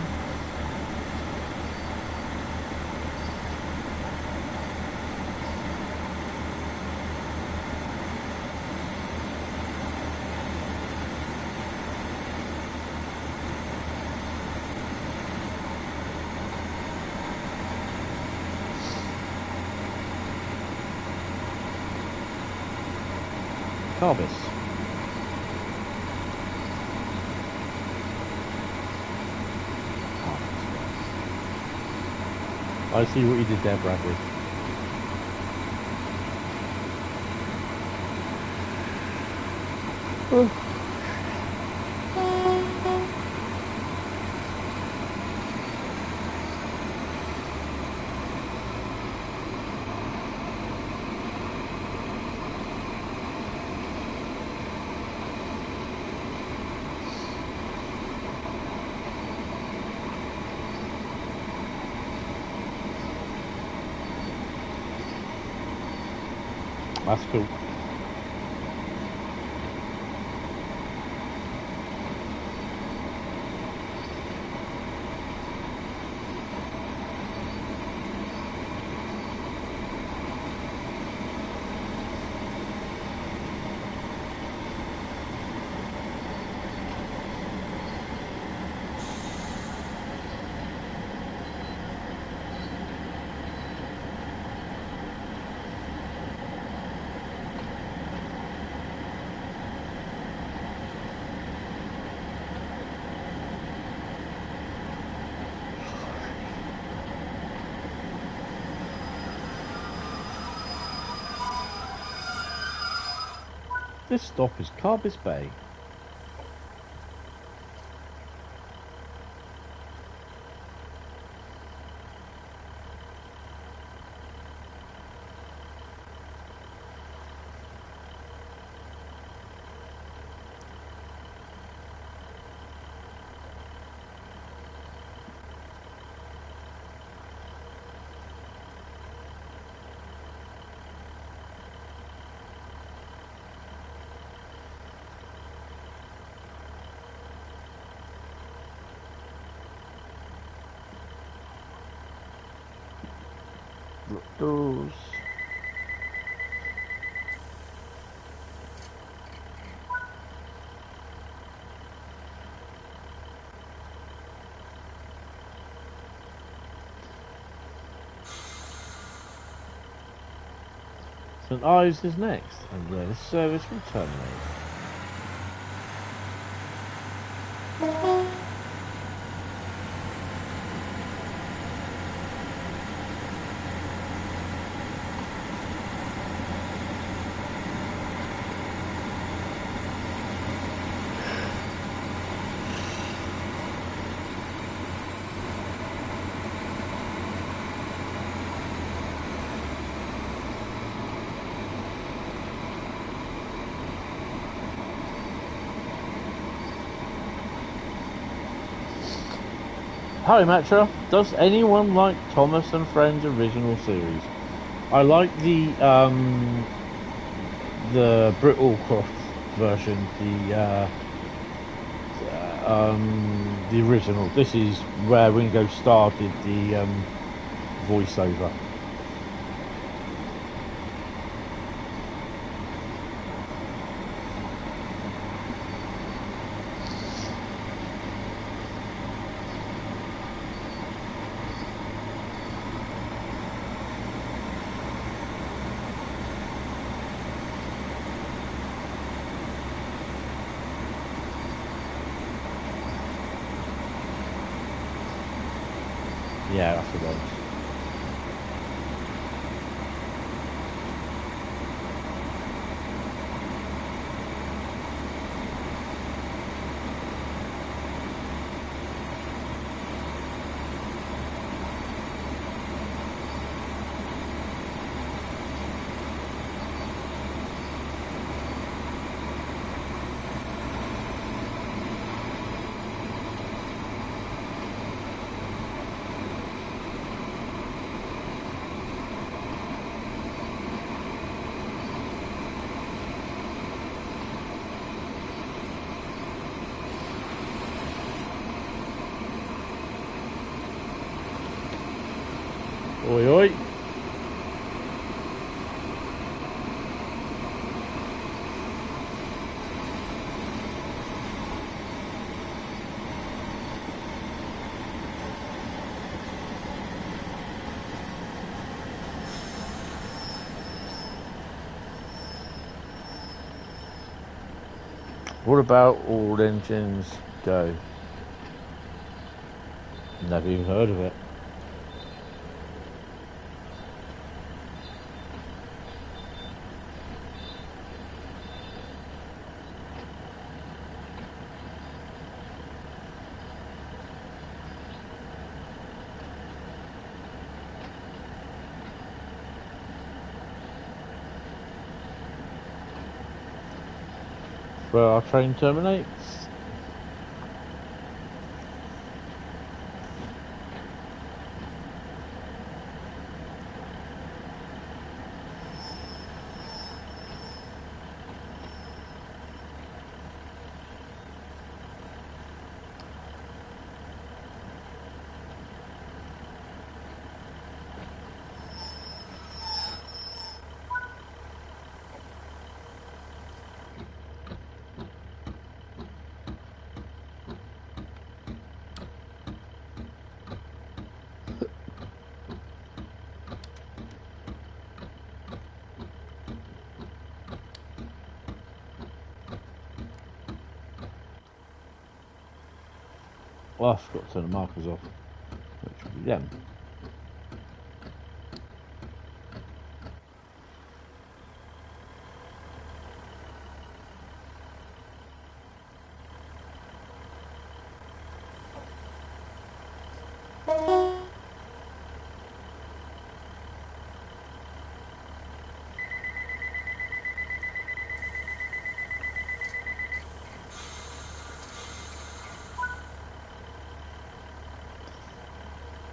Carvis. I see what you did there, Bradley. Oh. That's cool. This stop is Carvis Bay. Doors. St Ives is next, and where the service will terminate. Hi Metro, does anyone like Thomas and Friends original series? I like the Brittlecroft version, the original. This is where Ringo Starr did the voiceover. Yeah, that's the one. Oi, oi. What about All Engines Go? Never even heard of it. Where our train terminates. Well, I forgot to turn the markers off, which would be them.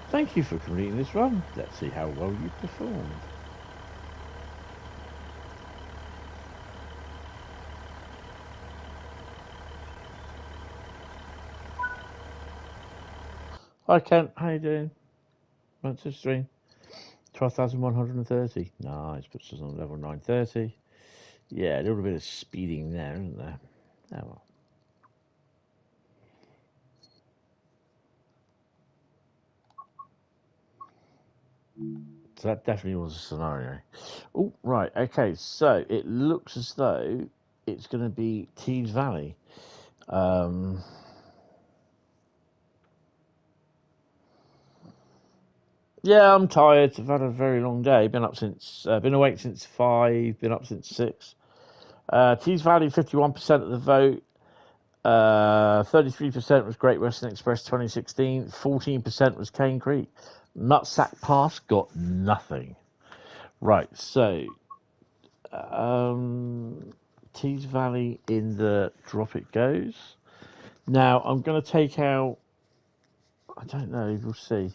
Thank you for completing this run. Let's see how well you performed. Hi Kent, how you doing? Went to stream. 12,130. Nice, puts us on level 930. Yeah, a little bit of speeding there, isn't there? Oh well. So that definitely was a scenario. Oh, right, okay, so it looks as though it's going to be Tees Valley. Yeah, I'm tired. I've had a very long day. Been awake since 5, been up since 6. Tees Valley, 51% of the vote. 33% was Great Western Express 2016. 14% was Cane Creek. Nutsack Pass got nothing. Right, so Tees Valley in the drop it goes. Now I'm going to take out I don't know. We'll see.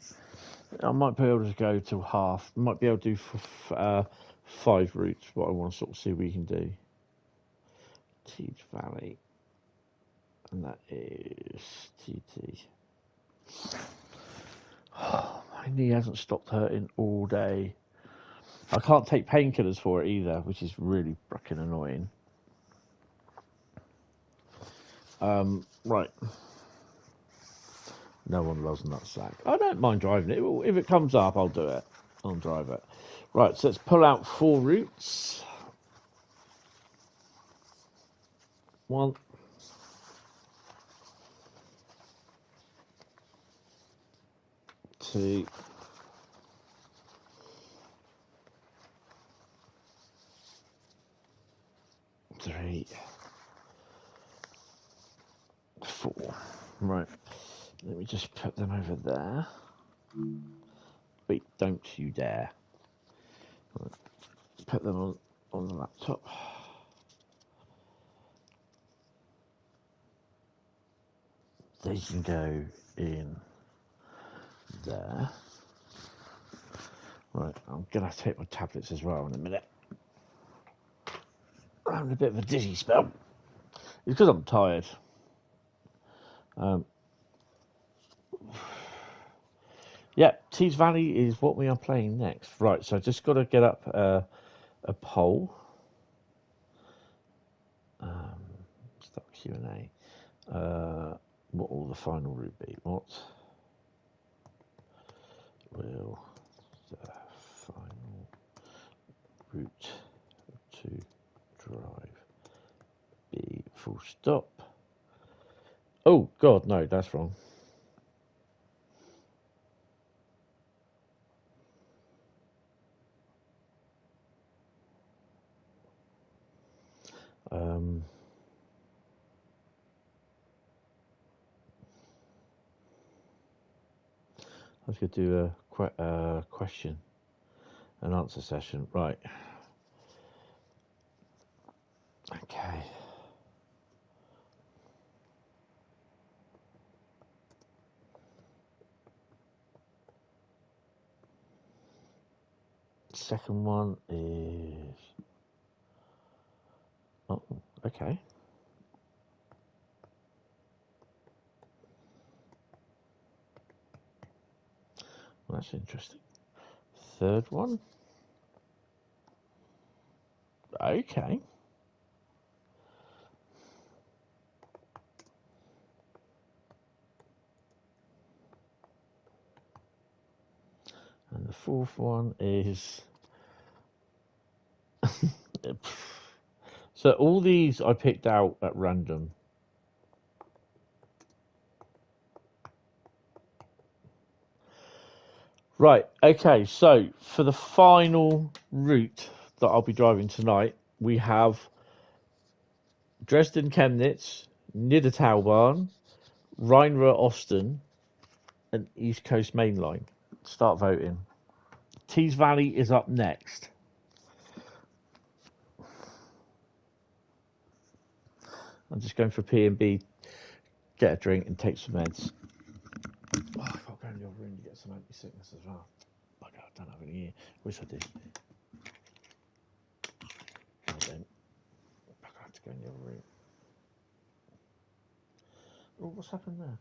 I might be able to go to half. Might be able to do 5 routes. What I want to sort of see what we can do. Tees Valley, and that is TT. Oh, my knee hasn't stopped hurting all day. I can't take painkillers for it either, which is really fucking annoying. Right. No one loves nutsack. I don't mind driving it. If it comes up, I'll do it. I'll drive it. Right, so let's pull out 4 routes. 1. 2. 3. 4. Right. Let me just put them over there. Wait, don't you dare. Right. Put them on the laptop. They can go in there. Right, I'm going to have to take my tablets as well in a minute. I'm having a bit of a dizzy spell. It's because I'm tired. Yeah, Tees Valley is what we are playing next. Right, so I just got to get up a poll. Start Q&A. What will the final route be? What will the final route to drive be? Full stop. Oh, God, no, that's wrong. I was going to do a question and answer session. Right. Okay. Second one is... Oh, okay. Well, that's interesting. Third one. Okay. And the fourth one is... So all these I picked out at random. Right, okay, so for the final route that I'll be driving tonight, we have Dresden Chemnitz, Niedertalbahn, Rheinruhr Osten, and East Coast Main Line. Start voting. Tees Valley is up next. I'm just going for P&B, get a drink and take some meds. Oh, I've got to go in the other room to get some anti-sickness as well. I don't have any here. Wish I did. I don't. I have to go in the other room. Oh, what's happened there?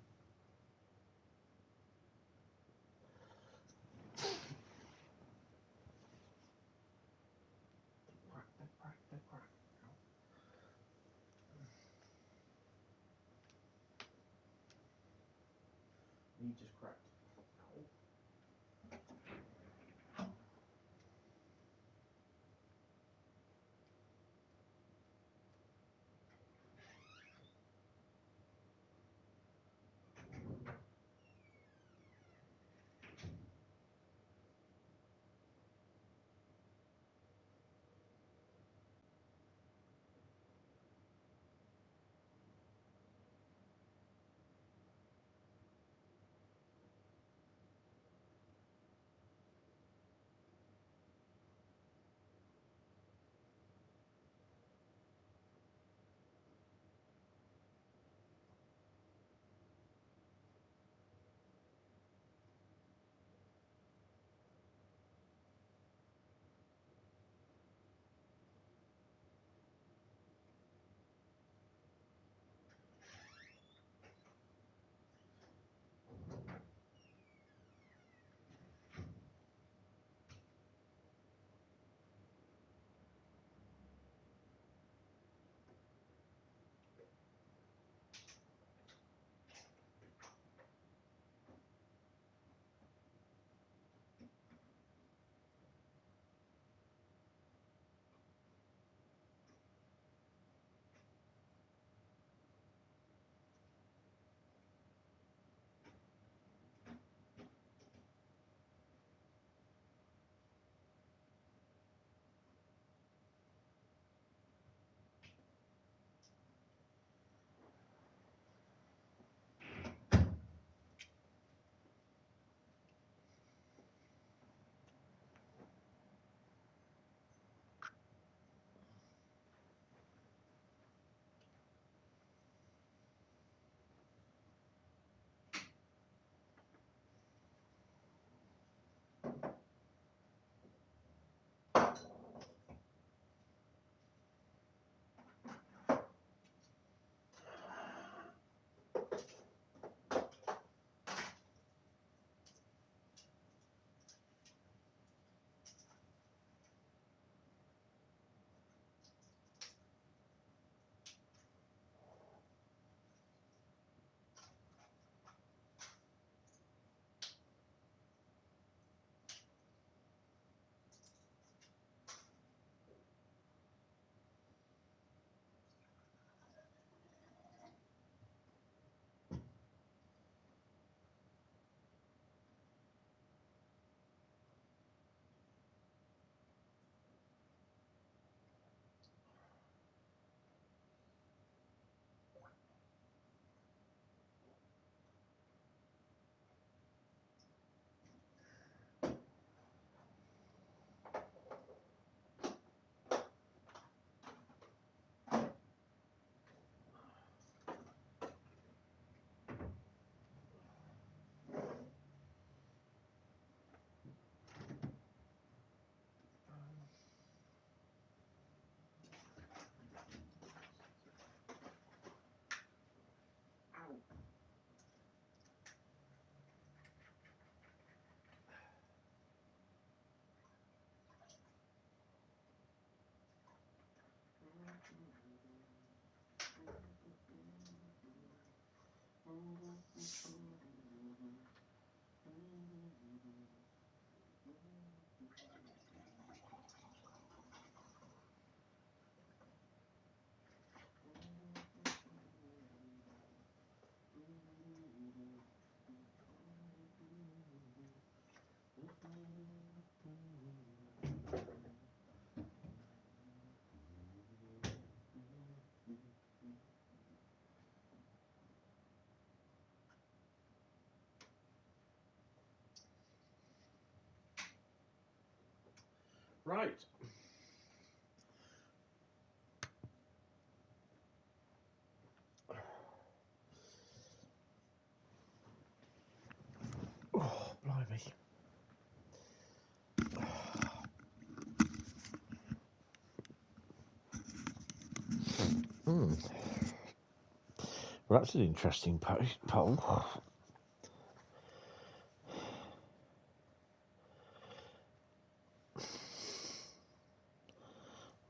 You just cracked. Right. Oh, blimey. Well, that's an interesting poll.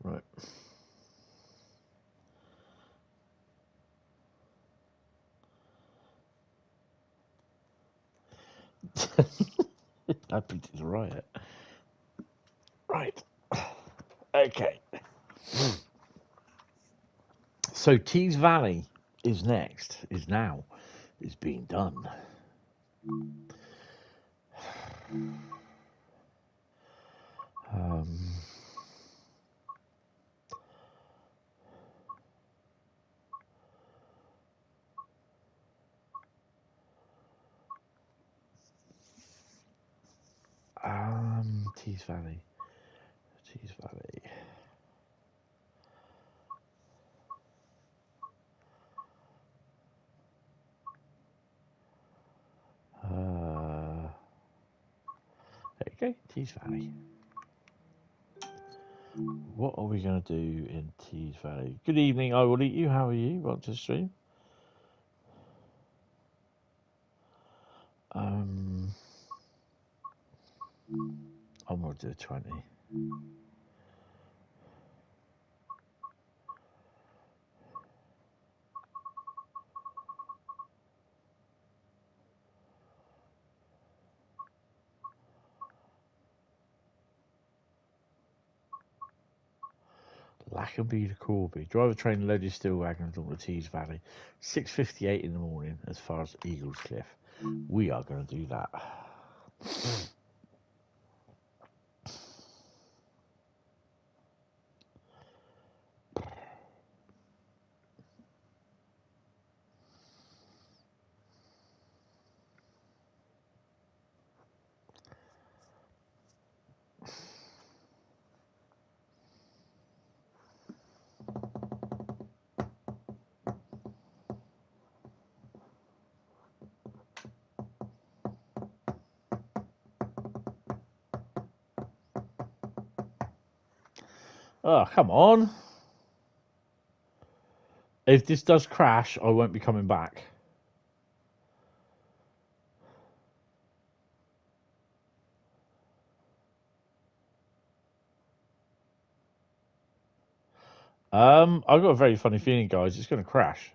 Right. I predicted a riot. Right. Okay. So Tees Valley is next. Is now. Is being done. Um, Tees Valley. Tees Valley. There you go, Tees Valley. What are we going to do in Tees Valley? Good evening, I will eat you. How are you? Want to stream? I'm going to do 20. Lackenby to Corby. Drive a train loaded steel wagons on the Tees Valley. 6:58 in the morning as far as Eagles Cliff. We are going to do that. Oh, come on. If this does crash, I won't be coming back. I've got a very funny feeling, guys. It's going to crash.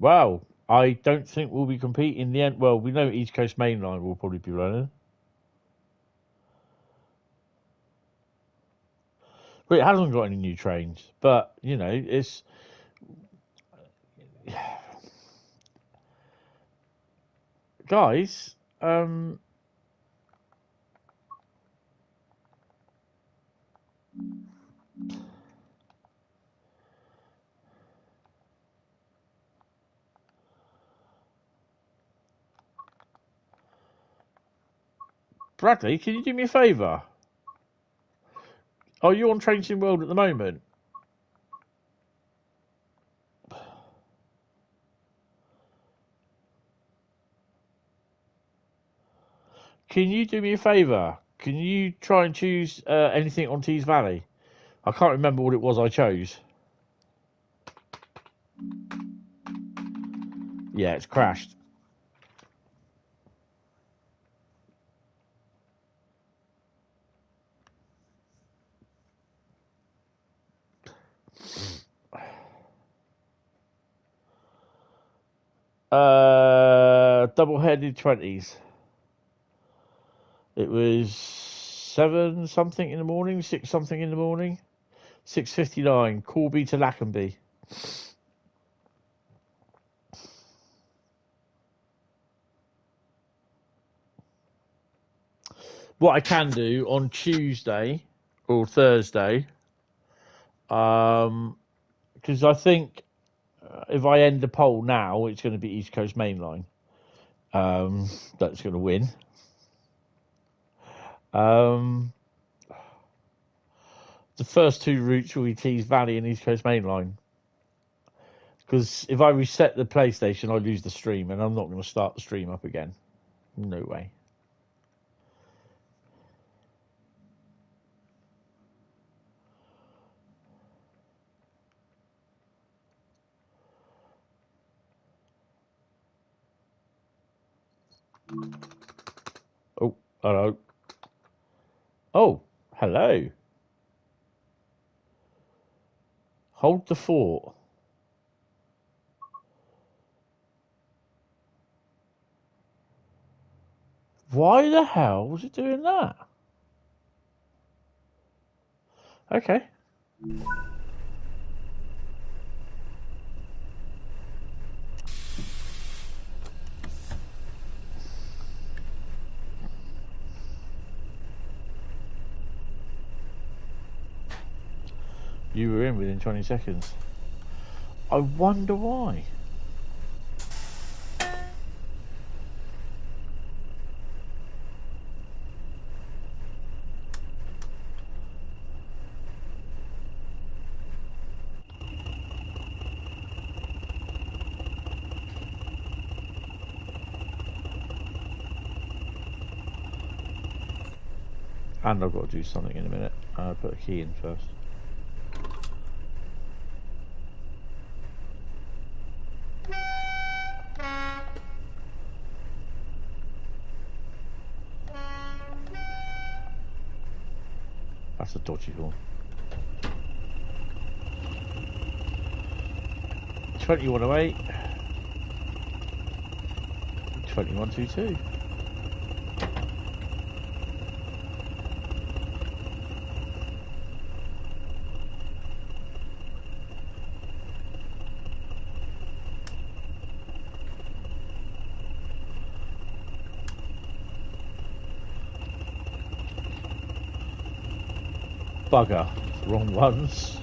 Well, I don't think we'll be competing in the end. Well, we know East Coast Main Line will probably be running. But it hasn't got any new trains. But, you know, it's... Guys, Bradley, can you do me a favour? Are you on Train Sim World at the moment? can you do me a favour? Can you try and choose anything on Tees Valley? I can't remember what it was I chose. Yeah, it's crashed. Double-headed 20s. It was 7 something in the morning, 6 something in the morning, 6:59. Corby to Lackenby. What I can do on Tuesday or Thursday, because I think if I end the poll now, it's going to be East Coast Main Line. That's going to win. The first two routes will be Tees Valley and East Coast Main Line. Because if I reset the PlayStation, I lose the stream, and I'm not going to start the stream up again. No way. Oh, hello. Oh, hello. Hold the fort. Why the hell was it doing that? Okay. You were in within 20 seconds. I wonder why. And I've got to do something in a minute. I'll put a key in first. That's a dodgy one. 2108. 2122. Bugger. Wrong ones.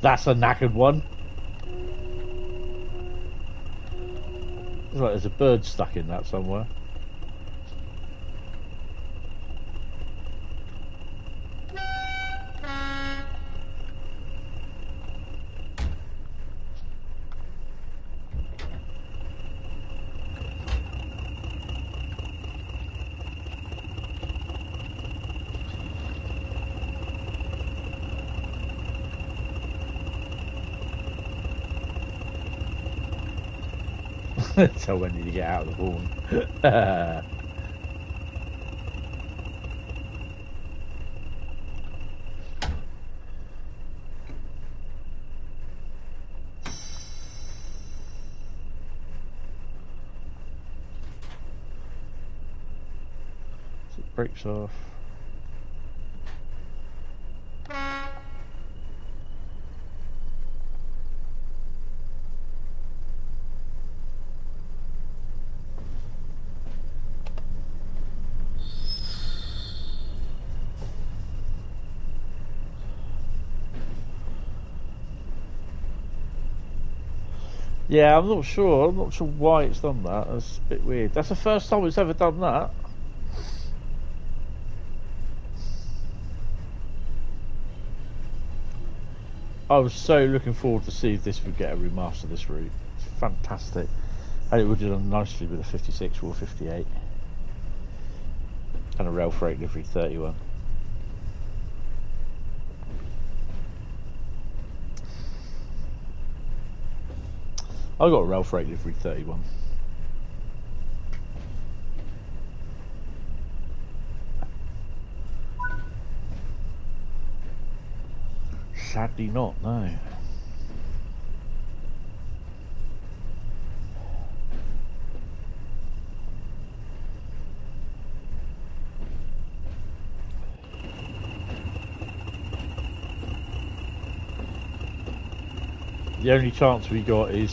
That's a knackered one. Looks like there's a bird stuck in that somewhere. So when did you get out of the horn? So it breaks off. Yeah, I'm not sure. I'm not sure why it's done that. That's a bit weird. That's the first time it's ever done that. I was so looking forward to see if this would get a remaster of this route. It's fantastic. And it would have done nicely with a 56 or a 58. And a rail freight livery 31. I got a rail freight livery 31. Sadly not, no. The only chance we got is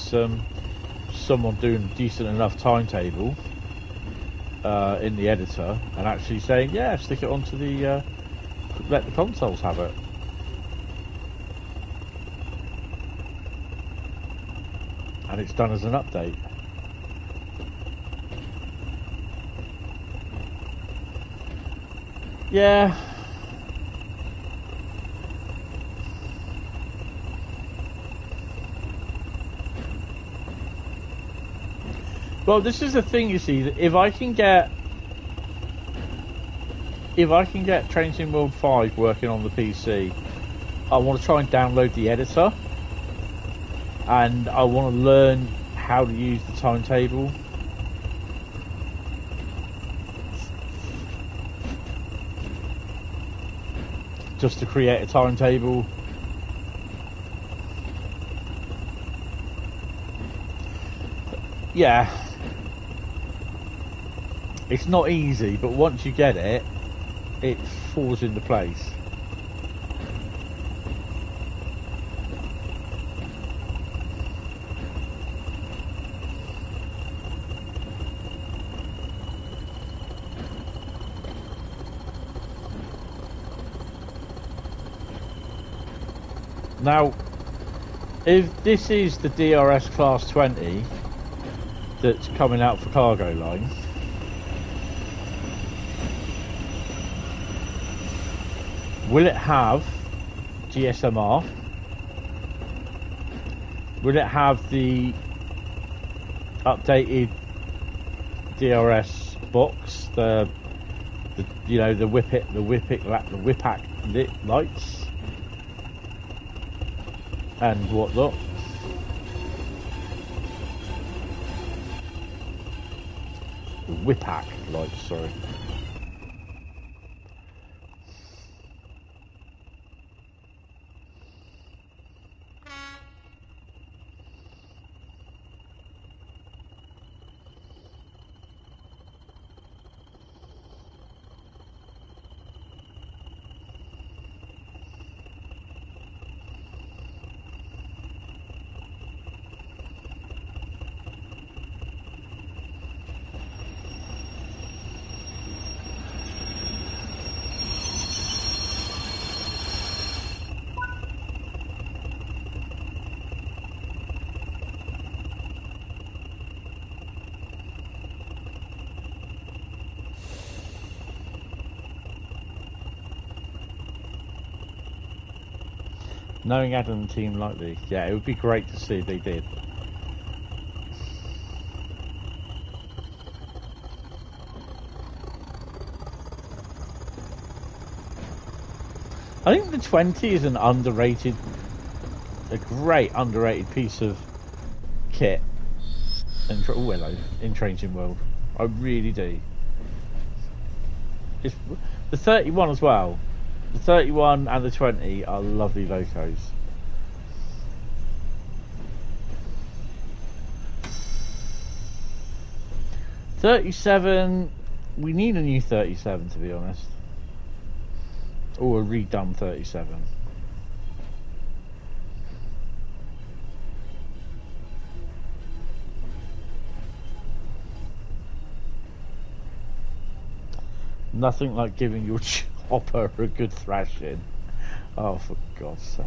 someone doing a decent enough timetable in the editor and actually saying, yeah, stick it onto the let the consoles have it. And it's done as an update. Yeah. Well, this is the thing, you see, that if I can get Train Sim World 5 working on the PC, I want to try and download the editor, and I want to learn how to use the timetable. Just to create a timetable. Yeah. It's not easy, but once you get it, it falls into place. Now, if this is the DRS Class 20 that's coming out for cargo line, will it have GSMR? Will it have the updated DRS box? The you know, the whipack lit lights and whatnot? Whipack lights, sorry. Knowing Adam and team like this, yeah, it would be great to see if they did. I think the 20 is an underrated, a great underrated piece of kit in Train Sim World. I really do. It's the 31 as well. The 31 and the 20 are lovely locos. '37, we need a new 37 to be honest, or a redone 37. Nothing like giving your chopper a good thrashing. Oh, for God's sake.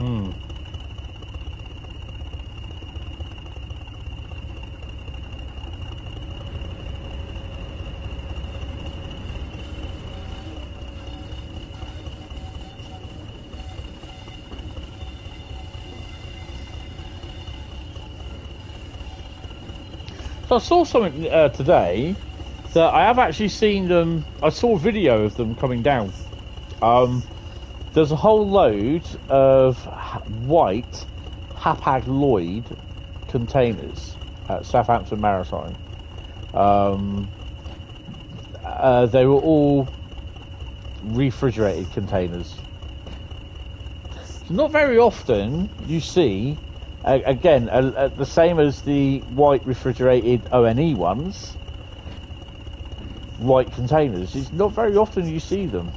Hmm. So I saw something today that I have actually seen them. I saw a video of them coming down. There's a whole load of white Hapag-Lloyd containers at Southampton Maritime. They were all refrigerated containers. Not very often you see, again, the same as the white refrigerated ONE ones, white containers. It's not very often you see them.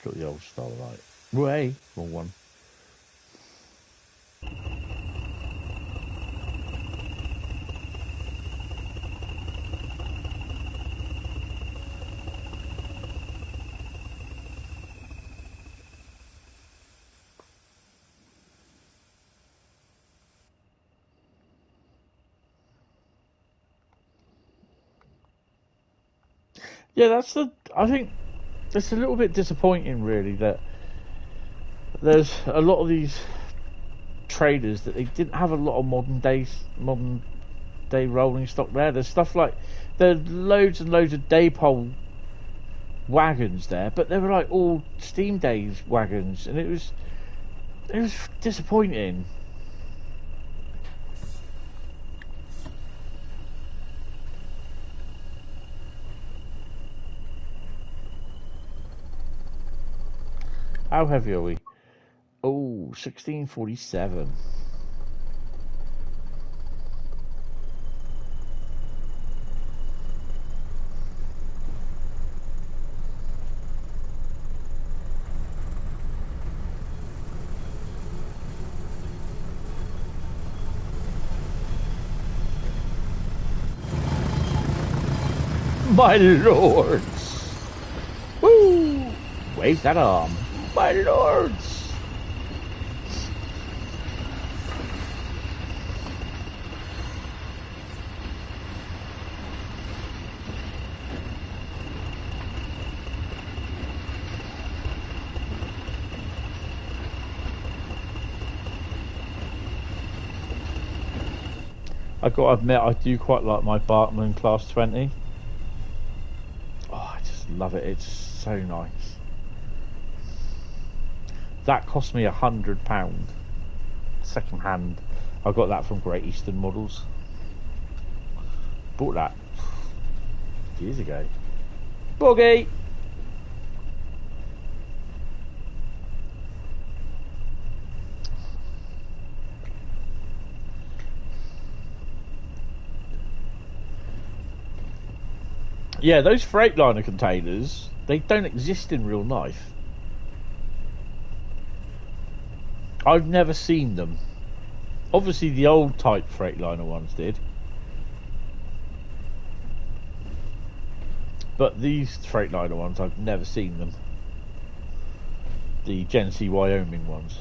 Got the old Starlight. Way, wrong one. Yeah, that's the. I think it's a little bit disappointing, really, that there's a lot of these traders that they didn't have a lot of modern day rolling stock there. There's stuff like there's loads and loads of Daypole wagons there, but they were like all Steam Days wagons, and it was disappointing. How heavy are we? Oh, 1647. My lords! Woo! Wave that arm. My lords! I gotta admit, I do quite like my Bartman Class 20. Oh, I just love it. It's so nice. That cost me £100 second hand. I got that from Great Eastern Models. Bought that years ago. Bogey! Yeah, those Freightliner containers, they don't exist in real life. I've never seen them. Obviously the old type Freightliner ones did. But these Freightliner ones, I've never seen them. The Genesee Wyoming ones.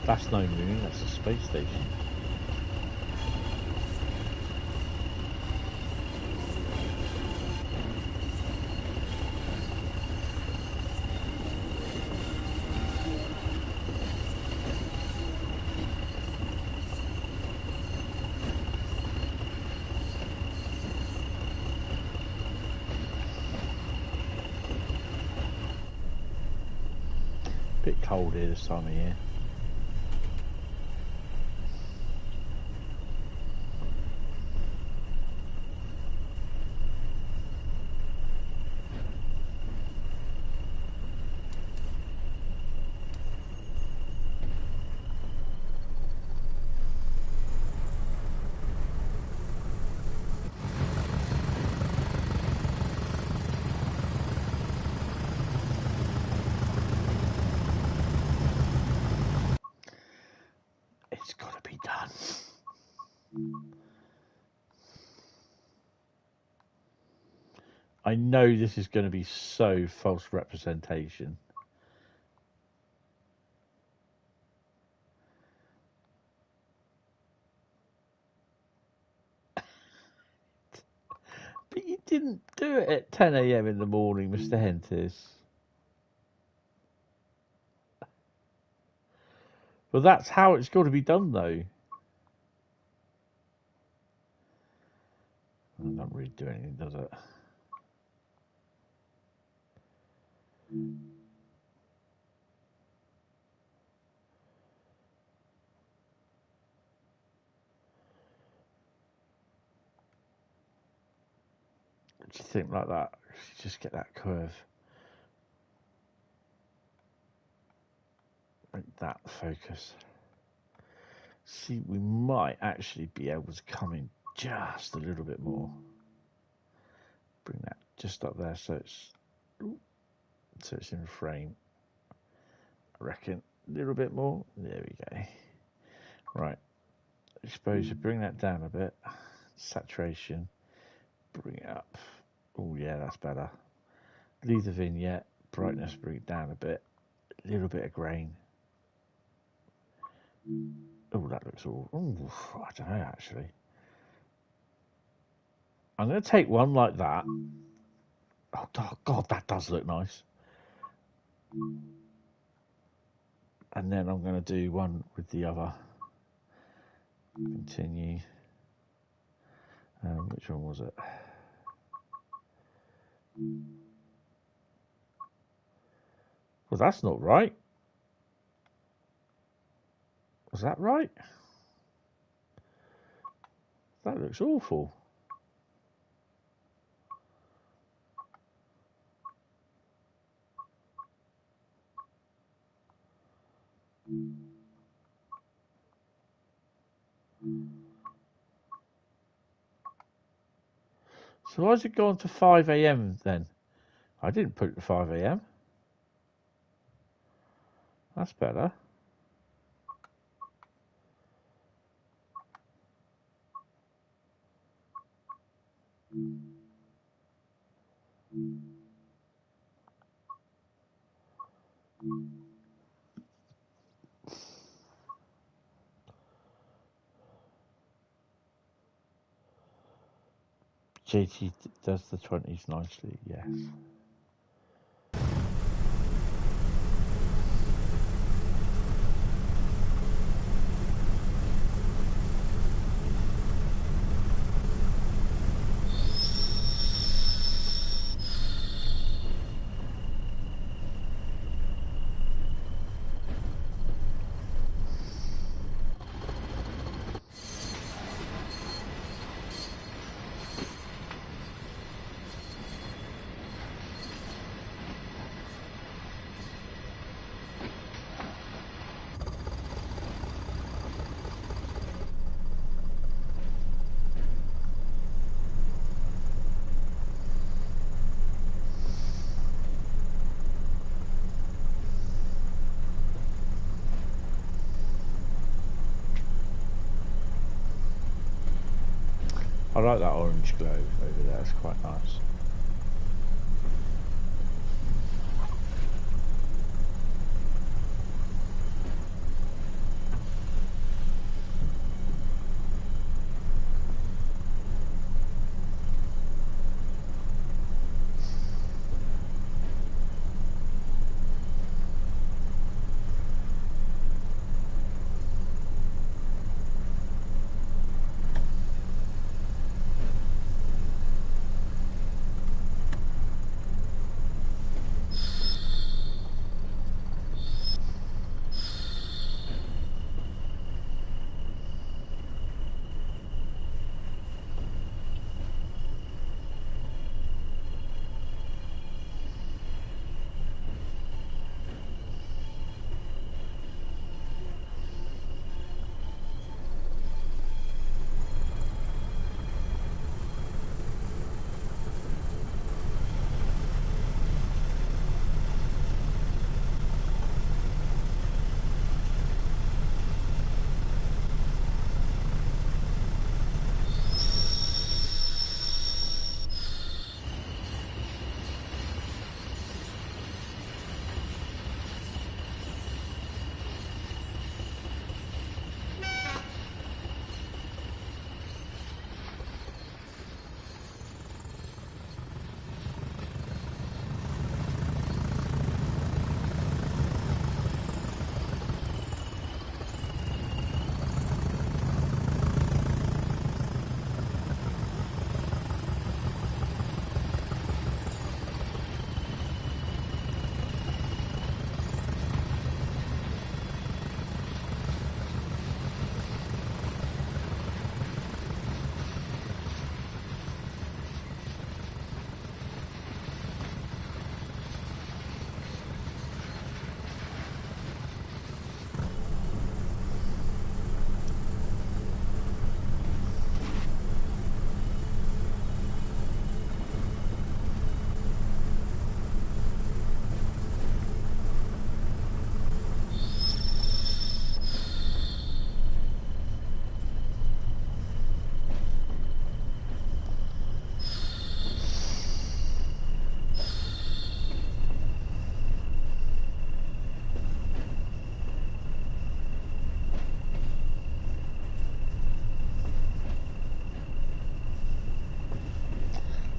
That's no moon, that's a space station. Bit cold here this time of year. It's got to be done. I know this is going to be so false representation. But you didn't do it at 10 AM in the morning, Mr. Hentis. Well, that's how it's got to be done, though. It doesn't really do anything, does it? Do you think like that? Just get that curve. Make that focus. See, we might actually be able to come in just a little bit more. Bring that just up there so it's in frame. I reckon a little bit more. There we go. Right. Exposure, bring that down a bit. Saturation, bring it up. Oh yeah, that's better. Leave the vignette. Brightness, bring it down a bit. A little bit of grain. Oh, that looks all. Oh, I don't know actually. I'm going to take one like that. Oh God, that does look nice. And then I'm going to do one with the other. Continue. Which one was it? Well, that's not right. Was that right? That looks awful. So why has it gone to 5 AM then? I didn't put it to 5 AM. That's better. JT does the 20s nicely, yes. I like that orange glow over there, it's quite nice.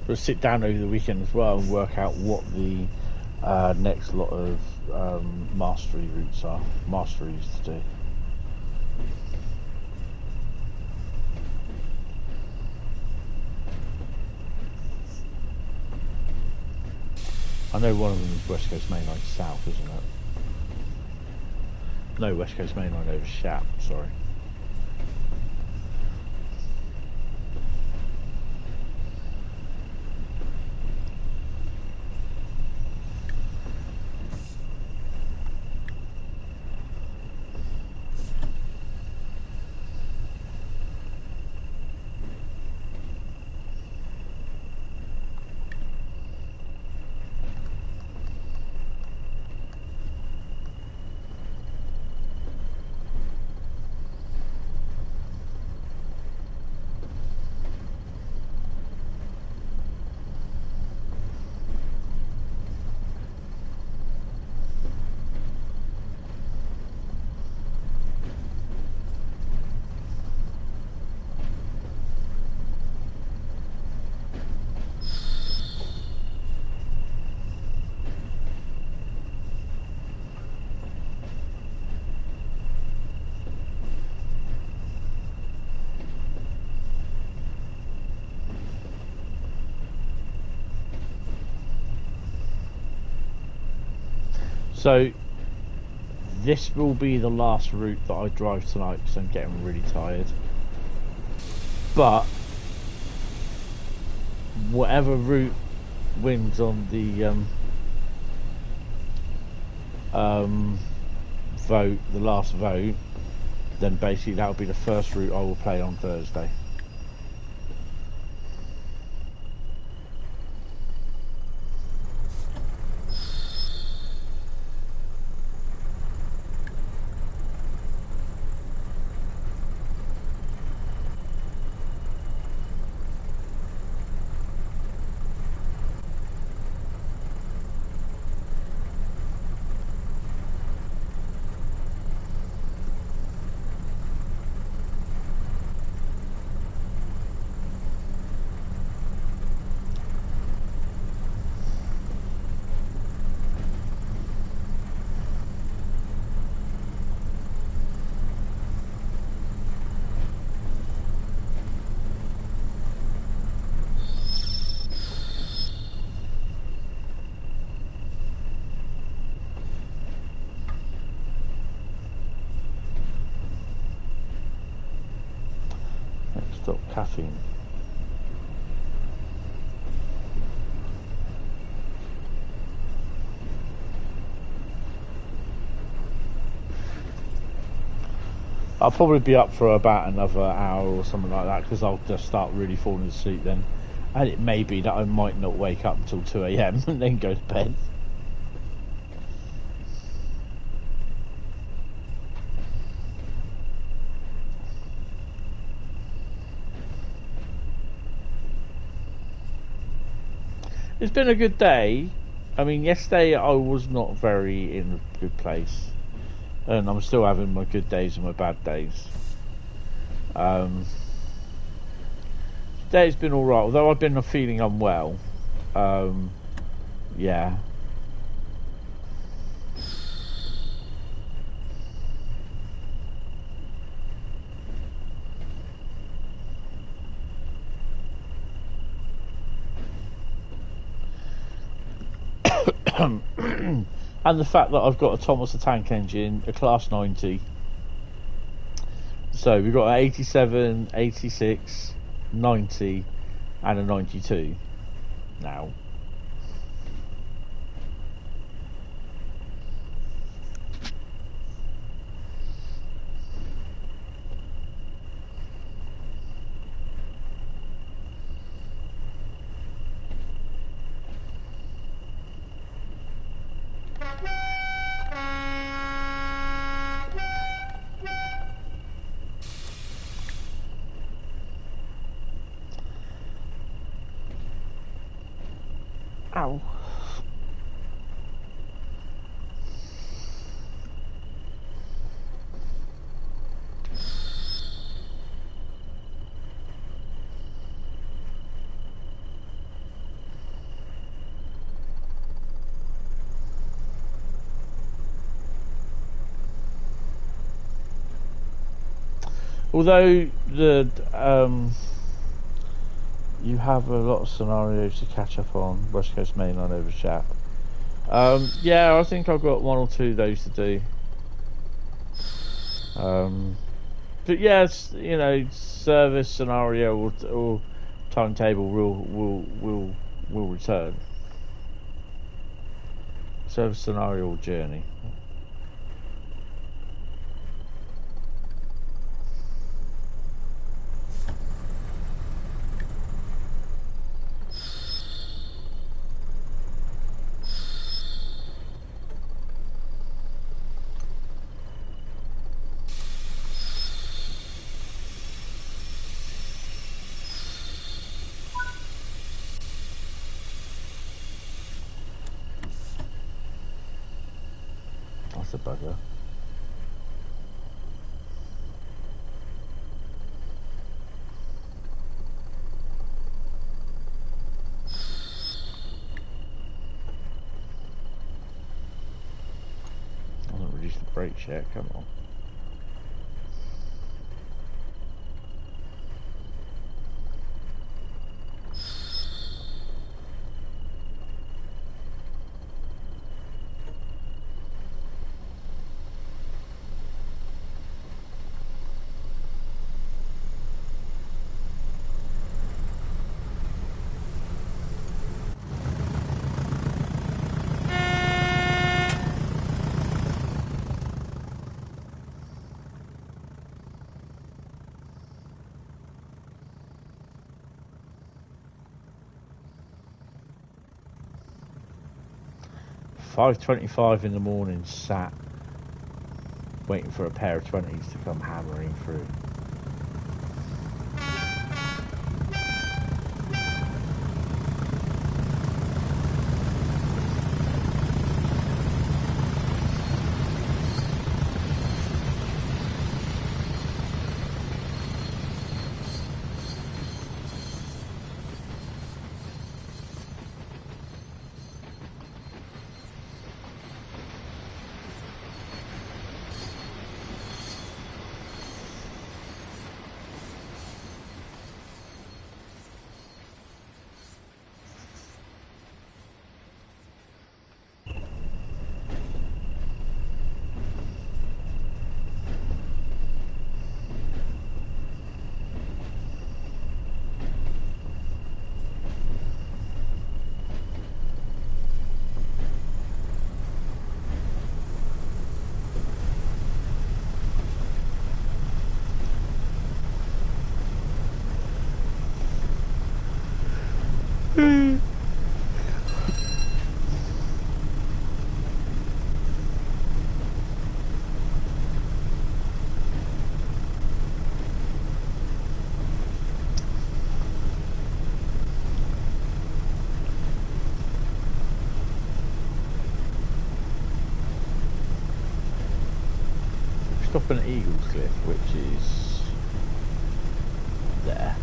We'll sit down over the weekend as well and work out what the next lot of mastery routes are. Masteries to do. I know one of them is West Coast Main Line South, isn't it? No, West Coast Main Line over Shap, sorry. So this will be the last route that I drive tonight because I'm getting really tired. But whatever route wins on the vote, the last vote, then basically that'll be the first route I will play on Thursday. Stop caffeine. I'll probably be up for about another hour or something like that because I'll just start really falling asleep then. And it may be that I might not wake up until 2 AM and then go to bed. It's been a good day. I mean, yesterday I was not very in a good place. And I'm still having my good days and my bad days. Today's been alright, although I've been feeling unwell. Yeah. And the fact that I've got a Thomas the Tank Engine, a Class 90. So we've got an 87, 86, 90 and a 92 now. Ow. although the you have a lot of scenarios to catch up on. West Coast Main Line over Shap. Yeah, I think I've got one or two of those to do. But yes, you know, service scenario or timetable will return. Service scenario or journey. That's a bugger. Hasn't reduced the brakes yet, come on. $5:25 in the morning, sat waiting for a pair of 20s to come hammering through. Stop at Eagles Cliff, which is there.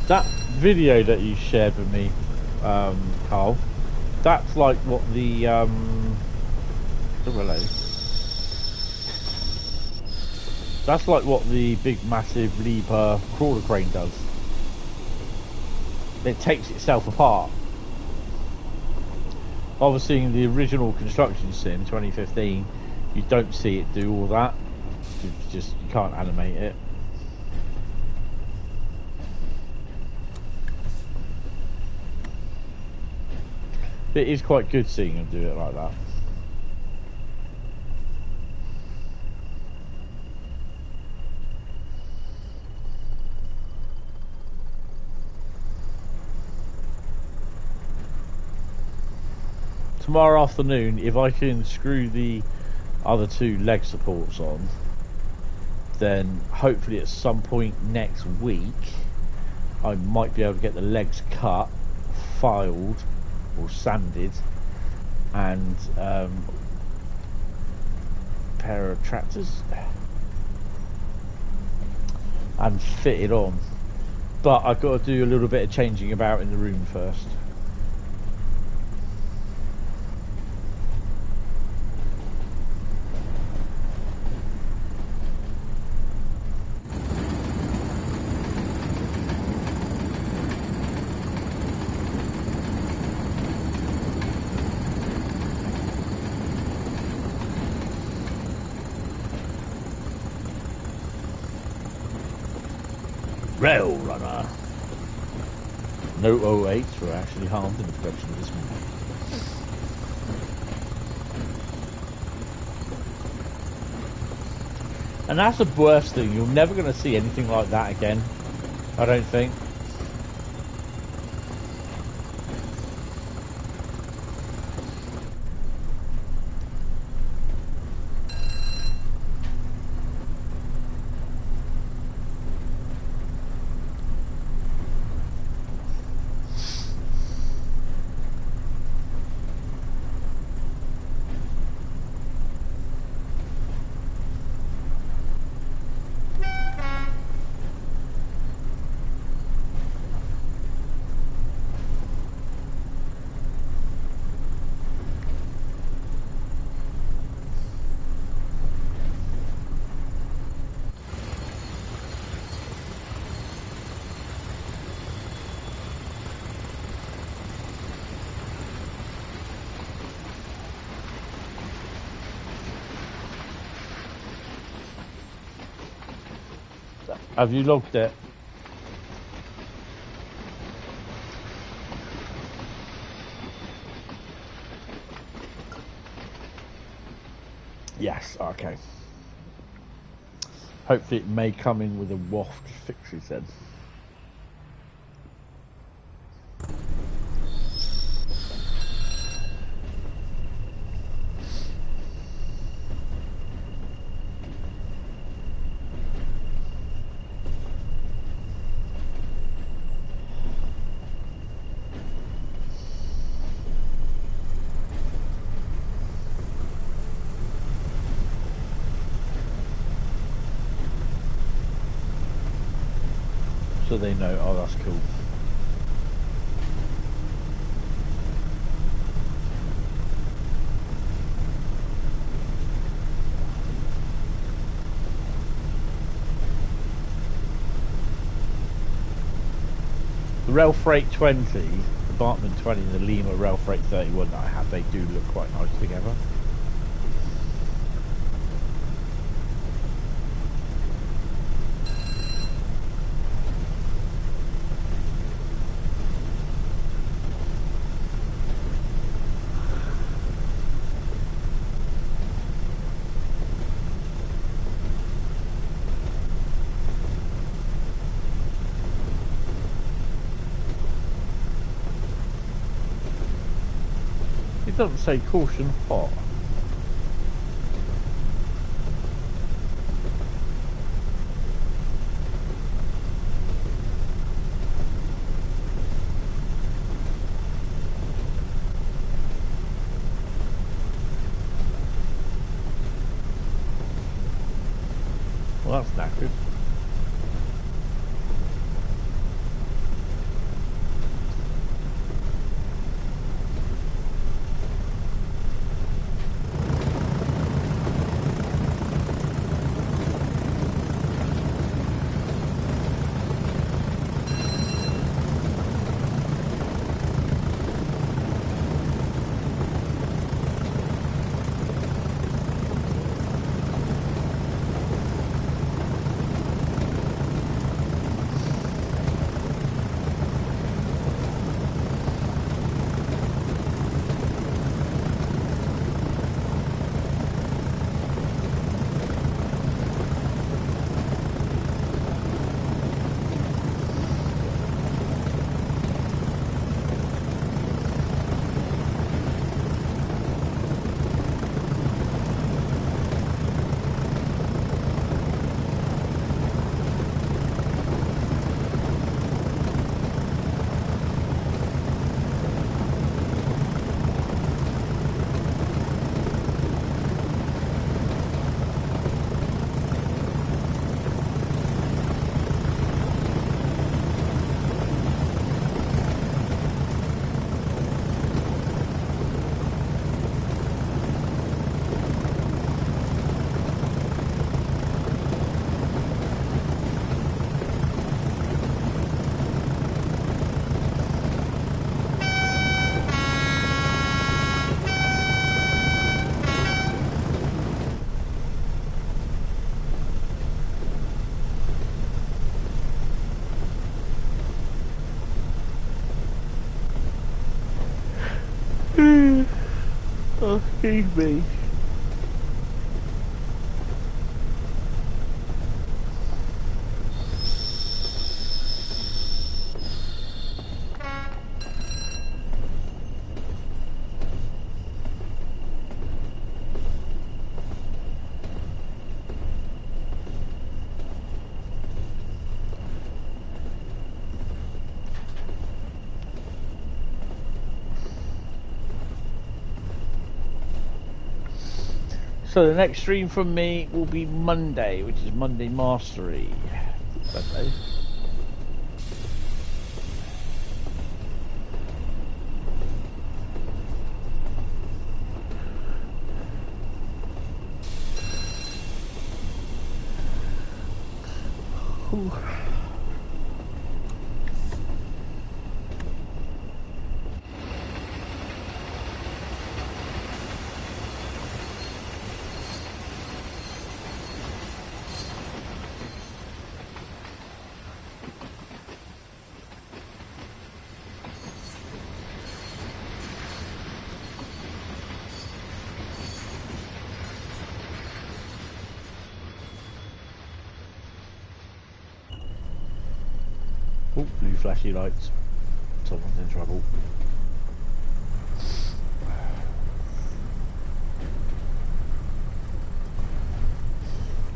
that video that you shared with me, Carl, that's like what the relay. That's like what the big massive lever crawler crane does. It takes itself apart. Obviously in the original construction sim 2015 you don't see it do all that. You can't animate it. It is quite good seeing them do it like that. Tomorrow afternoon, if I can screw the other two leg supports on, then hopefully at some point next week I might be able to get the legs cut, filed or sanded, and pair of tractors and fitted on. But I've got to do a little bit of changing about in the room first. Rail runner. No 08s were actually harmed in the production of this movie. And that's the worst thing. You're never going to see anything like that again, I don't think. Have you logged it? Yes, okay. Hopefully it may come in with a waft fixes then. So they know, oh, that's cool. The Rail Freight 20, the Bartman 20 and the Lima Rail Freight 31 that I have, they do look quite nice together. It doesn't say caution hot. Well, that's knackered. Oh, excuse me. So the next stream from me will be Monday, which is Monday Mastery. Monday. Ooh. Oh, blue flashy lights. Someone's in trouble.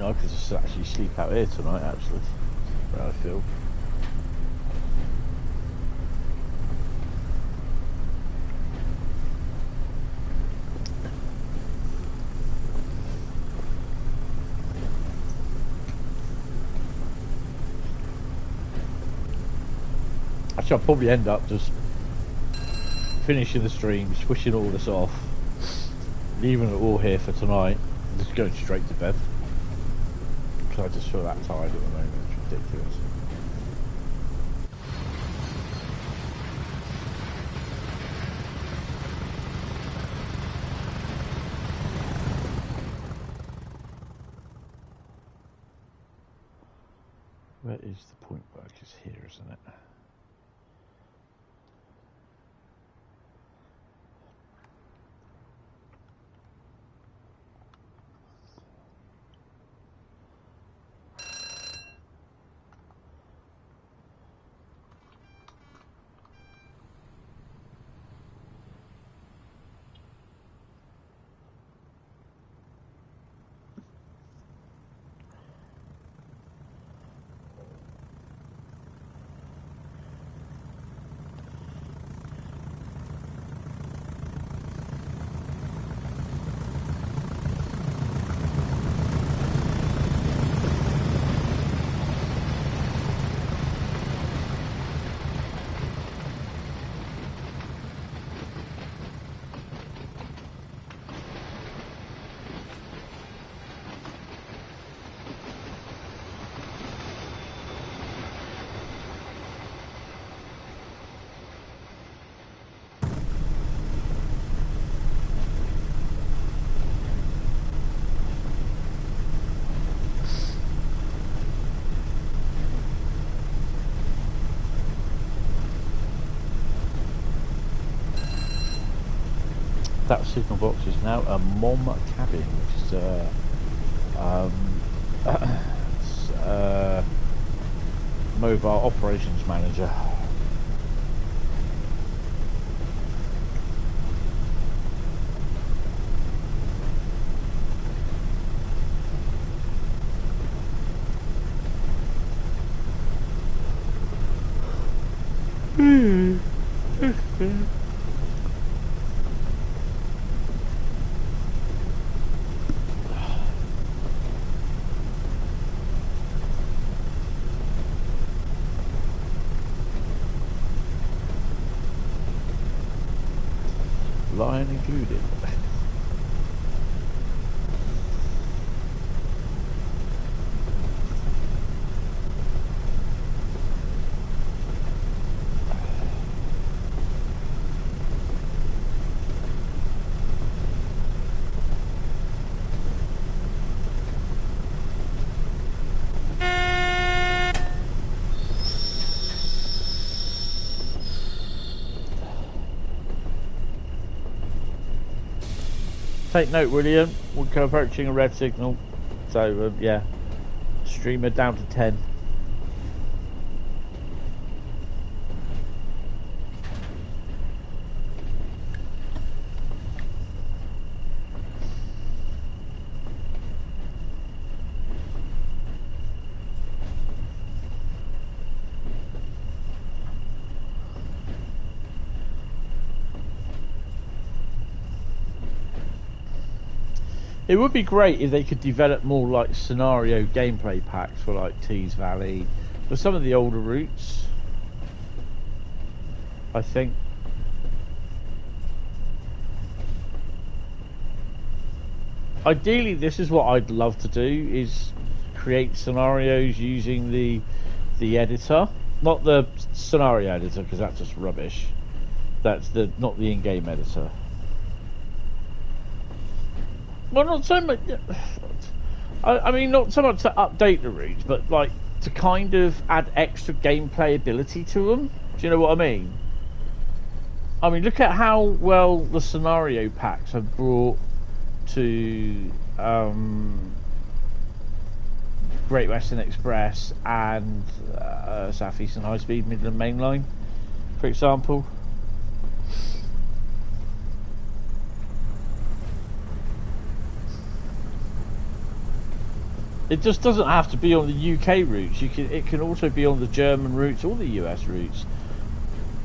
No, I could just actually sleep out here tonight, actually. That's how I feel. Actually, I'll probably end up just finishing the stream, switching all this off, leaving it all here for tonight, and just going straight to bed. Because I just feel that tired at the moment, it's ridiculous. Where is the point work? It's here, isn't it? That signal box is now a mom cabin, which is mobile operations manager. Lion included. Take note, William. We're approaching a red signal, so yeah, streamer down to 10. It would be great if they could develop more like scenario gameplay packs for like Tees Valley, for some of the older routes. I think. Ideally, this is what I'd love to do: is create scenarios using the editor, not the scenario editor, because that's just rubbish. That's not the in-game editor. Well, not so much. I mean, not so much to update the routes, but like to kind of add extra gameplay ability to them. Do you know what I mean? I mean, look at how well the scenario packs have brought to Great Western Express and South Eastern High Speed Midland Main Line, for example. It just doesn't have to be on the UK routes. It can also be on the German routes or the US routes.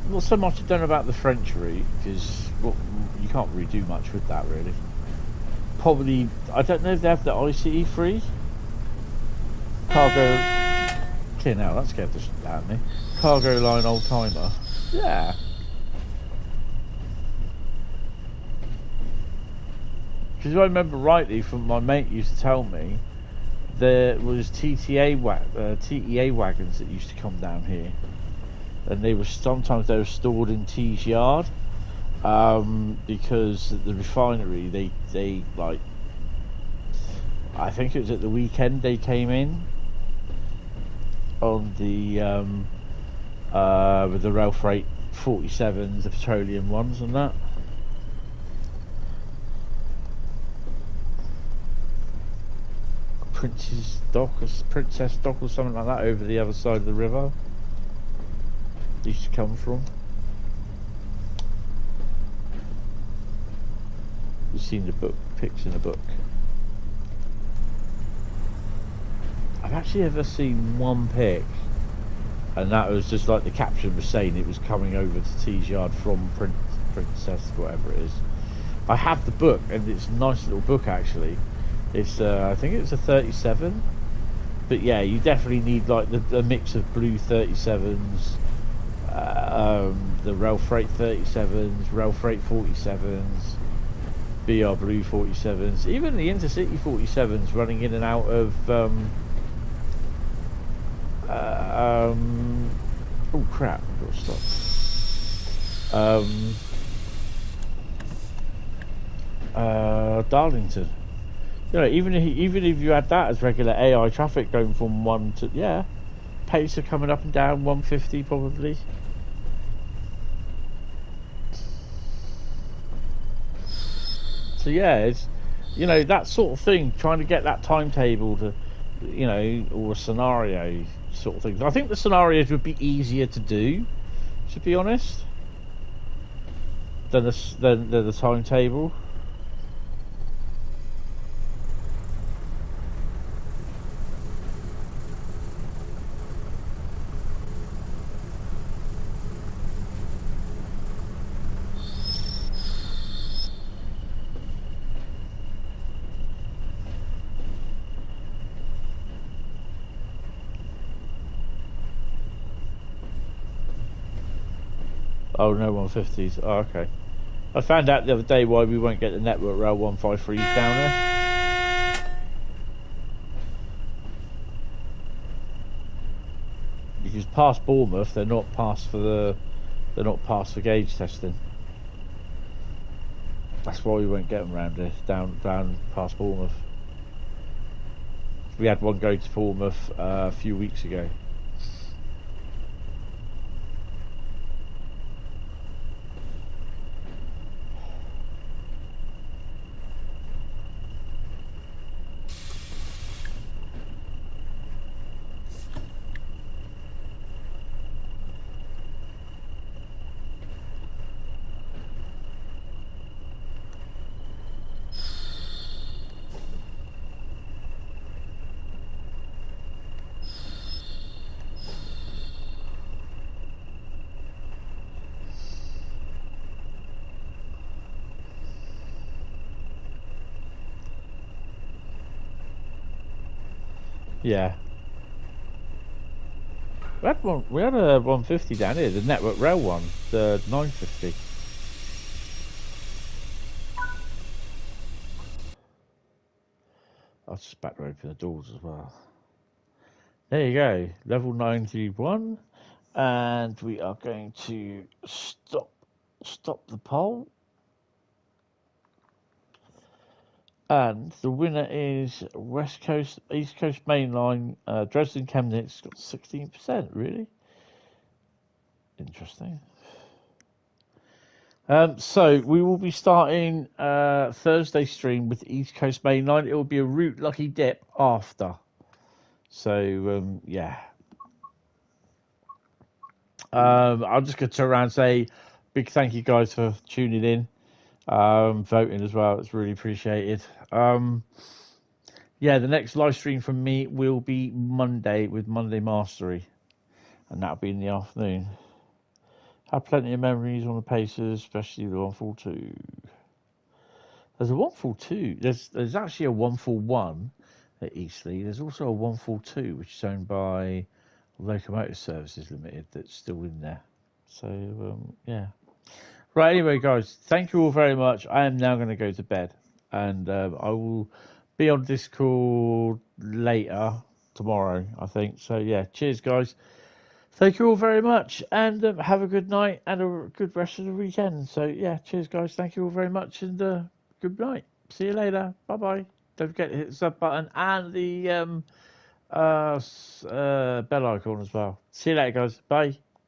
Not so much I don't know about the French route, because you can't really do much with that really. Probably, I don't know if they have the ICE free cargo. Okay, now that scared the shit out of me. Cargo line old timer. Yeah. Because if I remember rightly, from my mate used to tell me, there was TEA wagons that used to come down here, and sometimes they were stored in Tees Yard, because at the refinery they like, I think it was at the weekend they came in on the with the rail freight 47s, the petroleum ones and that. Princess Dock or something like that over the other side of the river used to come from. You've seen the pics in the book. I've actually ever seen one pic, and that was just like the caption was saying it was coming over to Tees Yard from Princess, whatever it is. I have the book, and it's a nice little book actually. It's I think it's a 37, but yeah, you definitely need like the mix of blue 37s, the rail freight 37s, rail freight 47s, BR blue 47s, even the intercity 47s running in and out of oh crap, I've got to stop. Darlington. You know, even if you had that as regular AI traffic going from one to, yeah, pace of coming up and down 150 probably. So yeah, it's that sort of thing. Trying to get that timetable to, or a scenario sort of thing. I think the scenarios would be easier to do, to be honest, than the timetable. Oh, no 150s. Oh, okay. I found out the other day why we won't get the Network Rail 153s down there. Because past Bournemouth, they're not passed for gauge testing. That's why we won't get them round here, down past Bournemouth. We had one go to Bournemouth a few weeks ago. Yeah. We had a 150 down here, the Network Rail one, the 950. I'll just back to open the doors as well. There you go, level 91, and we are going to stop the poll. And the winner is West Coast, East Coast Main Line, Dresden Chemnitz, got 16%, really? Interesting. So we will be starting Thursday stream with East Coast Main Line. It will be a route lucky dip after. So, yeah. I'm just going to turn around and say big thank you guys for tuning in, voting as well. It's really appreciated. Yeah, the next live stream from me will be Monday with Monday Mastery, and that'll be in the afternoon. Have plenty of memories on the Pacers, especially the 142. There's a 142. There's actually a 141 at Eastleigh. There's also a 142 which is owned by Locomotive Services Limited that's still in there. So yeah. Right. Anyway, guys, thank you all very much. I am now going to go to bed, and I will be on Discord later tomorrow, I think. So yeah, cheers, guys. Thank you all very much, and have a good night and a good rest of the weekend. So yeah, cheers, guys. Thank you all very much, and good night. See you later. Bye bye. Don't forget to hit the sub button and the bell icon as well. See you later, guys. Bye.